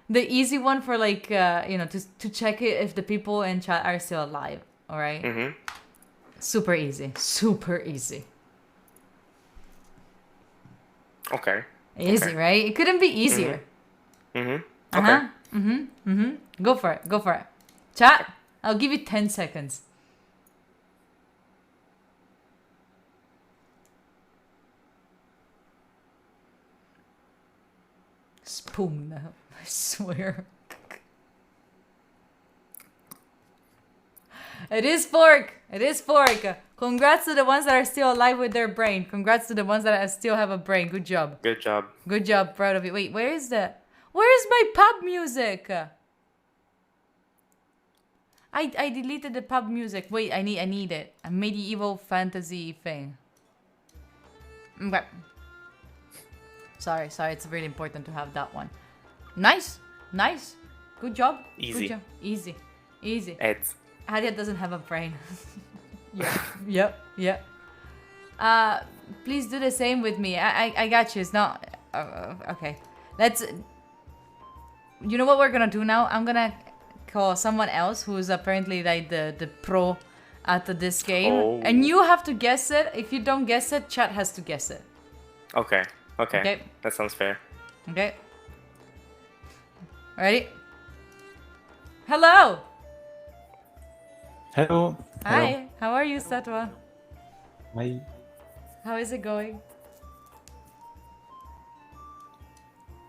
The easy one for like to check it if the people in chat are still alive. Alright? Mhm. Super easy. Super easy. Okay. Easy, right? It couldn't be easier. Mhm. Uh-huh. Go for it. Go for it. Chat, I'll give you 10 seconds. Spoon. I swear. It is fork. It is fork. Congrats to the ones that are still alive with their brain. Congrats to the ones that still have a brain. Good job. Good job. Good job. Proud of you. Wait, where is my pub music? I deleted the pub music. Wait, I need it. A medieval fantasy thing. Okay. Sorry. It's really important to have that one. Nice. Good job. Easy. Good job. Easy. Eds. Adia doesn't have a brain. Yep. Please do the same with me. I got you. It's not... okay. Let's... You know what we're gonna do now? I'm gonna call someone else who's apparently like the pro at this game. Oh. And you have to guess it. If you don't guess it, chat has to guess it. Okay. Okay. That sounds fair. Okay? Ready? Hello! Hello. Hi! How are you, Satwa? Hi. How is it going?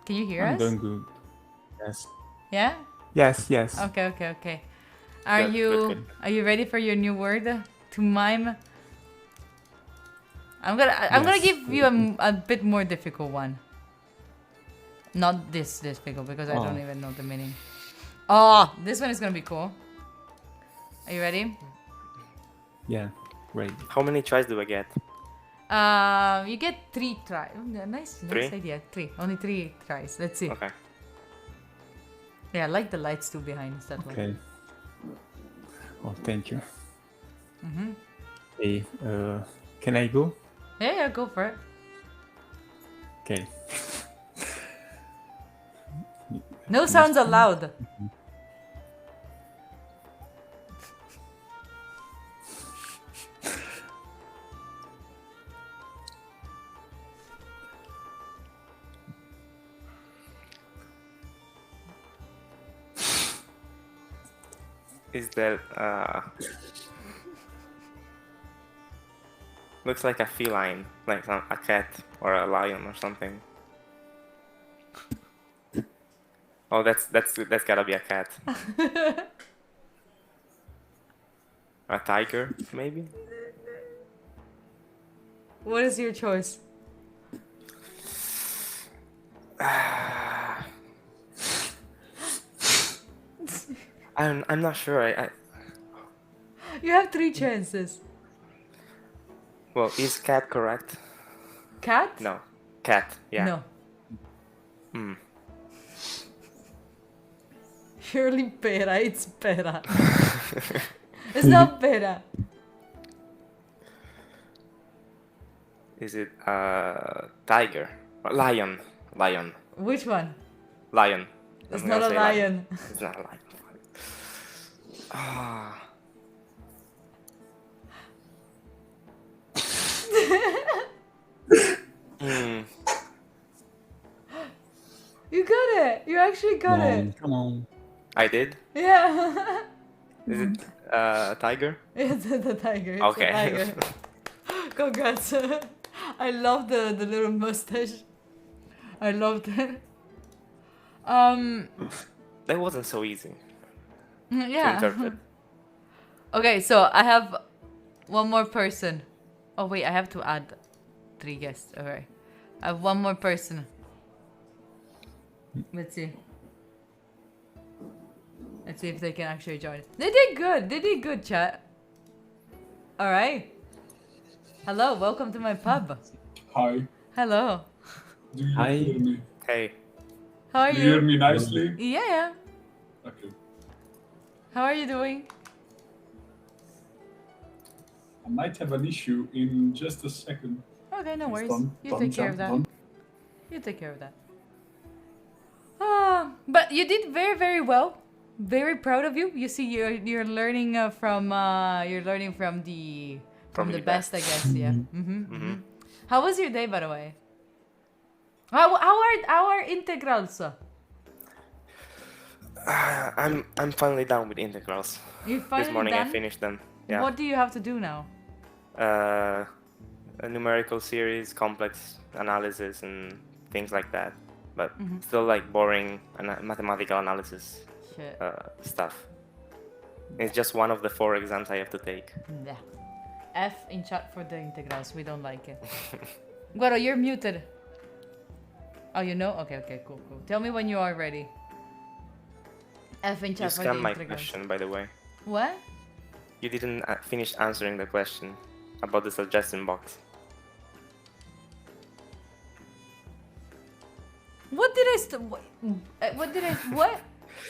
Can you hear I'm us? doing good. Yes. Yeah? Yes. Okay. Are Good, you good. are you ready for your new word to mime? I'm gonna Yes. give you a bit more difficult one. Not this difficult because I don't Oh. even know the meaning. Oh, this one is gonna be cool. Are you ready? Yeah. Great. How many tries do I get? You get 3 tries. Nice Three? idea. 3. Only 3 tries. Let's see. Okay. Yeah, I like the lights too behind that one. Okay. Oh, thank you. Mm-hmm. Hey, can I go? Yeah, go for it. Okay. No sounds allowed. Is that looks like a feline, like a cat or a lion or something. Oh, that's gotta be a cat. A tiger, maybe? What is your choice? I'm not sure. I You have 3 chances. well, is cat correct? Cat? No, cat. Yeah. No. Hmm. Surely pera. It's pera. It's not pera. Is it tiger? Lion. Lion. Which one? Lion. It's I'm not gonna a say lion. It's not a lion. Ah. Hmm. You got it. You actually got Come it. on, come on. I did? Yeah. Is it a tiger? It's the tiger. It's Okay. a tiger. Congrats. I love the little mustache. I loved it. That wasn't so easy to Yeah. interpret. Okay, so I have one more person. Oh wait, I have to add 3 guests. Alright. I have one more person. Let's see. Let's see if they can actually join. They did good. They did good, chat. Alright. Hello, welcome to my pub. Hi. Hello. Do you Hi. hear me? Hey. How are Do you hear you? me nicely? Yeah. Okay. How are you doing? I might have an issue in just a second. Okay, no It's worries. done, You done, take care of done, that. done. You take care of that. But you did very, very well. Very proud of you. You see, you're learning from the best, I guess. Yeah. How was your day, by the way? How are integrals? I'm finally done with integrals. You finally This morning done? I finished them. Yeah. What do you have to do now? A numerical series, complex analysis, and things like that. But still like boring mathematical analysis Shit. stuff. It's just one of the 4 exams I have to take. Yeah. F in chat for the integrals. We don't like it. Guaro, you're muted. Oh, you know? Okay, cool. Tell me when you are ready. F in You chat for the scanned my integrals. question, by the way. What? You didn't finish answering the question about the suggestion box. What did I what did I what?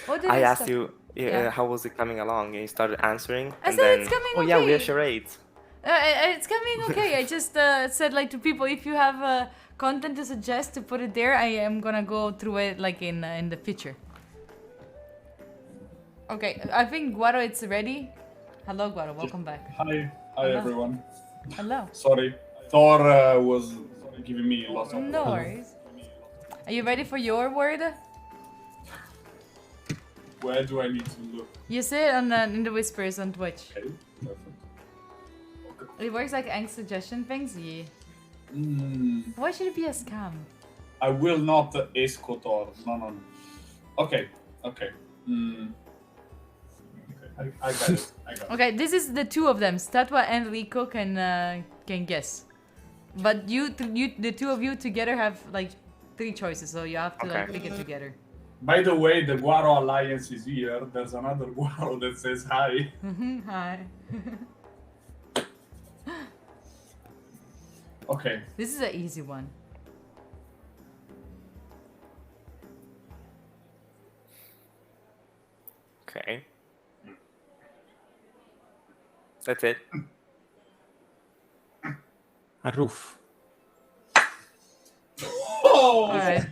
What did I I asked stop? you Yeah. how was it coming along, and you started answering. I and said then, it's coming oh yeah, we okay. have charades. It's coming okay. I just said like to people, if you have content to suggest to put it there, I am gonna go through it like in the future. Okay, I think Guaro, it's ready. Hello, Guaro. Welcome back. Hi. Hi, Hello. everyone. Hello. Sorry. Thor was giving me lots of... No worries. Are you ready for your word? Where do I need to look? You see it on in the whispers on Twitch. Okay, perfect. Okay. It works like Ang suggestion things. Yeah. Mm, Why should it be a scam? I will not escotor. No. Okay. Mm. Okay, I got it. Okay, this is the 2 of them. Statwa and Rico can guess, but the 2 of you together have like 3 choices, so you have to like Okay. pick it together. By the way, the Guaro Alliance is here. There's another Guaro that says hi. Hi. Okay. This is an easy one. Okay. That's it. A roof. Oh! Alright.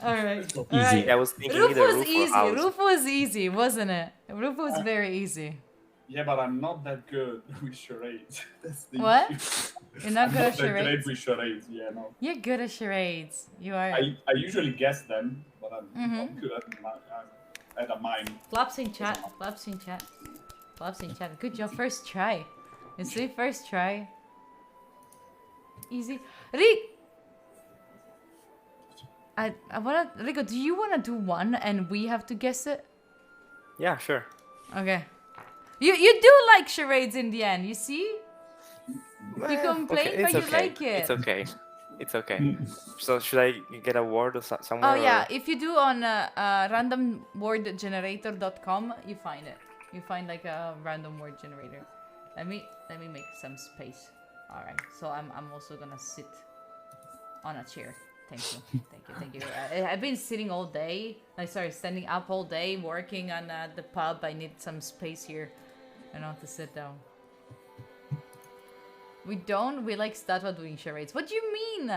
Alright. Easy. I was thinking Roof either was roof or easy. house. Roof was easy, wasn't it? Roof was very easy. Yeah, but I'm not that good with charades. That's the What? issue. You're not I'm good at not that great charades? with charades. Yeah, no. You're good at charades. You are. I usually guess them, but I'm Mm-hmm. not good at a mine. Claps in chat. Claps in chat. Claps in chat. Good job. First try. You see, first try. Easy. I wanna Rico, do you wanna do one and we have to guess it? Yeah, sure. Okay. You do like charades in the end, you see? You complain, okay, but it's you okay. like it. It's okay. It's okay. So should I get a word or somewhere? Oh yeah, or- if you do on randomwordgenerator.com, you find it. You find like a random word generator. Let me make some space. All right. So I'm also gonna sit on a chair. Thank you. I've been sitting all day. Standing up all day, working on the pub. I need some space here, to sit down. We don't. We like Statwa doing charades. What do you mean?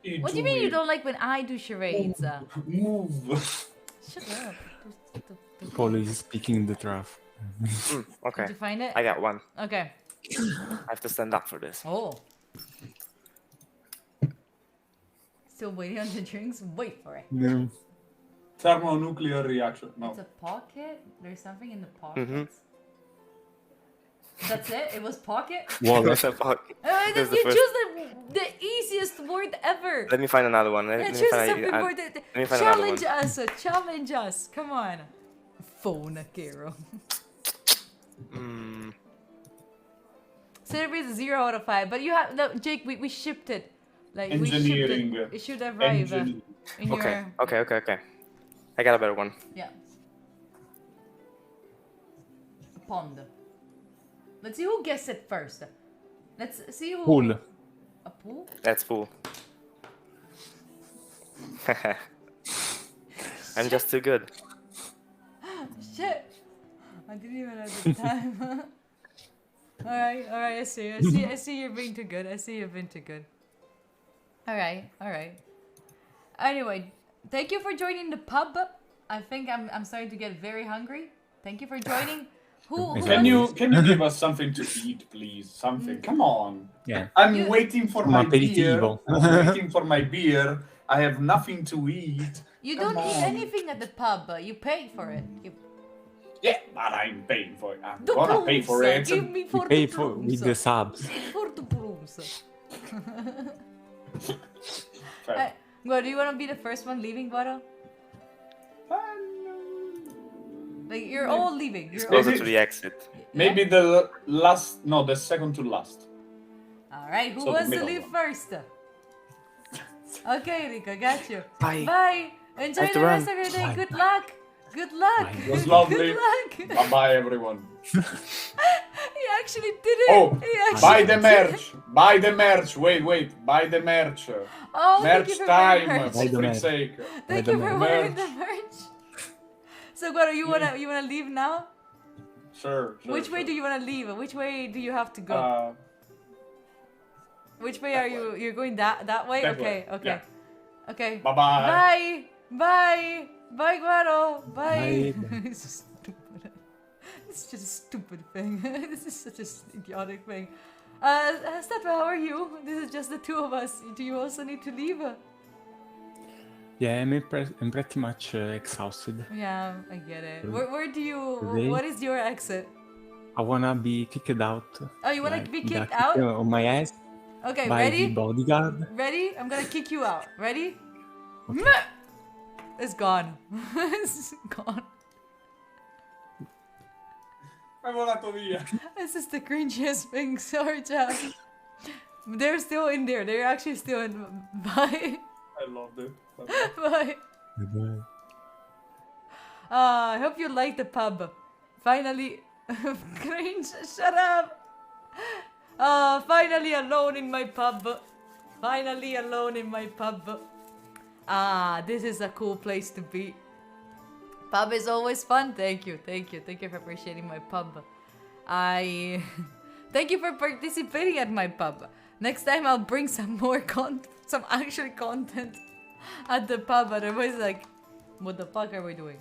You What do you mean you it. don't like when I do charades? Move. Shut up. Paul is speaking the truth. Did Okay. you find it? I got one. Okay. I have to stand up for this. Oh. Still waiting on the drinks? Wait for it. No. Thermonuclear reaction. No. It's a pocket? There's something in the pockets. That's it? It was pocket? There's a pocket. There's the You first- choose the easiest word ever. Let me find another one. Yeah, Let me choose find something a- more. let me find another one. Challenge us. Challenge us. Come on. Phone, Kero. Celebrate is 0 out of 5. But you have no, Jake. We shipped it. Like Engineering. we shipped it. It should arrive in Okay. your. Okay. I got a better one. Yeah. Pond. Let's see who gets it first. Let's see who. Pool. A pool? That's cool. I'm just too good. Shit! I didn't even have the time. Alright, I see. I see you're being too good. Alright. Anyway, thank you for joining the pub. I think I'm starting to get very hungry. Thank you for joining. Who Can you give us something to eat, please? Something. Come on. Yeah. I'm waiting for my beer. aperitivo. I'm waiting for my beer. I have nothing to eat. You Come don't eat on. anything at the pub. You pay for it. Yeah, but I'm paying for it. I'm The gonna pay for plums, it. Give me We for pay the for plums. with the subs. For the plums. Fair. Well, do you want to be the first one leaving, Guado? Like, you're all leaving. It's You're closer all... to the exit. Maybe the last, no, the second to last. Alright, who So the wants to middle leave one. first? Okay, Rico, got you. Bye. Bye. Enjoy have to the rest run. of your day. Bye. Good luck. Good luck. It was lovely. Good luck. Bye bye, everyone. He actually did it. Oh, He actually buy the did merch. Buy the merch. Wait. Buy the merch. Oh, thank Merch you for wearing time, merch. for Buy the freak's merch. sake. Thank the you for merch. wearing the merch. So, Guado, you wanna leave now? Sure. Which way do you wanna leave? Which way do you have to go? Which way are you? You're going that way? That Okay, way, okay. yeah. Okay. Bye-bye. Bye. Bye, Guado. Bye. Bye. It's so stupid. It's just a stupid thing. This is such an idiotic thing. Statwa, how are you? This is just the two of us. Do you also need to leave? Yeah, I'm pretty much exhausted. Yeah, I get it. Mm. Where do you? Today? What is your exit? I wanna be kicked out. Oh, you wanna like, be the kicked kick out? on my ass Okay, by the ready? bodyguard. Ready? I'm gonna kick you out. Ready? It's gone. It's gone. È volato via. This is the cringiest thing. Sorry, chat. They're still in there. They're actually still in. Bye. I loved it. Bye. Bye. I hope you like the pub. Finally. Cringe. Shut up. Finally alone in my pub. Finally alone in my pub. This is a cool place to be. Pub is always fun. Thank you for appreciating my pub. Thank you for participating at my pub. Next time I'll bring some more some actual content at the pub. Otherwise, like, what the fuck are we doing?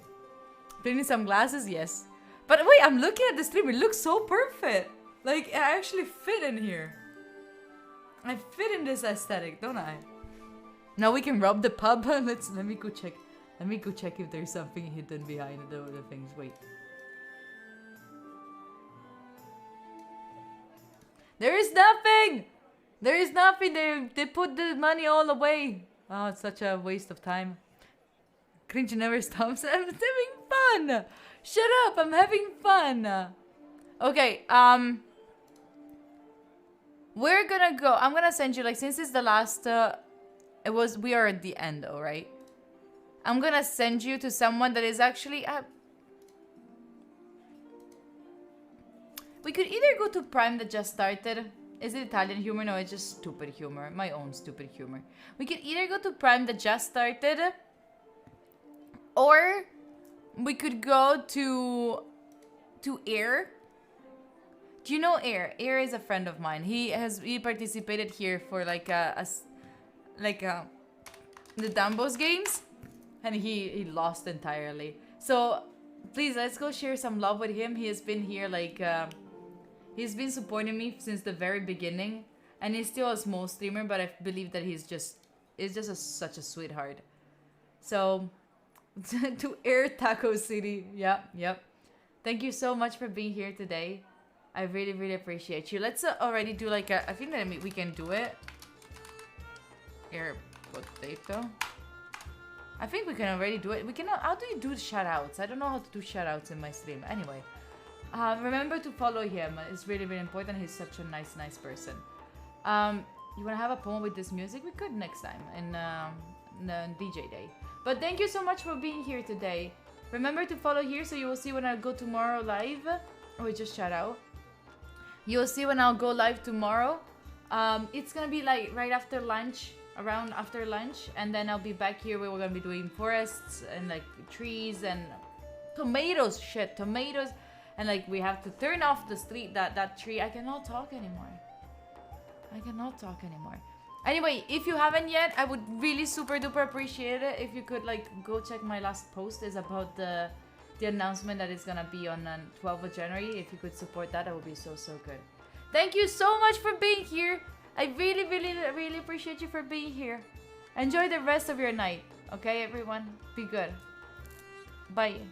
Cleaning some glasses, yes. But wait, I'm looking at the stream. It looks so perfect. Like, I actually fit in here. I fit in this aesthetic, don't I? Now we can rob the pub. Let me go check. Let me go check if there's something hidden behind the things. Wait. There is nothing! There is nothing. They put the money all away. Oh, it's such a waste of time. Cringe never stops. I'm having fun! Shut up! I'm having fun! Okay, we're gonna go. I'm gonna send you, like, since it's the last, we are at the end, alright? I'm gonna send you to someone that is actually, we could either go to Prime that just started. Is it Italian humor? No, it's just stupid humor. My own stupid humor. We could either go to Prime that just started, or we could go to Air. Do you know Air? Air is a friend of mine. He participated here for like the Dambos games, and he lost entirely. So please, let's go share some love with him. He has been here like he's been supporting me since the very beginning, and he's still a small streamer, but I believe that he's just such a sweetheart. So to Air Taco City, yep. Thank you so much for being here today. I really, really appreciate you. Let's already do like I think that we can do it. Air potato. I think we can already do it. We cannot. How do you do shoutouts? I don't know how to do shoutouts in my stream. Anyway, remember to follow him. It's really, really important. He's such a nice person. You wanna have a poem with this music? We could next time in DJ day. But thank you so much for being here today. Remember to follow here so you will see when I go tomorrow live. Oh, just shout out. You'll see when I'll go live tomorrow. It's gonna be like right after lunch, around after lunch, and then I'll be back here where we're gonna be doing forests and like trees and tomatoes, and like we have to turn off the street that tree. I cannot talk anymore. Anyway, if you haven't yet, I would really super duper appreciate it if you could like go check my last post. Is about the announcement that is gonna be on 12th of January. If you could support that, would be so good. Thank you so much for being here. I really, really, really appreciate you for being here. Enjoy the rest of your night. Okay, everyone? Be good. Bye.